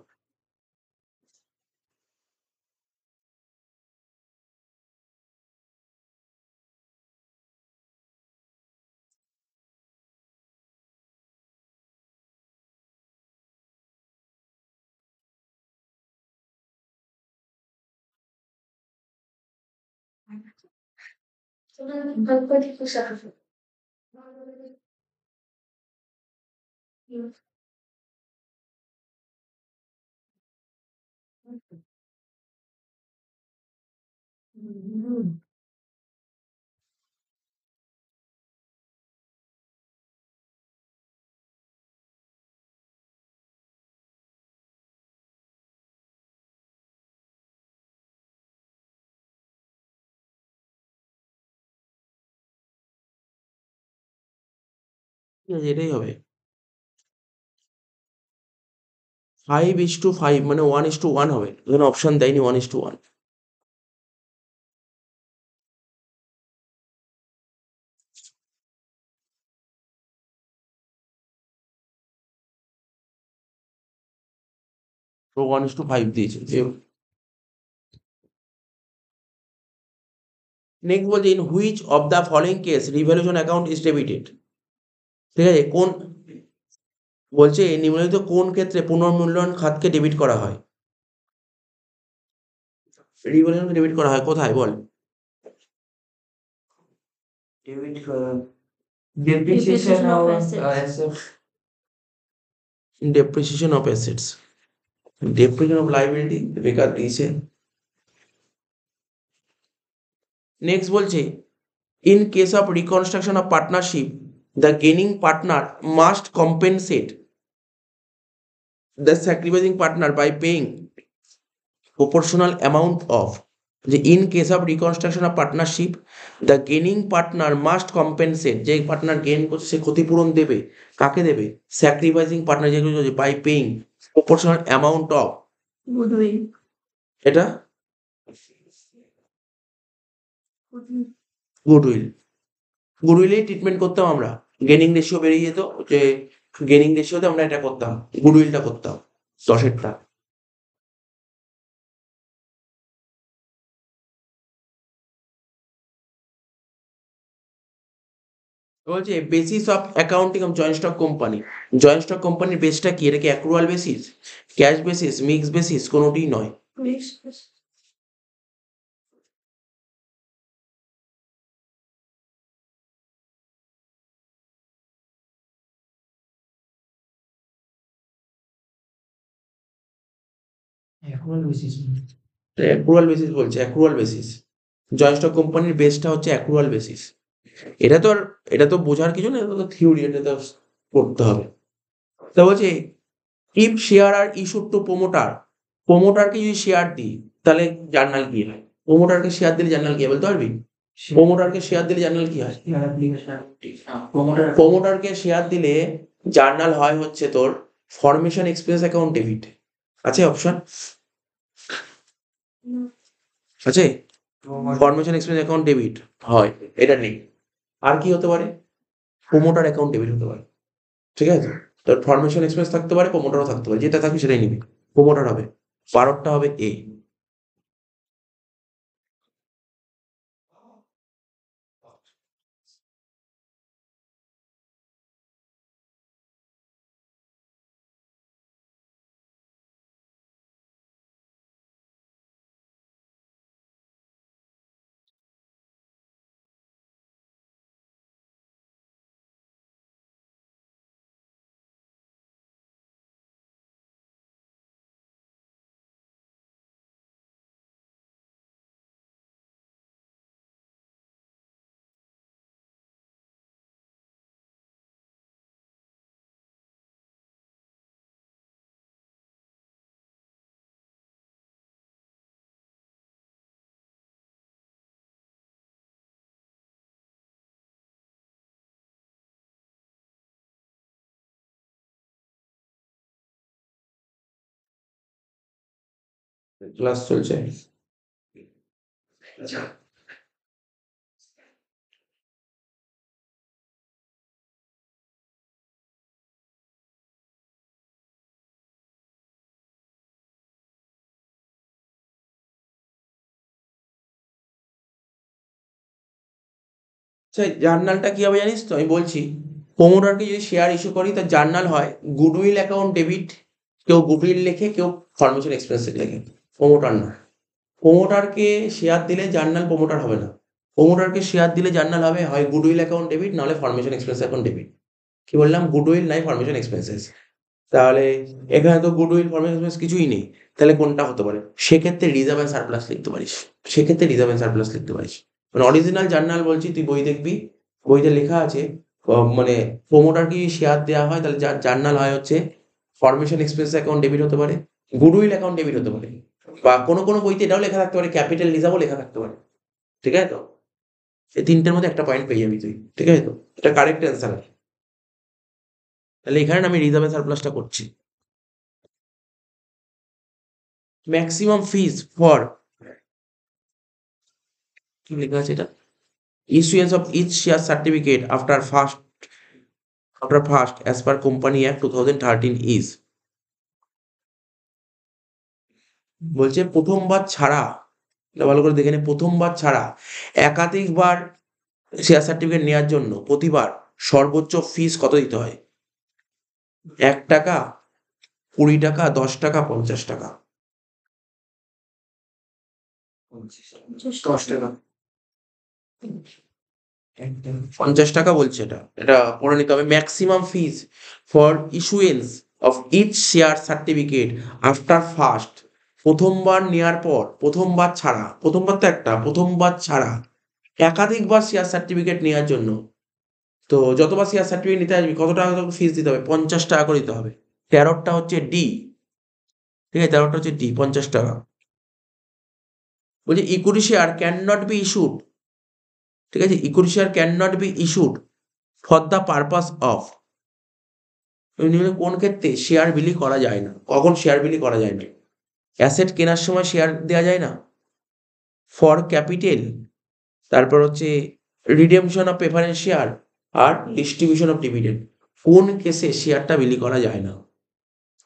ভাগ করে দিতে সাহায্য। ঠিক আছে, এটাই হবে। 5:5 মানে 1:1 হবে, এখানে অপশন দেয়নি 1:1। তো 1:5 দিয়েছে। নেক্সট বলছে in which of the following case revaluation account is debited. ঠিক আছে, কোন বলছে নিম্নলিখিত কোন ক্ষেত্রে পুনর্মূল্যায়ন খাতকে ডেবিট করা হয়? রিভ্যালুয়েশন ডেবিট করা হয় কোথায় বল? Debit depreciation of of assets. assets. Depreciation of assets, depreciation of liability বেকার দিয়েছে। নেক্সট বলছে in case of reconstruction of partnership the gaining partner must compensate the sacrificing partner by paying proportional amount of, যে in case of reconstruction of partnership the gaining partner must compensate, যে partner gain করছে সে ক্ষতিপূরণ দেবে, কাকে দেবে? Sacrificing partner যেগুলো by paying proportional amount of, goodwill. এটা গুডউইল। গুডউইলেই ট্রিটমেন্ট করতাম আমরা, গেনিং রেশিও বেরিয়ে যেত, যে গেনিং রেশিওতে আমরা এটা করতাম, গুডউইলটা করতাম 10-এরটা। বলছে basis of accounting of joint stock company, joint stock কোম্পানির বেসটা কি? এটা কি accrual basis, cash basis, mix basis, কোনোটিই নয়। Accrual basis. অ্যাক্রুয়াল বেসিস বলছে, অ্যাক্রুয়াল বেসিস। জয়েন্ট স্টক কোম্পানির বেসটা হচ্ছে অ্যাক্রুয়াল বেসিস। এটা তো আর, এটা তো বোঝার কিছু না, এটা তো থিওরি, এটা তো পড়তে হবে। তা বলছে if share are issued to promoter, প্রোমোটারকে যদি শেয়ার দিই তাহলে জার্নাল কি হয়? প্রোমোটারকে শেয়ার দিলে জার্নাল কি হয় বলতে পারবি? প্রোমোটারকে শেয়ার দিলে জার্নাল কি হয়? Share application. Promoter. প্রোমোটারকে শেয়ার দিলে জার্নাল হয় হচ্ছে তোর ফরমেশন এক্সপেন্স অ্যাকাউন্ট ডেবিট। আছে অপশন? আছে? ফরমেশন এক্সপেন্স অ্যাকাউন্ট ডেবিট হয়, এটা নেই। আর কি হতে পারে? প্রোমোটার অ্যাকাউন্ট ডেবিট হতে পারে। ঠিক আছে, তোর ফরমেশন এক্সপেন্স থাকতে পারে, প্রোমোটারও থাকতে পারে, যেটা থাকবে সেটাই নিবি। প্রোমোটার হবে, 12টা হবে এ। ক্লাস চলছে। আচ্ছা, জার্নালটা কি হবে জানিস তো? আমি বলছি, প্রোমোটারকে যদি শেয়ার ইস্যু করি তার জার্নাল হয় গুডউইল অ্যাকাউন্ট ডেবিট, কেউ গুডউইল লেখে, কেউ ফরমেশন এক্সপেন্স লেখে, প্রোমোটার না। প্রোমোটারকে শেয়ার দিলে জার্নাল প্রোমোটার হবে না। প্রোমোটারকে শেয়ার দিলে জার্নাল হবে হয় গুডউইল অ্যাকাউন্ট ডেবিট, নাহলে ফরমেশন এক্সপেন্স অ্যাকাউন্ট ডেবিট। কি বললাম? গুডউইল নাই ফরমেশন এক্সপেন্সেস। তাহলে এখানে তো গুডউইল ফরমেশন এক্সপেন্স কিছুই নেই, তাহলে কোনটা হতে পারে? সেক্ষেত্রে রিজার্ভ অ্যান্ড সারপ্লাস লিখতে পারিস। সেক্ষেত্রে রিজার্ভ অ্যান্ড সারপ্লাস লিখতে পারিস। মানে অরিজিনাল জার্নাল বলছি, তুই বই দেখবি, বইতে লেখা আছে মানে প্রোমোটারকে যদি শেয়ার দেওয়া হয় তাহলে জার্নাল হয় হচ্ছে ফরমেশন এক্সপেন্স অ্যাকাউন্ট ডেবিট হতে পারে, গুডউইল অ্যাকাউন্ট ডেবিট হতে পারে, বা কোনো কোনো বইতে এটাও লেখা থাকতে পারে ক্যাপিটাল রিজার্ভও লেখা থাকতে পারে। ঠিক আছে তো? এই তিনটের মধ্যে একটা পয়েন্ট পেয়ে যাবি তুই। ঠিক আছে তো? এটা কারেক্ট অ্যান্সার। তাহলে এখানে আমি রিজার্ভ অ্যান্ড সারপ্লাসটা করছি। ম্যাক্সিমাম ফিজ ফর, কি লেখা আছে এটা? Issuance of each share certificate after first as per Company Act 2013 is, বলছে প্রথমবার ছাড়া, এটা ভালো করে দেখে নে, প্রথমবার ছাড়া একাধিকবার শেয়ার সার্টিফিকেট নেওয়ার জন্য প্রতিবার সর্বোচ্চ ফিস কত দিতে হয়? 1 টাকা, 20 টাকা, 10 টাকা, 50 টাকা। 10 টাকা। 50 টাকা বলছে। এটা পড়ে নিতে হবে। Maximum fees for issuance of each share certificate after first, প্রথমবার নেওয়ার পর, প্রথমবার ছাড়া, প্রথমবার তো একটা, প্রথমবার ছাড়া একাধিকবার শেয়ার সার্টিফিকেট নেওয়ার জন্য, তো যতবার শেয়ার সার্টিফিকেট নিতে আসবি কত টাকা ফিস দিতে হবে? 50 টাকা করে দিতে হবে। 13টা হচ্ছে ডি। ঠিক আছে, 13টা হচ্ছে ডি, 50 টাকা। বলছে equity share can not be issued, ঠিক আছে, equity share can not be issued for the purpose of, কোন ক্ষেত্রে শেয়ার বিলি করা যায় না? কখন শেয়ার বিলি করা যায় না? অ্যাসেট কেনার সময় শেয়ার দেওয়া যায় না, ফর ক্যাপিটাল, তারপর হচ্ছে রিডেমশন অফ প্রেফারেন্স শেয়ার, আর ডিস্ট্রিবিউশন অফ ডিভিডেন্ড। কোন কেসে শেয়ারটা বিলি করা যায় না?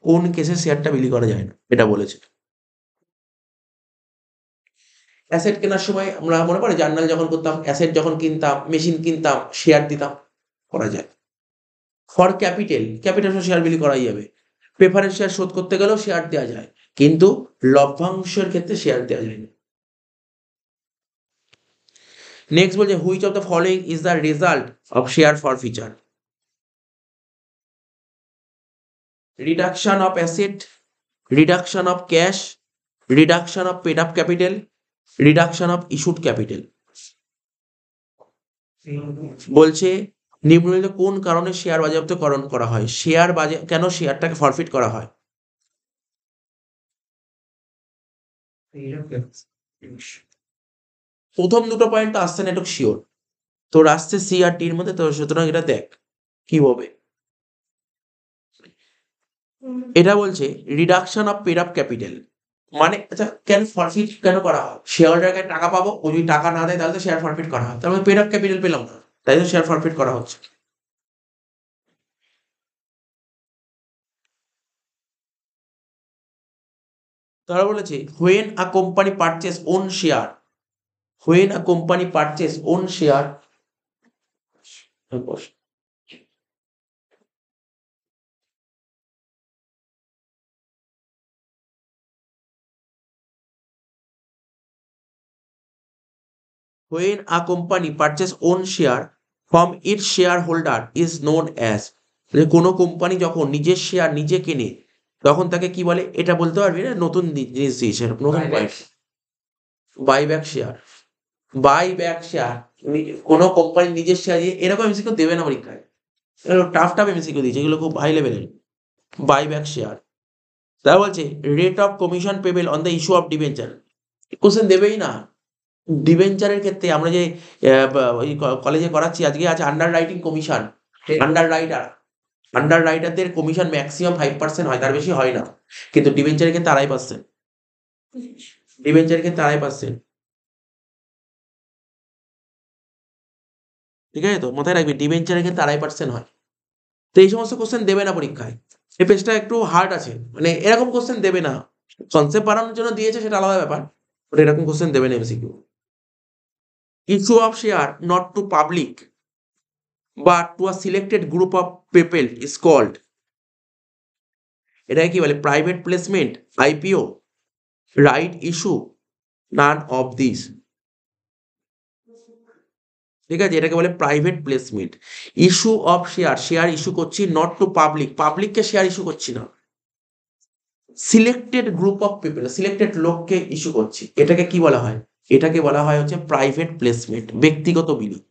কোন কেসে শেয়ারটা বিলি করা যায় না, এটা বলেছে। অ্যাসেট কেনার সময় আমরা মনে পড়ে জার্নাল যখন করতাম, অ্যাসেট যখন কিনতাম, মেশিন কিনতাম, শেয়ার দিতাম, করা যায়। ফর ক্যাপিটাল শেয়ার বিলি করাই যাবে। প্রেফারেন্স শেয়ার শোধ করতে গেলেও শেয়ার দেওয়া যায়, কিন্তু লভ্যাংশের ক্ষেত্রে শেয়ার দেওয়া যায় না। নেক্সট বলছে which of the following is the result of share forfeiture? Reduction of asset, reduction of cash, reduction of paid up capital, reduction of issued capital. বলছে নিম্নলিখিত কোন কারণে শেয়ার বাজেয়াপ্তকরণ করা হয়? কেন শেয়ারটাকে ফরফিট করা হয়? প্রথম দুটো পয়েন্ট আসছে না, একটু শিওর তোর আসছে সি আর ডির মধ্যে, তো সুতরাং এটা দেখ কি হবে। এটা বলছে reduction of paid up capital, মানে আচ্ছা কেন ফরফিট কেন করা হয়? শেয়ার হোল্ডারকে টাকা পাবো, ও যদি টাকা না দেয় তাহলে তো শেয়ার ফরফিট করা হয়, তার মানে পেড আপ ক্যাপিটাল পেলাম না, তাই তো শেয়ার ফরফিট করা হচ্ছে। তারা বলেছে when a company purchase own share, when a company purchase own share, when a company purchase own share from its shareholder is known as, যে কোনো কোম্পানি যখন নিজের শেয়ার নিজে কেনে তখন তাকে কি বলে? এটা বলতে পারবি না, নতুন জিনিস দিয়েছে, নতুন point. Buyback share, buyback share. কোনো কোম্পানি নিজের শেয়ার দিয়ে, এরকম এমসিকিউ দেবে না পরীক্ষায়, টাফ টাফ এমসিকিউ দিয়েছে, এগুলো খুব হাই লেভেলের। Buyback share. তারা বলছে rate of commission payable on the issue of debenture, question দেবেই না। ডিবেঞ্চারের ক্ষেত্রে আমরা যে ওই কলেজে করাচ্ছি আজকে, আছে আন্ডার রাইটিং কমিশন, আন্ডার রাইটারদের কমিশন ম্যাক্সিমাম 5% হয়, তার বেশি হয় না, কিন্তু ডিবেঞ্চারের ক্ষেত্রে 2.5%। ডিবেঞ্চারের ক্ষেত্রে 2.5%। ঠিক আছে তো, মাথায় রাখবি ডিবেঞ্চারের ক্ষেত্রে 2.5% হয়। তো এই সমস্ত কোশ্চেন দেবে না পরীক্ষায়। এই পেজটা একটু হার্ড আছে, মানে এরকম কোশ্চেন দেবে না। কনসেপ্ট বাড়ানোর জন্য দিয়েছে সেটা আলাদা ব্যাপার, বাট এরকম কোশ্চেন দেবে না MCQ. Issue of share not to public but to a selected group of people is called, এটাকে কি বলে? Private placement, IPO, right issue, none of this. ঠিক আছে, এটাকে বলে private placement. Issue of share, share issue করছি, not to public, পাবলিককে share issue করছি না, selected group of people, selected লোককে ইস্যু করছি, এটাকে কি বলা হয়? এটাকে বলা হয় হচ্ছে প্রাইভেট প্লেসমেন্ট, ব্যক্তিগত বিনিয়োগ,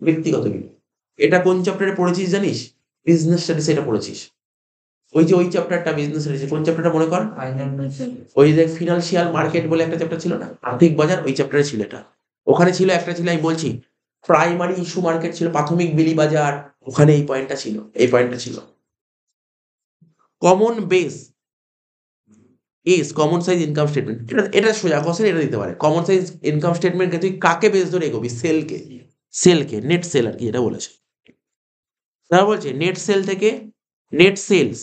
ব্যক্তিগত বিনিয়োগ। এটা কোন চ্যাপ্টারে পড়েছিস জানিস? বিজনেস স্টাডিজ এটা পড়েছিস। ওই যে ওই চ্যাপ্টারটা বিজনেস স্টাডিজ, কোন চ্যাপ্টারটা মনে কর? ওই যে ফিনান্সিয়াল মার্কেট বলে একটা চ্যাপ্টার ছিল না, আর্থিক বাজার, ওই চ্যাপ্টারে ছিল এটা। ওখানে ছিল একটা, ছিল আমি বলছি প্রাইমারি ইস্যু মার্কেট ছিল, প্রাথমিক বিলি বাজার, ওখানে এই পয়েন্টটা ছিল, এই পয়েন্টটা ছিল। Common base is common size income statement, এটা সোজা কোশ্চেন, এটা দিতে পারে। কমন সাইজ ইনকাম স্টেটমেন্ট তুই কাকে বেস ধরে এগোবি? সেলকে, সেলকে, নেট সেল আর কি এটা বলেছে। তারা বলছে নেট সেল থেকে নেট সেলস,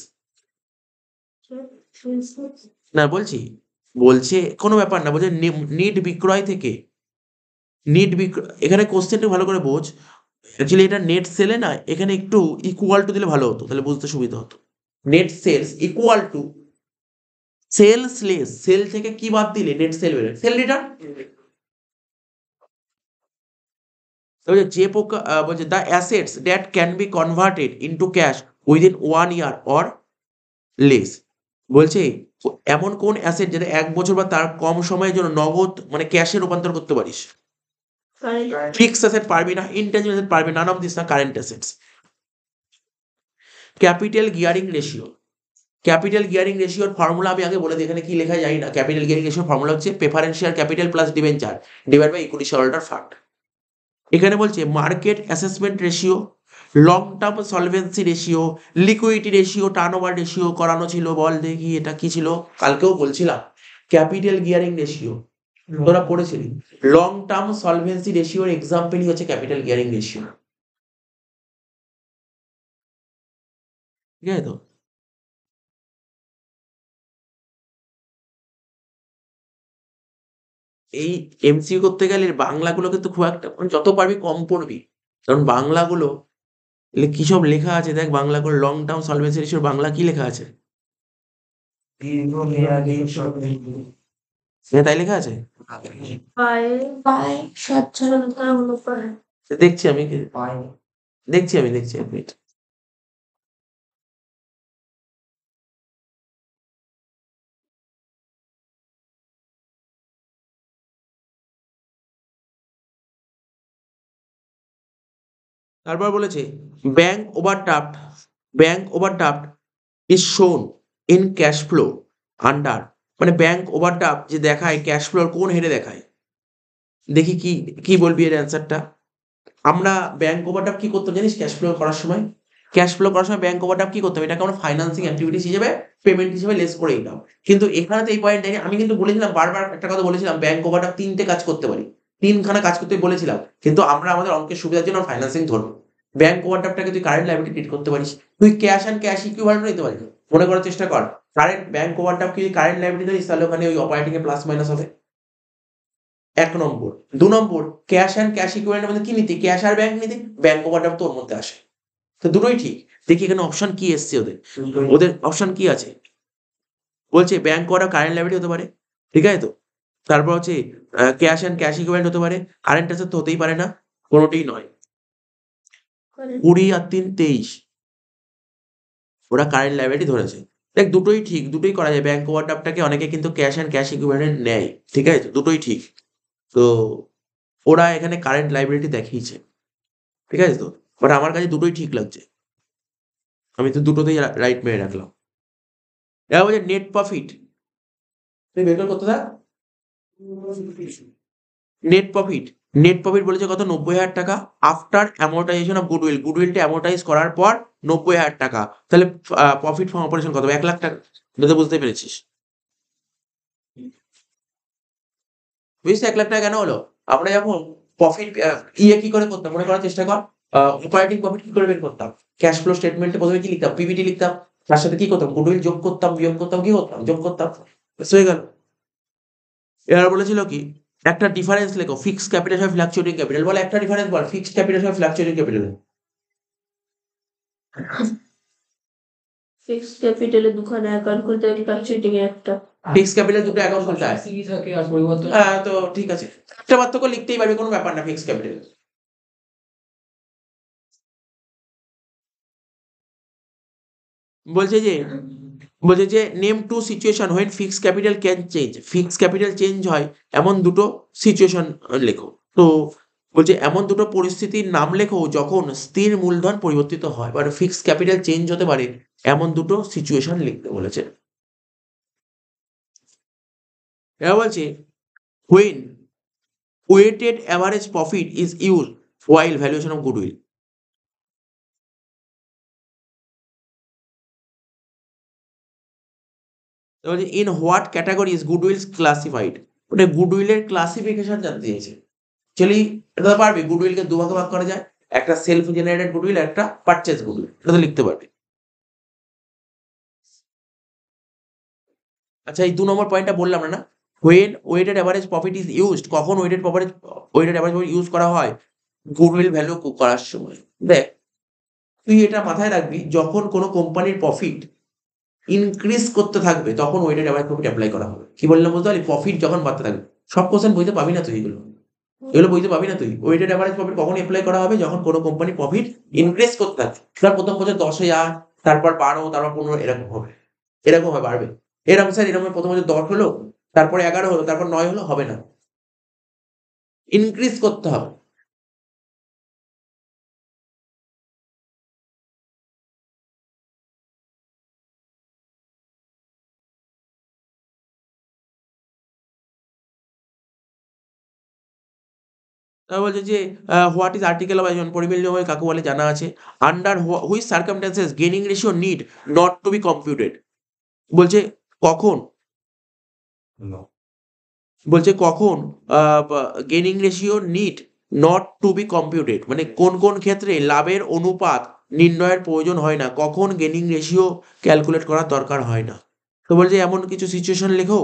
না বলছি, বলছে কোনো ব্যাপার না, বলছে নিট বিক্রয় থেকে, নিট বিক্রয়, এখানে কোশ্চেনটা ভালো করে বোঝ। অ্যাকচুয়ালি এটা নেট সেলে না, এখানে একটু ইকুয়াল টু দিলে ভালো হতো, তাহলে বুঝতে সুবিধা হতো। Net sales equal to sales less, sale থেকে কি বাদ দিলে? নেট সেল বেরোয়, সেল রিটার্ন। যে বলছে the assets that can be converted into cash within 1 year or less, বলছে এমন কোন অ্যাসেট যেটা 1 বছর বা তার কম সময়ের জন্য নগদ মানে ক্যাশে রূপান্তর করতে পারিস? ফিক্সড অ্যাসেট পারবি না, ইনট্যাঞ্জিবল অ্যাসেট পারবি না, নান অফ দিস না current assets. Capital gearing ratio, capital gearing রেশিওর ফর্মুলা আমি আগে বলে দিই, এখানে কি লেখা যায় না। ক্যাপিটাল গিয়ারিং রেশিওর ফর্মুলা হচ্ছে preferential capital plus debenture divide by equity shareholder fund. এখানে বলছে market assessment ratio, long term solvency ratio, liquidity ratio, turnover ratio করানো ছিল। বল দেখি এটা কি ছিল? কালকেও বলছিলাম ক্যাপিটাল গিয়ারিং রেশিও, তোরা পড়েছিলি। লং টার্ম সলভেন্সি রেশিওর এক্সাম্পলই হচ্ছে ক্যাপিটাল গিয়ারিং রেশিও। ঠিক আছে তো? এই এমসিকিউ করতে গেলে বাংলাগুলো কিন্তু খুব একটা, মানে যত পারবি কম পড়বি, কারণ বাংলাগুলো কি সব লেখা আছে দেখ। বাংলাগুলো লং টার্ম সলভেন্সি রেশিওর বাংলা কি লেখা আছে? তাই লেখা আছে, সচ্ছলতার অনুপাত। দেখছি আমি, দেখছি এক মিনিট। তারপর বলেছে bank overdraft, bank overdraft is শোন ইন ক্যাশ ফ্লো আন্ডার, মানে ব্যাংক ওভারড্রাফট যে দেখায় ক্যাশ ফ্লোর কোন হেডে দেখায়? দেখি কি কি বলবি এর অ্যান্সারটা। আমরা ব্যাংক ওভারড্রাফট কি করতাম জানিস? ক্যাশ ফ্লো করার সময়, ক্যাশ ফ্লো করার সময় ব্যাংক ওভারড্রাফট কি করতাম? এটাকে আমরা ফাইন্যান্সিং অ্যাক্টিভিটিস হিসেবে, পেমেন্ট হিসেবে লেস করে দিতাম। কিন্তু এখানে তো এই পয়েন্ট নেই। আমি কিন্তু বলেছিলাম, বারবার একটা কথা বলেছিলাম, ব্যাংক ওভারড্রাফট 3টে কাজ করতে পারি, 3খানা কাজ করতে বলেছিলাম, কিন্তু আমরা আমাদের অঙ্কের সুবিধার জন্য ফাইন্যান্সিং ধরবো। ব্যাংক ওভারড্রাফটটাকে তুই কারেন্ট লায়াবিলিটি ট্রিট করতে পারিস, তুই ক্যাশ অ্যান্ড ক্যাশ ইকুইভ্যালেন্ট নিতে পারিস। মনে করার চেষ্টা কর, কারেন্ট ব্যাংক ওভারড্রাফট কি কারেন্ট লায়াবিলিটি ধরিস, তাহলে ওখানে ওই অপারেটিং এ প্লাস মাইনাস হবে। 1 নম্বর। 2 নম্বর, ক্যাশ অ্যান্ড ক্যাশ ইকুইভ্যালেন্টের মধ্যে কি নীতি? ক্যাশ আর ব্যাংক নীতি, ব্যাংক ওভারড্রাফট তোর মধ্যে আসে। তো দুটোই ঠিক। দেখি এখানে অপশন কি এসছে ওদের, ওদের অপশন কি আছে? বলছে ব্যাংক ওভারড্রাফট কারেন্ট লায়াবিলিটি হতে পারে, ঠিক আছে তো। তারপর হচ্ছে ক্যাশ অ্যান্ড ক্যাশ ইকুইভ্যালেন্ট হতে পারে, কারেন্ট অ্যাসেট তো হতেই পারে না, কোনোটাই নয়। 20 আর 3 23, ওরা কারেন্ট লায়াবিলিটি ধরেছে। দেখ দুটোই ঠিক, দুটোই করা যায়। ব্যাংক ওভারড্রাফটটাকে অনেকে কিন্তু ক্যাশ অ্যান্ড ক্যাশ ইকুইভ্যালেন্ট নেয়, ঠিক আছে তো, দুটোই ঠিক। তো ওরা এখানে কারেন্ট লায়াবিলিটি দেখিয়েছে, ঠিক আছে তো, বাট আমার কাছে দুটোই ঠিক লাগছে, আমি তো দুটোতেই রাইট মেরে রাখলাম। এবার বলছে নেট প্রফিট, তুই বের করতে থাক। নেট প্রফিট, নেট প্রফিট বলেছে কত? 90,000 টাকা আফটার অ্যামোর্টাইজেশন অফ গুডউইল, গুডউইলটা অ্যামোর্টাইজ করার পর 90,000 টাকা। তাহলে প্রফিট ফ্রম অপারেশন কত? 1 লাখ টাকা। এটা তো বুঝতে পেরেছিস। বুঝছো 1 লাখ টাকা কেন হলো? আমরা যখন প্রফিট কি করে করতাম মনে করার চেষ্টা কর। অপারেটিং প্রফিট কি করে বের করতাম? ক্যাশ ফ্লো স্টেটমেন্টে প্রথমে কি লিখতাম? পিবিটি লিখতাম। তার সাথে কি করতাম? গুডউইল যোগ করতাম, বিয়োগ করতাম, কি করতাম? যোগ করতাম। ব্যাস হয়ে গেল। এবার বলেছিল কি একটা ডিফারেন্স লেখো, ফিক্সড ক্যাপিটাল হয় ফ্লাকচুয়েটিং ক্যাপিটাল। বলে একটা ডিফারেন্স বল, ফিক্সড ক্যাপিটাল হয় ফ্লাকচুয়েটিং ক্যাপিটাল। ফিক্সড ক্যাপিটালে দুখানা অ্যাকাউন্ট খুলতে হয়, ফ্লাকচুয়েটিং এ একটা। ফিক্সড ক্যাপিটাল দুটো অ্যাকাউন্ট খুলতে হয়। সিরিজ থাকে আর পরিবর্তন। হ্যাঁ তো ঠিক আছে, একটা পার্থক্য লিখতেই পারবে, কোনো ব্যাপার না ফিক্সড ক্যাপিটাল। বলছে যে name two situation when fixed capital can change. Fixed capital change হয় এমন দুটো সিচুয়েশন লেখো। তো বলছে এমন দুটো পরিস্থিতির নাম লেখো যখন স্থির মূলধন পরিবর্তিত হয়, মানে ফিক্সড ক্যাপিটাল চেঞ্জ হতে পারে এমন দুটো সিচুয়েশন লিখতে বলেছে। এবার বলছে when weighted average profit is use while valuation of goodwill. In what category is goodwill classified? ওটা গুডউইলের ক্লাসিফিকেশন জানতে চেয়েছে। অ্যাকচুয়ালি এটা তো পারবে, গুডউইলকে দুভাগে ভাগ করা যায়, একটা সেলফ জেনারেটেড গুডউইল, একটা পারচেজ গুডউইল। এটা তো লিখতে পারবে। আচ্ছা এই 2 নম্বর পয়েন্টটা বললাম না, when weighted average profit is used, কখন ওয়েটেড অ্যাভারেজ প্রফিট ইউজ করা হয়? গুডউইল ভ্যালু করার সময়। দেখ তুই এটা মাথায় রাখবি, যখন কোনো কোম্পানির প্রফিট ইনক্রিজ করতে থাকবে তখন ওয়েটেড অ্যাভারেজ প্রফিট অ্যাপ্লাই করা হবে। কি বললাম বুঝতে পারলি? প্রফিট যখন বাড়তে থাকবে। সব কোশ্চেন বইতে পাবি না তুই, এগুলো বইতে পাবি না তুই। ওয়েটেড অ্যাভারেজ প্রফিট কখন অ্যাপ্লাই করা হবে? যখন কোনো কোম্পানি প্রফিট ইনক্রিজ করতে থাকবে। তার প্রথম বছর 10,000, তারপর 12, তারপর 15, এরকম হবে, এরকম হবে, বাড়বে। এরকম স্যার এরকম প্রথম বছর 10 হলো, তারপরে 11 হলো, তারপর 9 হলো, হবে না, ইনক্রিজ করতে হবে। তারপর বলছে যে what is article of association, পরিবেশ নিয়ম কাকে বলে জানা আছে। Under which circumstances gaining ratio need not to be computed. বলছে কখন, কখন gaining ratio need not to be computed, মানে কোন কোন ক্ষেত্রে লাভের অনুপাত নির্ণয়ের প্রয়োজন হয় না, কখন গেইনিং রেশিও ক্যালকুলেট করার দরকার হয় না। তো বলছে এমন কিছু সিচুয়েশন লেখো,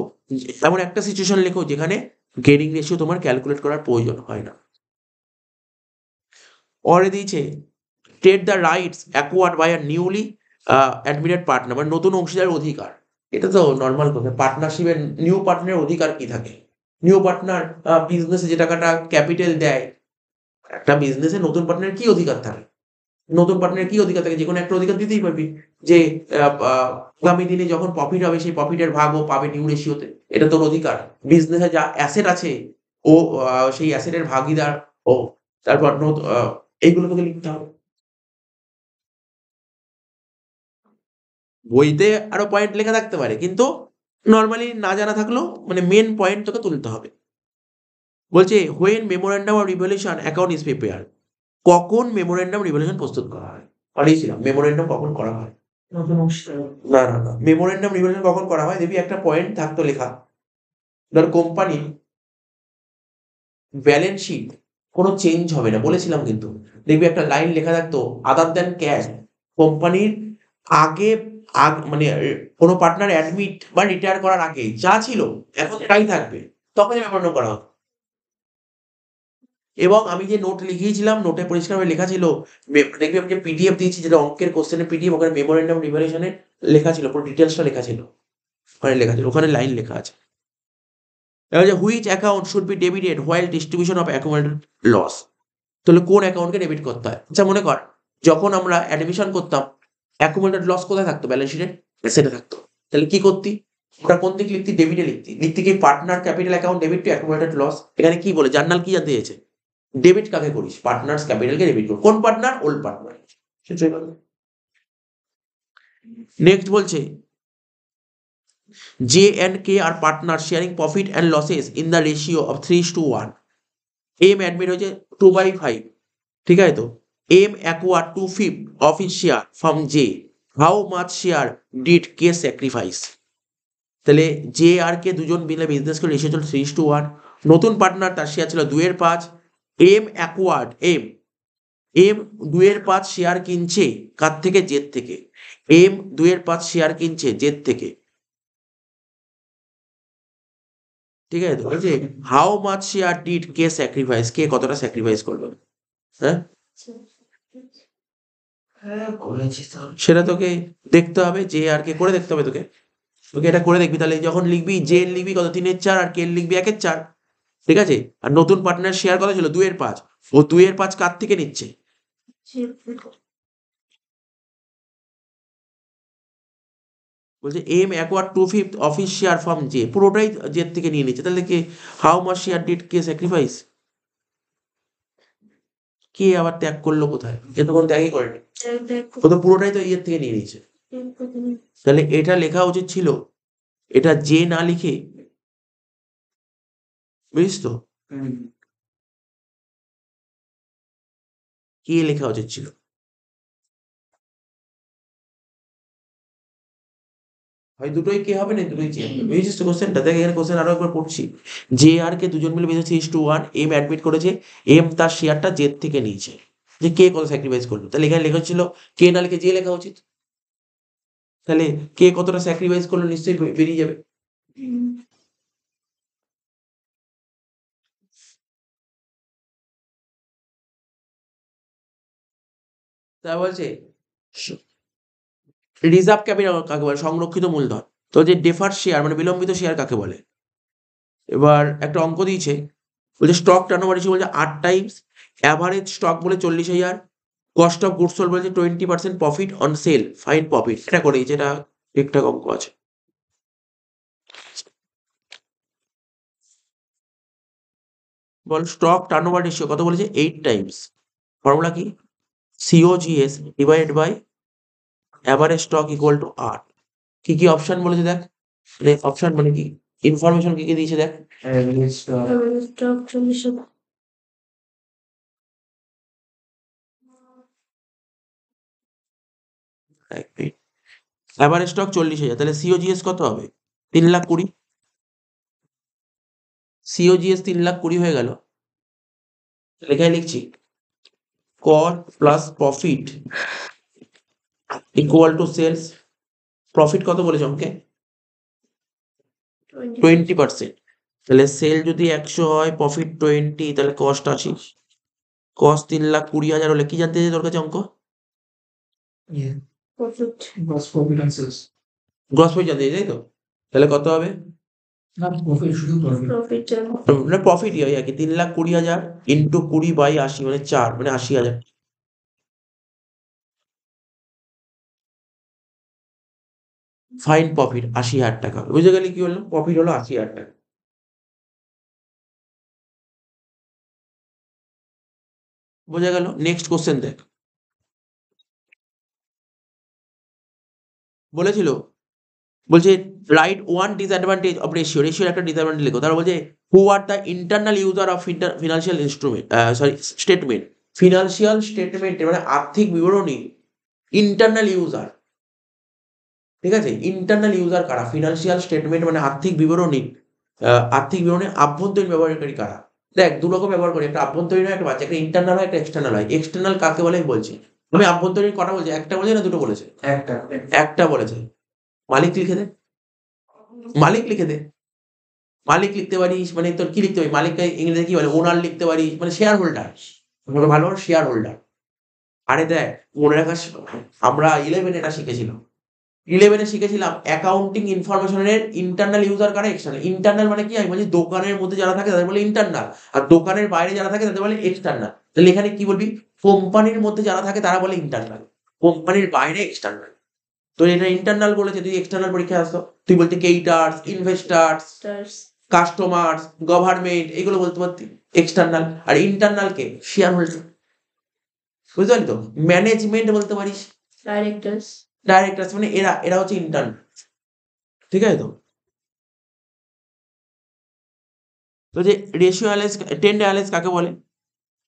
এমন একটা সিচুয়েশন লেখো যেখানে গেইনিং রেশিও তোমার ক্যালকুলেট করার প্রয়োজন হয় না। পরে দিয়েছে trade the rights acquired by a newly admitted partner, মানে নতুন অংশীদারের অধিকার। এটা তো নর্মাল কথা। পার্টনারশিপের নিউ পার্টনারের অধিকার কি থাকে? নিউ পার্টনার বিজনেসে যে টাকাটা ক্যাপিটাল দেয়, একটা বিজনেসে নতুন পার্টনারের কি অধিকার থাকে? নতুন পার্টনারের কি অধিকার থাকে? যে কোনো একটা অধিকার দিতেই পারবি, যে আগামী দিনে যখন প্রফিট হবে সেই প্রফিটের ভাগ ও পাবে নিউ রেশিওতে। এটা তোর অধিকার। বিজনেসে যা অ্যাসেট আছে ও সেই অ্যাসেটের ভাগিদার ও, তারপর এইগুলো তোকে লিখতে হবে। বইতে আরো পয়েন্ট লেখা থাকতে পারে, কিন্তু নর্মালি না জানা থাকলেও মানে মেন পয়েন্ট তোকে তুলতে হবে। বলছে when memorandum of revaluation account is prepared, কখন মেমোরেন্ডাম রিভ্যালুয়েশন প্রস্তুত করা হয়? পাঠিয়েছিলাম মেমোরেন্ডাম কখন করা হয়। নতুন অংশীদার। না মেমোরেন্ডাম রিভ্যালুয়েশন কখন করা হয় দেখবি একটা পয়েন্ট থাকতো লেখা, ধর কোম্পানি ব্যালেন্স শিট কোনো চেঞ্জ হবে না বলেছিলাম, কিন্তু দেখবি একটা লাইন লেখা থাকতো আদার দ্যান ক্যাশ, কোম্পানির আগে মানে কোনো পার্টনার অ্যাডমিট বা রিটায়ার করার আগে যা ছিল এখন তাই থাকবে, তখন মেমোরেন্ডাম করা হবে। এবং আমি যে নোট লিখিয়েছিলাম নোটে পরিষ্কারভাবে লেখা ছিল, দেখবি আমি যে পিডিএফ দিয়েছি যেটা অঙ্কের কোশ্চেনের পিডিএফ, ওখানে মেমোরেন্ডাম রিভ্যালুয়েশনে লেখা ছিল, পুরো ডিটেলসটা লেখা ছিল, ওখানে লেখা ছিল, ওখানে লাইন লেখা আছে। এবার যে which account should be debited while distribution of accumulated loss, তাহলে কোন অ্যাকাউন্টকে ডেবিট করতে হয়? আচ্ছা মনে কর যখন আমরা অ্যাডমিশন করতাম অ্যাকুমুলেটেড লস কোথায় থাকতো? ব্যালেন্স শিটে সেটা থাকতো। তাহলে কি করতি? ওটা কোন দিকে লিখতি? ডেবিটে লিখতি কি partner capital account debit to accumulated loss. এখানে কি বলে জার্নাল কি জানতে চেয়েছে? ডেবিট কাকে করিস? পার্টনার্স ক্যাপিটালকে ডেবিট কর। কোন পার্টনার? Old partner. নেক্সট বলছে J and K are partner sharing profit and losses in the ratio of 3:1। M admit হচ্ছে 2/5, ঠিক আছে? তো M acquire 2/5 of his share from J, how much share did K sacrifice? তাহলে J আর K দুজন মিলে business করে ratio চল 3:1, নতুন পার্টনার তার শেয়ার ছিল 2/5, এম অ্যাকোয়ার্ড এম 2/5 শেয়ার কিনছে কার থেকে? জেড থেকে। এম 2/5 শেয়ার কিনছে জেড থেকে, ঠিক আছে? তো বলছে how much share did K sacrifice, কে কতটা স্যাক্রিফাইস করলো, হ্যাঁ হ্যাঁ করেছি তো। সেটা তোকে দেখতে হবে, যে আর কে করে দেখতে হবে তোকে। তোকে এটা করে দেখবি, তাহলে যখন লিখবি জে লিখবি কত 3/4 আর কে লিখবি 1/4, ঠিক আছে? আর নতুন পার্টনার শেয়ার কত ছিল 2/5, ও 2/5 কার থেকে নিচ্ছে? বলছে M acquire 2/5 of his share from J, পুরোটাই জেড থেকে নিয়ে নিচ্ছে, তাহলে কি how much share did K sacrifice, কে আবার ত্যাগ করলো কোথায়? এ তো কোনো ত্যাগই করেনি, ও তো পুরোটাই তো ইয়ের থেকে নিয়ে নিয়েছে। তাহলে এটা লেখা উচিত ছিল, এটা যে না লিখে, বুঝিস তো, হুম। কে লেখা উচিত ছিল। হয় দুটোই কে হবে, না দুটোই কে হবে, বুঝেছিস তো কোশ্চেনটা? দেখ এখানে কোশ্চেন আরো একবার পড়ছি, যে আর কে দুজন মিলে বেঁধেছে 3:1, এম অ্যাডমিট করেছে, এম তার শেয়ারটা জেড থেকে নিয়েছে, যে কে কত স্যাক্রিফাইস করলো, তাহলে এখানে লেখা ছিল কে না লিখে যে লেখা উচিত, তাহলে কে কতটা স্যাক্রিফাইস করলো নিশ্চয়ই বেরিয়ে যাবে। তা বলছে রিজার্ভ ক্যাপিটাল কাকে বলে, সংরক্ষিত মূলধন। তো যে ডেফার্ড শেয়ার মানে বিলম্বিত শেয়ার কাকে বলে? এবার একটা অঙ্ক দিয়েছে, বলছে স্টক টার্নওভার রেশিও বলছে 8 টাইমস, অ্যাভারেজ স্টক বলে 40,000, কস্ট অফ গুডস সোল্ড বলছে 20% profit on sell, fine profit. এটা করে দিয়েছে, এটা ঠিকঠাক অঙ্ক আছে। বল স্টক টার্নওভার রেশিও কত বলেছে? 8 টাইমস। ফর্মুলা কি? COGS divided by average stock equal to 8। কি কি অপশন বলেছে দেখ, অপশন মানে কি, ইনফরমেশন কি কি দিয়েছে দেখ। Average stock stock 40 average stock 40,000, তাহলে সিওজিএস কত হবে? 3,20,000। সিওজিএস 3,20,000 হয়ে গেল। লেখায় লিখছি cost plus profit equal to sales. Profit কত বলেছে অঙ্কে? 20%। তাহলে সেল যদি 100 হয়, প্রফিট 20, তাহলে কস্ট 80। কস্ট 3,20,000 হলে কি জানতে চাই তোর কাছে অঙ্ক? ইয়ে profit gross profit on sales. Gross profit জানতে চাই, তাই তো? তাহলে কত হবে? না প্রফিট, শুধু প্রফিট। প্রফিট মানে প্রফিটই হয় আর কি, 3,20,000 ইন্টু 20/80 মানে 4, মানে 80,000। ফাইন প্রফিট 80,000 টাকা। বুঝে গেলি কি হলো? প্রফিট হলো 80,000 টাকা। বোঝা গেল? নেক্সট কোশ্চেন দেখ, বলেছিল, বলছে right one disadvantage of ratio, রেশিওর একটা ডিসঅ্যাডভান্টেজ লেখো। তারা বলছে who are the internal user of financial instrument, sorry statement, financial statement মানে আর্থিক বিবরণী ইন্টারনাল ইউজার, ঠিক আছে? ইন্টারনাল ইউজার কারা? ফিনান্সিয়াল স্টেটমেন্ট মানে আর্থিক বিবরণী, আর্থিক বিবরণীর আভ্যন্তরীণ ব্যবহারকারী কারা? দেখ দু রকম ব্যবহার করি, একটা আভ্যন্তরীণ হয়, একটা বাচ্চা, একটা ইন্টারনাল হয়, একটা এক্সটার্নাল হয়। এক্সটার্নাল কাকে বলে আমি বলছি, আমি আভ্যন্তরীণ কটা বলছি, একটা বলেছে না দুটো বলেছে? একটা একটা বলেছে। মালিক লিখে দে, মালিক লিখে দে। মালিক লিখতে পারিস, মানে তোর কি লিখতে পারিস, মালিককে ইংরেজিতে কি বলে? ওনার লিখতে পারিস, মানে শেয়ার হোল্ডার, ভালো শেয়ার হোল্ডার। আরে দেখ মনে রাখাস, আমরা 11 এটা শিখেছিলাম, 11 শিখেছিলাম অ্যাকাউন্টিং ইনফরমেশনের ইন্টারনাল ইউজার কারা, এক্সটার্নাল। ইন্টারনাল মানে কি, আমি বলছি দোকানের মধ্যে যারা থাকে তাদের বলে ইন্টারনাল, আর দোকানের বাইরে যারা থাকে তাদের বলে এক্সটার্নাল। তাহলে এখানে কি বলবি? কোম্পানির মধ্যে যারা থাকে তারা বলে ইন্টারনাল, কোম্পানির বাইরে এক্সটার্নাল। তো এটা ইন্টারনাল বলেছে, তুই এক্সটার্নাল পরীক্ষায় আসতো, তুই বলতে কেইটার্স, ইনভেস্টার্স, স্টার্স কাস্টমার্স, গভর্নমেন্ট, এগুলো বলতে পারতি এক্সটার্নাল। আর ইন্টারনাল কে? Share holder. বুঝতে পারলি তো? ম্যানেজমেন্ট বলতে পারিস, ডাইরেক্টরস ডাইরেক্টরস, মানে এরা এরা হচ্ছে ইন্টার্নাল, ঠিক আছে তো? তো যে রেশিও অ্যানালাইসিস, ট্রেন্ড অ্যানালাইসিস কাকে বলে?